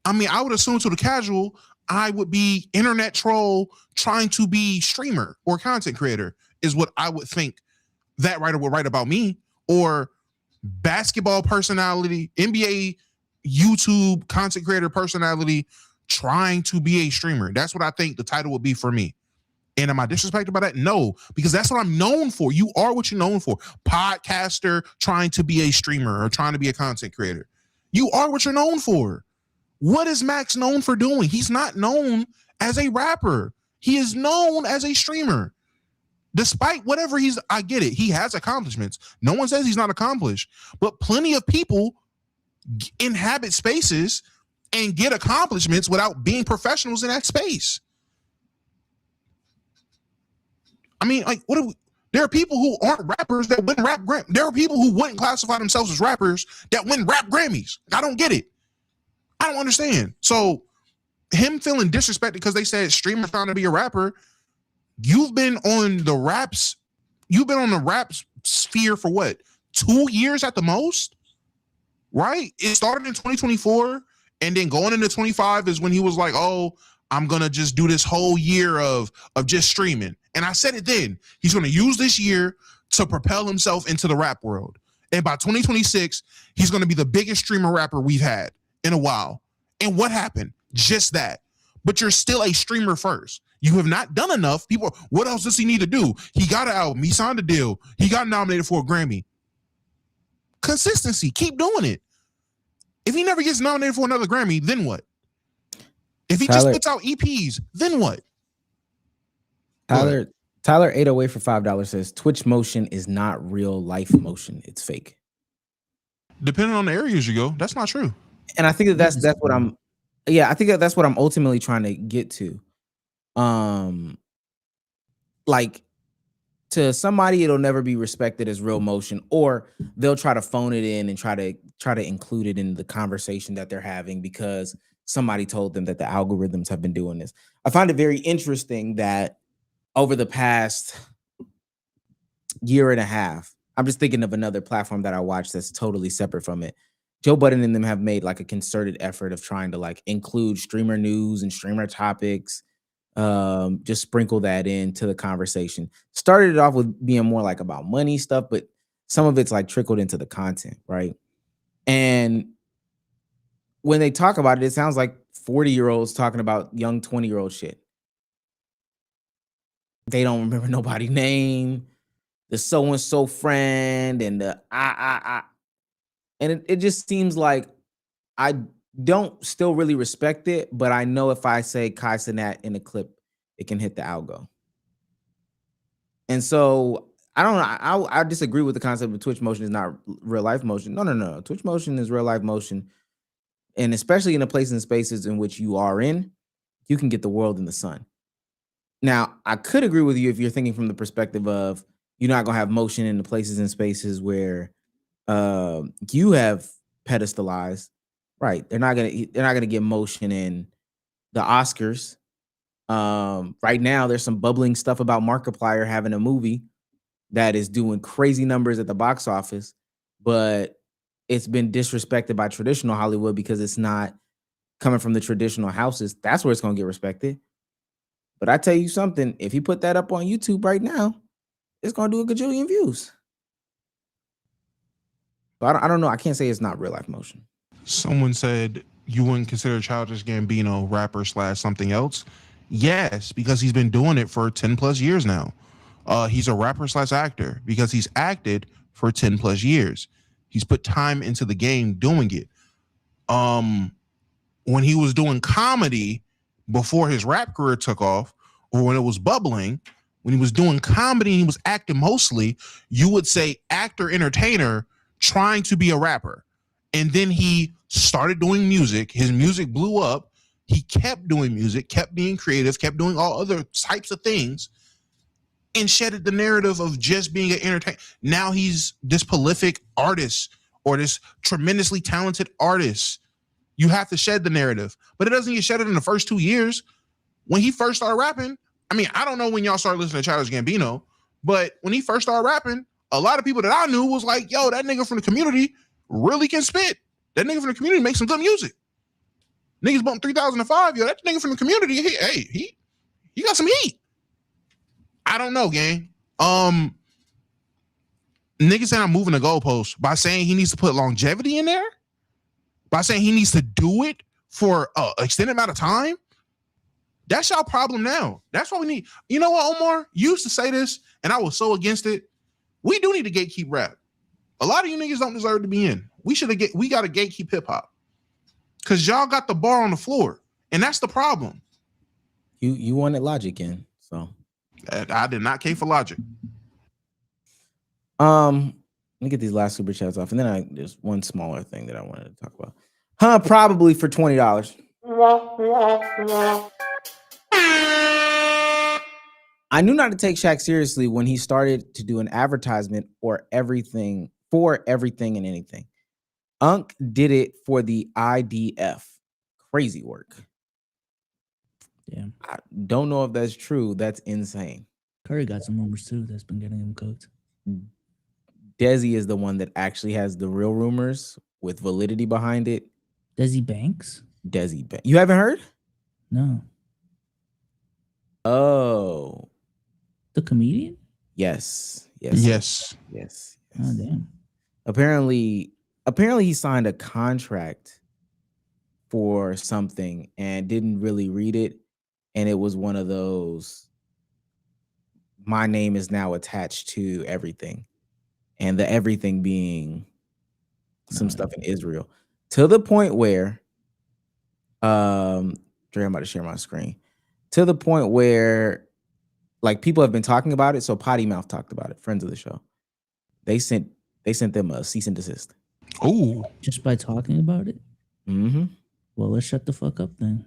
I mean, I would assume to the casual, I would be internet troll trying to be streamer or content creator is what I would think that writer would write about me, or basketball personality, NBA, YouTube content creator personality trying to be a streamer. That's what I think the title would be for me. And am I disrespected by that? No, because that's what I'm known for. You are what you're known for. Podcaster trying to be a streamer or trying to be a content creator. You are what you're known for. What is Max known for doing? He's not known as a rapper. He is known as a streamer. Despite whatever I get it. He has accomplishments. No one says he's not accomplished, but plenty of people inhabit spaces and get accomplishments without being professionals in that space. I mean, like, there are people who aren't rappers that win rap Grammys. There are people who wouldn't classify themselves as rappers that win rap Grammys. I don't get it. I don't understand. So him feeling disrespected because they said streamer trying to be a rapper, you've been on the rap sphere for what, 2 years at the most? Right? It started in 2024 and then going into 25 is when he was like, oh, I'm going to just do this whole year of just streaming. And I said it then, he's going to use this year to propel himself into the rap world. And by 2026, he's going to be the biggest streamer rapper we've had in a while. And what happened? Just that. But you're still a streamer first. You have not done enough. People, what else does he need to do? He got an album. He signed a deal. He got nominated for a Grammy. Consistency. Keep doing it. If he never gets nominated for another Grammy, then what? If he just puts out EPs, then what? Tyler, Tyler 808 for $5 says Twitch motion is not real life motion. It's fake. Depending on the areas you go, that's not true. And I think that's what I'm. Yeah, I think that's what I'm ultimately trying to get to. Like, to somebody, it'll never be respected as real motion, or they'll try to phone it in and try to include it in the conversation that they're having because somebody told them that the algorithms have been doing this. I find it very interesting that over the past year and a half, I'm just thinking of another platform that I watch that's totally separate from it. Joe Budden and them have made like a concerted effort of trying to like include streamer news and streamer topics, just sprinkle that into the conversation. Started it off with being more like about money stuff, but some of it's like trickled into the content, right? And when they talk about it, it sounds like 40-year-olds talking about young 20-year-old shit. They don't remember nobody's name, the so-and-so friend, and the and it just seems like I don't still really respect it, but I know if I say Kai Cenat in a clip, it can hit the algo. And so I don't know. I disagree with the concept of Twitch motion is not real life motion. No. Twitch motion is real life motion. And especially in the places and spaces in which you are in, you can get the world in the sun. Now, I could agree with you if you're thinking from the perspective of you're not going to have motion in the places and spaces where you have pedestalized. Right. They're not gonna get motion in the Oscars. Right now, there's some bubbling stuff about Markiplier having a movie that is doing crazy numbers at the box office, but it's been disrespected by traditional Hollywood because it's not coming from the traditional houses. That's where it's gonna get respected. But I tell you something, if you put that up on YouTube right now, it's gonna do a gajillion views. But I don't know. I can't say it's not real life motion. Someone said you wouldn't consider Childish Gambino rapper / something else. Yes, because he's been doing it for 10 plus years now. He's a rapper / actor because he's acted for 10 plus years. He's put time into the game doing it. When he was doing comedy before his rap career took off, or when it was bubbling, when he was doing comedy and he was acting mostly, you would say actor, entertainer, trying to be a rapper. And then he started doing music. His music blew up. He kept doing music, kept being creative, kept doing all other types of things, and shedded the narrative of just being an entertainer. Now he's this prolific artist or this tremendously talented artist. You have to shed the narrative, but it doesn't get shedded in the first 2 years. When he first started rapping, I mean, I don't know when y'all started listening to Childish Gambino, but when he first started rapping, a lot of people that I knew was like, yo, that nigga from the community really can spit. That nigga from the community makes some good music. Niggas bumped 3005. Yo, that nigga from the community, he got some heat. I don't know, gang. Niggas saying I'm moving the goalpost by saying he needs to put longevity in there, by saying he needs to do it for an extended amount of time. That's y'all problem now. That's what we need. You know what, Omar? You used to say this, and I was so against it. We do need to gatekeep rap. A lot of you niggas don't deserve to be in. We got to gatekeep hip hop. Cause y'all got the bar on the floor. And that's the problem. You wanted Logic in, so I did not care for Logic. Let me get these last super chats off, and then there's one smaller thing that I wanted to talk about. Probably for $20. I knew not to take Shaq seriously when he started to do an advertisement for everything and anything. Unc did it for the IDF. Crazy work. Damn. I don't know if that's true. That's insane. Curry got some rumors too that's been getting him cooked. Desi is the one that actually has the real rumors with validity behind it. Desi Banks? Desi Banks. You haven't heard? No. Oh. The comedian? Yes. Oh, damn. Apparently he signed a contract for something and didn't really read it. And it was one of those, my name is now attached to everything. And the everything being some stuff in Israel. To the point where, Dre, I'm about to share my screen. To the point where like people have been talking about it. So Potty Mouth talked about it. Friends of the show. They sent them a cease and desist. Ooh, Just by talking about it? Mm-hmm. Well, let's shut the fuck up then.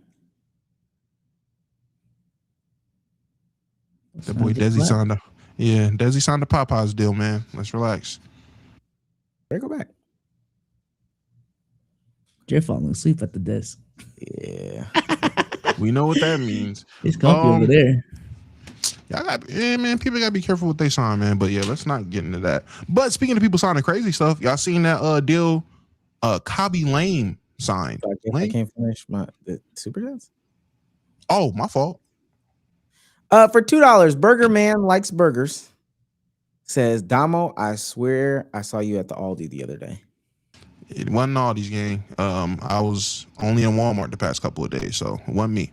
that boy Desi signed Desi signed the Popeyes deal, man. Let's relax. They go back. You're falling asleep at the desk. Yeah. We know what that means. It's comfy over there. Man, people gotta be careful what they sign, man. But yeah, let's not get into that. But speaking of people signing crazy stuff, y'all seen that deal Kobby Lame signed? I can't finish the super chats. Oh, my fault. For $2, Burger Man likes burgers. Says Damo, I swear I saw you at the Aldi the other day. It wasn't Aldi's gang. I was only in Walmart the past couple of days, so it wasn't me.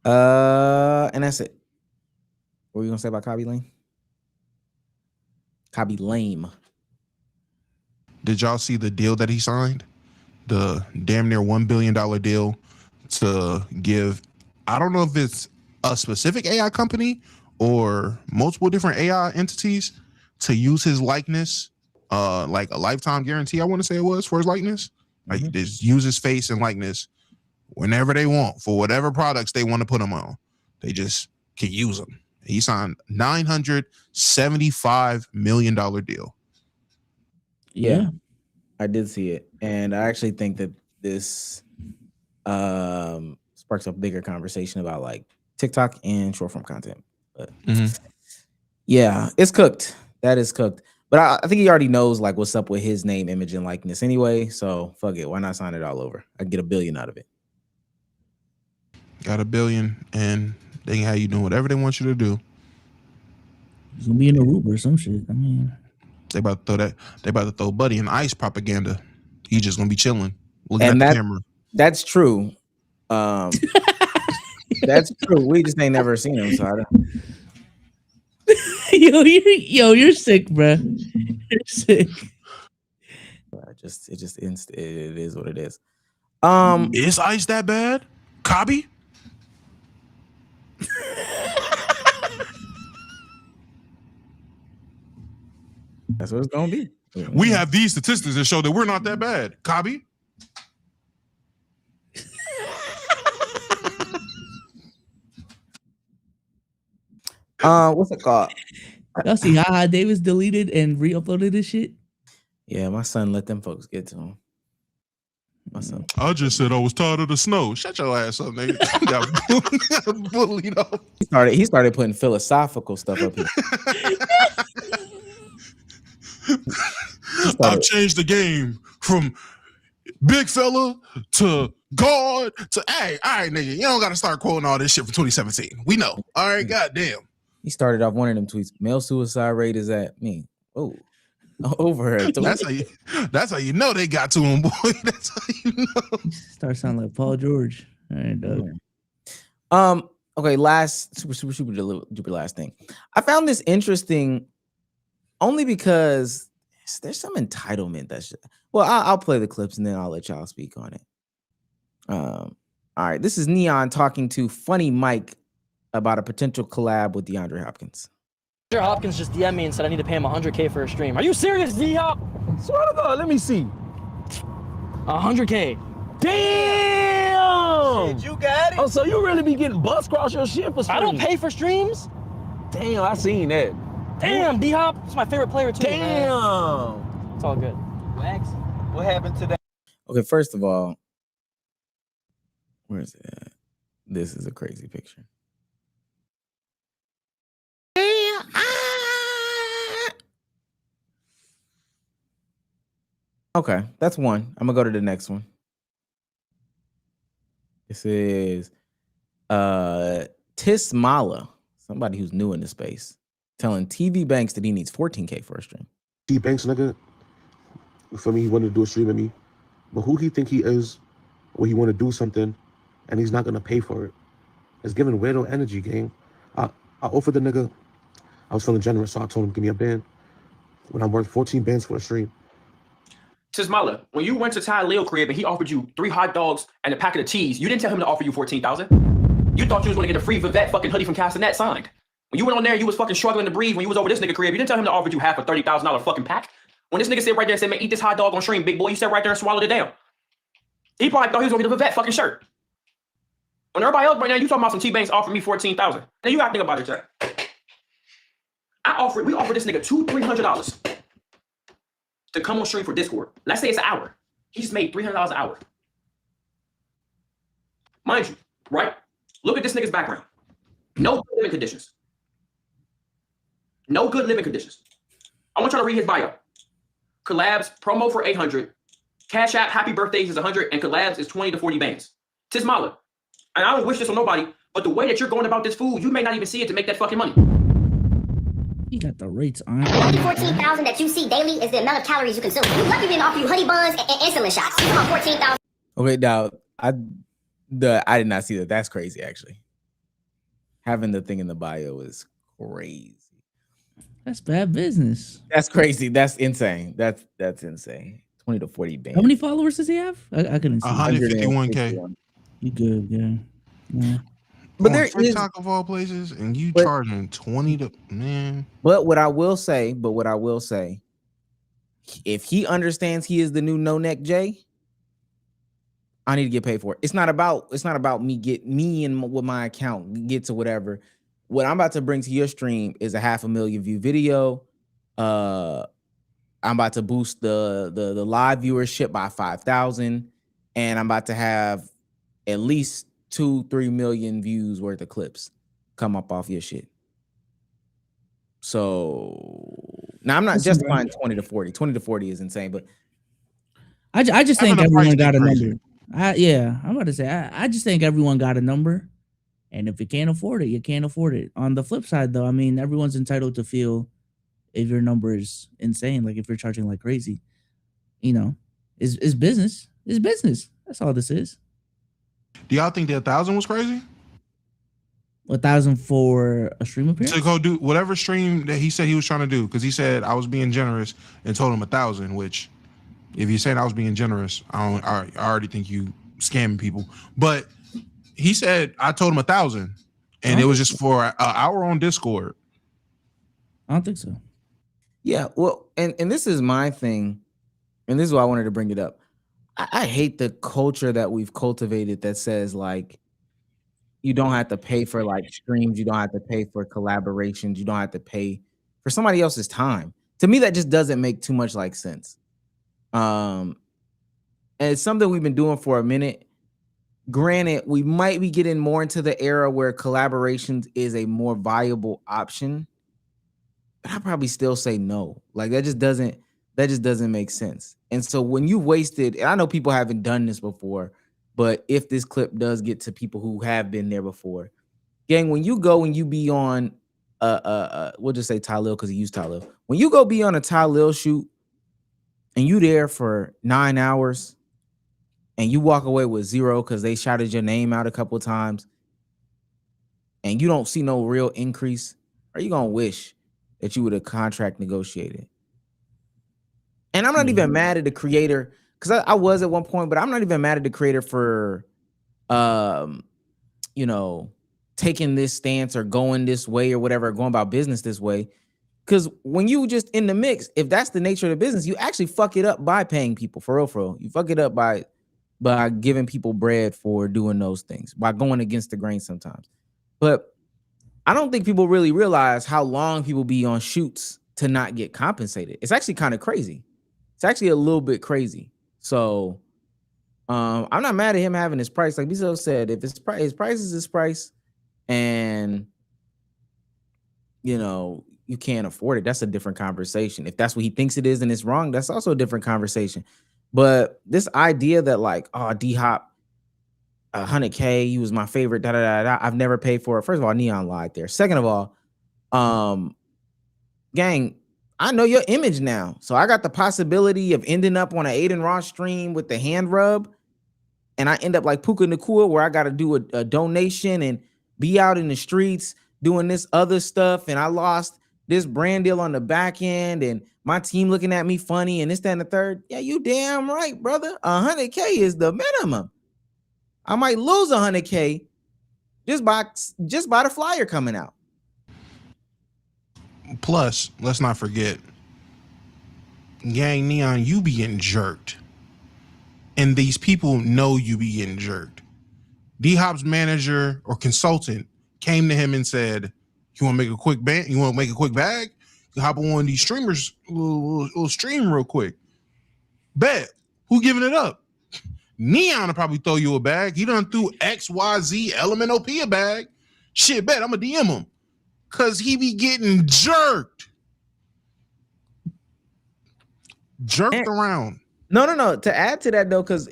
And that's it. What were you gonna say about Kobby Lame? Kobby Lame. Did y'all see the deal that he signed? The damn near $1 billion deal to give, I don't know if it's a specific AI company or multiple different AI entities to use his likeness, like a lifetime guarantee, I want to say it was, for his likeness. Like just use his face and likeness whenever they want for whatever products they want to put them on. They just can use them. He signed $975 million deal. Yeah, I did see it. And I actually think that this sparks a bigger conversation about like TikTok and short form content. But yeah, it's cooked. That is cooked. But I think he already knows like what's up with his name, image, and likeness anyway. So fuck it. Why not sign it all over? I can get $1 billion out of it. Got $1 billion, and they can have you doing whatever they want you to do. He's gonna be in Aruba or some shit. I mean, they about to throw Buddy in ICE propaganda. He's just gonna be chilling, looking And at the camera. That's true. That's true. We just ain't never seen him, so I don't. You're sick, bro. You're sick. It is what it is. Is ICE that bad? Kobby? That's what it's gonna be. We have these statistics that show that we're not that bad. Kobby? What's it called? Y'all see how Davis deleted and re-uploaded this shit? Yeah, my son let them folks get to him. My son. I just said I was tired of the snow. Shut your ass up, nigga. Got bullied up. He started putting philosophical stuff up here. I've changed the game from big fella to guard to hey, all right, nigga. You don't gotta start quoting all this shit from 2017. We know. All right, goddamn. He started off one of them tweets. Male suicide rate is at me. Oh, over her. That's how you know they got to him, boy. That's how you know. Start sounding like Paul George. All right, Doug. Okay, last super duper last thing. I found this interesting only because there's some entitlement that's well, I'll play the clips and then I'll let y'all speak on it. All right, this is Neon talking to Funny Mike about a potential collab with DeAndre Hopkins. Hopkins just DM'd me and said I need to pay him $100K for a stream. Are you serious, D-Hop? Swear to God, let me see. $100K. Damn! Shit, you got it? Oh, so you really be getting bust across your shit for streams? I don't pay for streams. Damn, I seen that. Damn, D-Hop. It's my favorite player, too. Damn. Man. It's all good. Max, what happened to that? Okay, first of all, where is it at? This is a crazy picture. Okay, that's one. I'm gonna go to the next one. This is Tismala, somebody who's new in the space, telling TV Banks that he needs $14K for a stream. T Banks, nigga, for me, he wanted to do a stream with me, but who he think he is, or he want to do something, and he's not gonna pay for it. It's giving weirdo energy, gang. I offered the nigga. I was feeling generous, so I told him, give me a band. When I'm worth 14 bands for a stream. Tismala, when you went to Ty Leo crib and he offered you 3 hot dogs and a packet of cheese, you didn't tell him to offer you $14,000? You thought you was gonna get a free Vivette fucking hoodie from Castanet signed. When you went on there, you was fucking struggling to breathe when you was over this nigga crib. You didn't tell him to offer you half a $30,000 fucking pack. When this nigga sit right there and said, man, eat this hot dog on stream, big boy, you sat right there and swallowed it down. He probably thought he was gonna get a Vivette fucking shirt. When everybody else right now, you talking about some T-Banks offering me $14,000. Now you gotta think about it, Jack. We offered this nigga $200-$300 to come on stream for Discord. Let's say it's an hour. He just made $300 an hour. Mind you, right? Look at this nigga's background. No good living conditions. No good living conditions. I want y'all to read his bio. Collabs, promo for 800. Cash App, happy birthdays is 100, and collabs is 20 to 40 bands. Tismala. And I don't wish this on nobody, but the way that you're going about this food, you may not even see it to make that fucking money. He got the rates on. The 14,000 that you see daily is the amount of calories you consume. You lucky didn't offer you honey buns and insulin shots. You talking about 14,000. Okay, now I did not see that. That's crazy, actually. Having the thing in the bio is crazy. That's bad business. That's crazy. That's insane. That's insane. 20 to 40 bands. How many followers does he have? I couldn't see. 151K. You good, yeah. But on there TikTok of all places, and you charging 20 to man. But what I will say, if he understands he is the new No Neck Jay, I need to get paid for it. It's not about me and with my account get to whatever. What I'm about to bring to your stream is a 500,000 view video. I'm about to boost the live viewership by 5,000, and I'm about to have at least 2-3 million views worth of clips come up off your shit. So now I'm not justifying 20 to 40. 20 to 40 is insane, but I just think everyone got a number. I'm about to say I just think everyone got a number, and if you can't afford it, you can't afford it. On the flip side, though, I mean, everyone's entitled to feel if your number is insane, like if you're charging like crazy. You know, it's business. It's business. That's all this is. Do y'all think that 1,000 was crazy? 1,000 for a stream appearance? To go do whatever stream that he said he was trying to do, because he said I was being generous and told him 1,000. Which, if you're saying I was being generous, I already think you scamming people. But he said I told him 1,000, and it was just for an hour on Discord. I don't think so. Yeah, well, and this is my thing, and this is why I wanted to bring it up. I hate the culture that we've cultivated that says like you don't have to pay for like streams, you don't have to pay for collaborations, you don't have to pay for somebody else's time. To me, that just doesn't make too much like sense. And it's something we've been doing for a minute. Granted, we might be getting more into the era where collaborations is a more viable option, but I'd probably still say no. Like that just doesn't make sense. And so when you wasted, and I know people haven't done this before, but if this clip does get to people who have been there before, gang, when you go and you be on we'll just say Tylil because he used Tylil. When you go be on a Tylil shoot and you there for 9 hours and you walk away with 0 because they shouted your name out a couple of times and you don't see no real increase, are you gonna wish that you would have contract negotiated? And I'm not even mad at the creator, because I was at one point, but I'm not even mad at the creator for, taking this stance or going this way or whatever, going about business this way. Because when you just in the mix, if that's the nature of the business, you actually fuck it up by paying people for real. You fuck it up by giving people bread for doing those things, by going against the grain sometimes. But I don't think people really realize how long people be on shoots to not get compensated. It's actually kind of crazy. It's actually a little bit crazy. So I'm not mad at him having his price. Like Bizo said, if his price is his price and, you can't afford it, that's a different conversation. If that's what he thinks it is and it's wrong, that's also a different conversation. But this idea that like, oh, D-Hop, 100K, he was my favorite, I've never paid for it. First of all, Neon lied there. Second of all, gang, I know your image now. So I got the possibility of ending up on an Aiden Ross stream with the hand rub. And I end up like Puka Nakua, where I got to do a donation and be out in the streets doing this other stuff. And I lost this brand deal on the back end and my team looking at me funny and this, that, and the third. Yeah, you damn right, brother. 100K is the minimum. I might lose 100K Just buy the flyer coming out. Plus, let's not forget, Gang Neon, you be getting jerked. And these people know you be getting jerked. D-Hop's manager or consultant came to him and said, you want to make a quick bag? You want to make a quick bag? You hop on one of these streamers, little stream real quick. Bet. Who giving it up? Neon will probably throw you a bag. He done threw XYZ Element OP a bag. Shit, bet. I'm going to DM him. Because he be getting jerked. Jerked around. No. To add to that, though, because,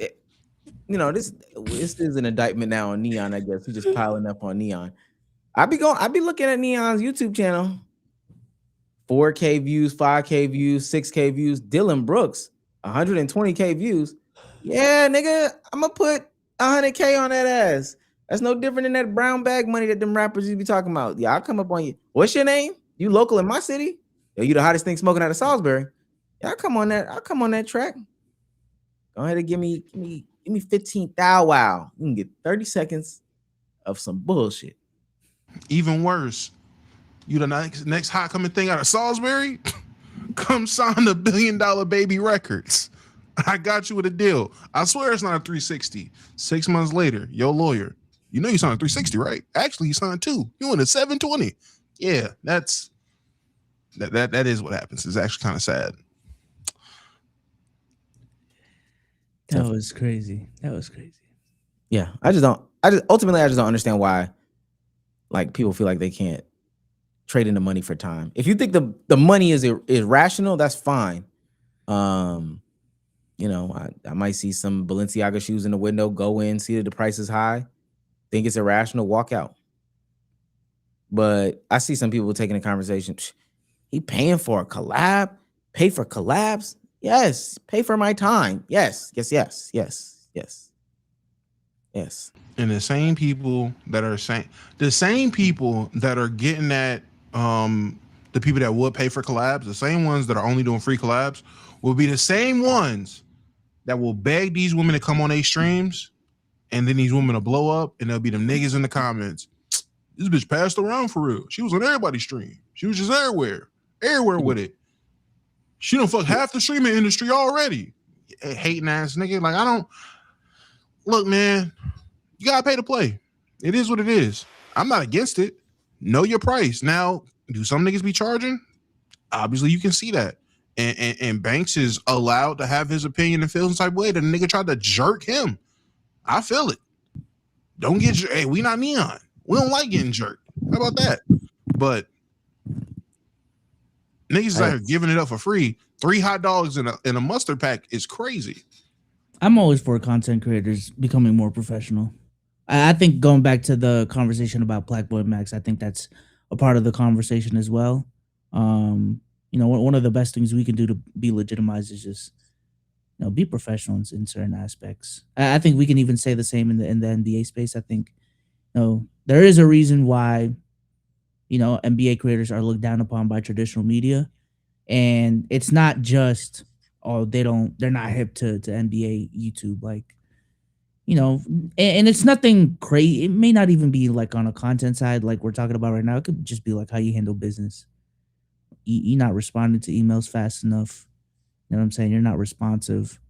this is an indictment now on Neon, I guess. He's just piling up on Neon. I be looking at Neon's YouTube channel. 4K views, 5K views, 6K views. Dylan Brooks, 120K views. Yeah, nigga, I'm going to put 100K on that ass. That's no different than that brown bag money that them rappers you be talking about. Yeah, I'll come up on you. What's your name? You local in my city? Yo, you the hottest thing smoking out of Salisbury. Yeah, I'll come on that track. Go ahead and give me 15 thou wow. You can get 30 seconds of some bullshit. Even worse, you the next hot coming thing out of Salisbury? Come sign the $1 billion Baby Records. I got you with a deal. I swear it's not a 360. 6 months later, your lawyer. You know you signed a 360, right? Actually, you signed 2. You want a 720. Yeah, that is what happens. It's actually kind of sad. That was crazy. Yeah, I just don't understand why like people feel like they can't trade in the money for time. If you think the money is irrational, that's fine. I might see some Balenciaga shoes in the window, go in, see that the price is high, think it's irrational, walk out. But I see some people taking a conversation. He paying for a collab? Pay for collabs? Yes. Pay for my time. Yes. And the same people that are getting at the people that would pay for collabs, the same ones that are only doing free collabs, will be the same ones that will beg these women to come on their streams, and then these women will blow up, and there'll be them niggas in the comments. This bitch passed around for real. She was on everybody's stream. She was just everywhere with it. She done fuck half the streaming industry already. Hating ass nigga. Like, I don't look, man. You gotta pay to play. It is what it is. I'm not against it. Know your price. Now, do some niggas be charging? Obviously, you can see that. And Banks is allowed to have his opinion and feel some type of way. The nigga tried to jerk him. I feel it. Don't get hey, we not Neon. We don't like getting jerked. How about that? But niggas out here giving it up for free. 3 hot dogs in a mustard pack is crazy. I'm always for content creators becoming more professional. I think going back to the conversation about Black Boy Max, I think that's a part of the conversation as well. One of the best things we can do to be legitimized is just, be professional in certain aspects. I think we can even say the same in the NBA space. I think, there is a reason why, NBA creators are looked down upon by traditional media, and it's not just, they're not hip to NBA YouTube, like, and it's nothing crazy. It may not even be like on a content side like we're talking about right now. It could just be like how you handle business. You're not responding to emails fast enough. You know what I'm saying? You're not responsive.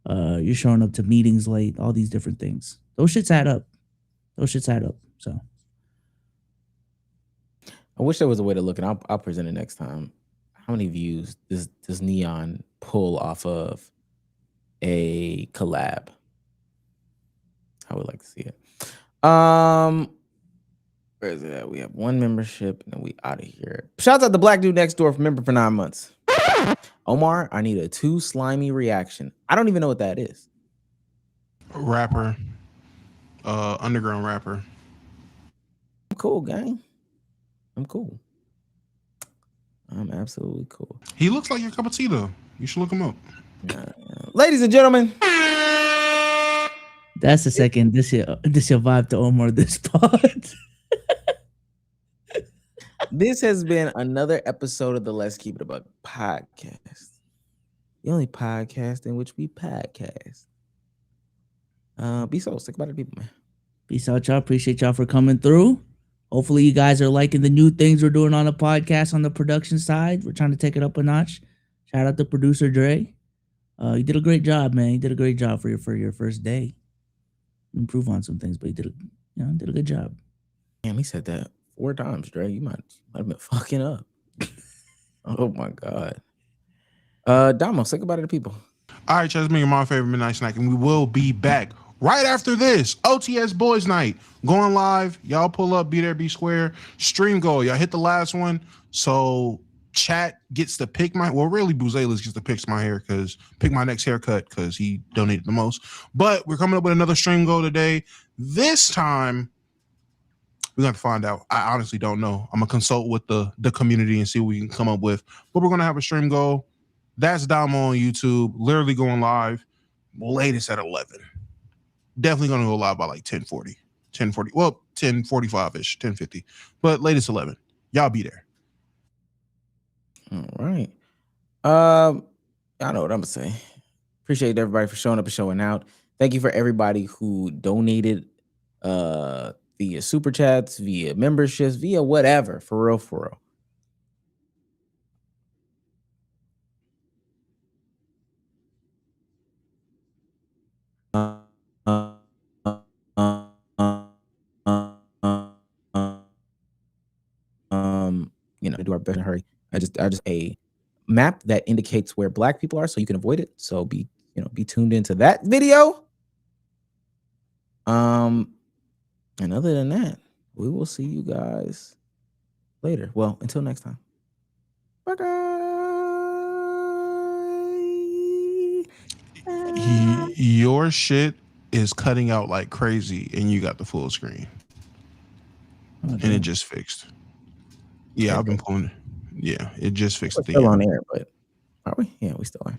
You're showing up to meetings late, all these different things. Those shits add up. So I wish there was a way to look, and I'll present it next time. How many views does Neon pull off of a collab? I would like to see it. Where is it at? We have 1 membership, and then we out of here. Shouts out to Black Dude Next Door for member for 9 months. Omar, I need a 2 slimy reaction. I don't even know what that is. Rapper. Underground rapper. I'm cool, gang. I'm cool. I'm absolutely cool. He looks like your cup of tea, though. You should look him up. Ladies and gentlemen. That's the second. This your vibe to Omar this pod. This has been another episode of the Let's Keep It a Buck podcast. The only podcast in which we podcast. Be so sick about it, people, man. Peace out, y'all. Appreciate y'all for coming through. Hopefully you guys are liking the new things we're doing on the podcast on the production side. We're trying to take it up a notch. Shout out to producer Dre. You did a great job, man. You did a great job for your first day. Improve on some things, but you did a good job. Damn, he said that 4 times, Dre. You might have been fucking up. Oh my God. Damo, say goodbye to the people. All right, y'all, it's me, my favorite midnight snack, and we will be back right after this. OTS Boys Night going live. Y'all pull up, be there, be square. Stream goal. Y'all hit the last one. So chat gets to pick really Buzelis gets to pick my next haircut because he donated the most. But we're coming up with another stream goal today. This time, we're going to find out. I honestly don't know. I'm going to consult with the community and see what we can come up with. But we're going to have a stream goal. That's Damo on YouTube, literally going live, latest at 11. Definitely going to go live by like 10:40. Well, 10:45-ish, 10:50. But latest 11. Y'all be there. All right. I know what I'm going to say. Appreciate everybody for showing up and showing out. Thank you for everybody who donated via super chats, via memberships, via whatever. For real, for real. Do our best in a hurry. I just a map that indicates where Black people are, so you can avoid it. So be tuned into that video. And other than that, we will see you guys later. Well, until next time. Bye guys. Your shit is cutting out like crazy, and you got the full screen. And it just fixed. Yeah, I've been pulling. Yeah, it just fixed We're still on air, but are we? Yeah, we still are.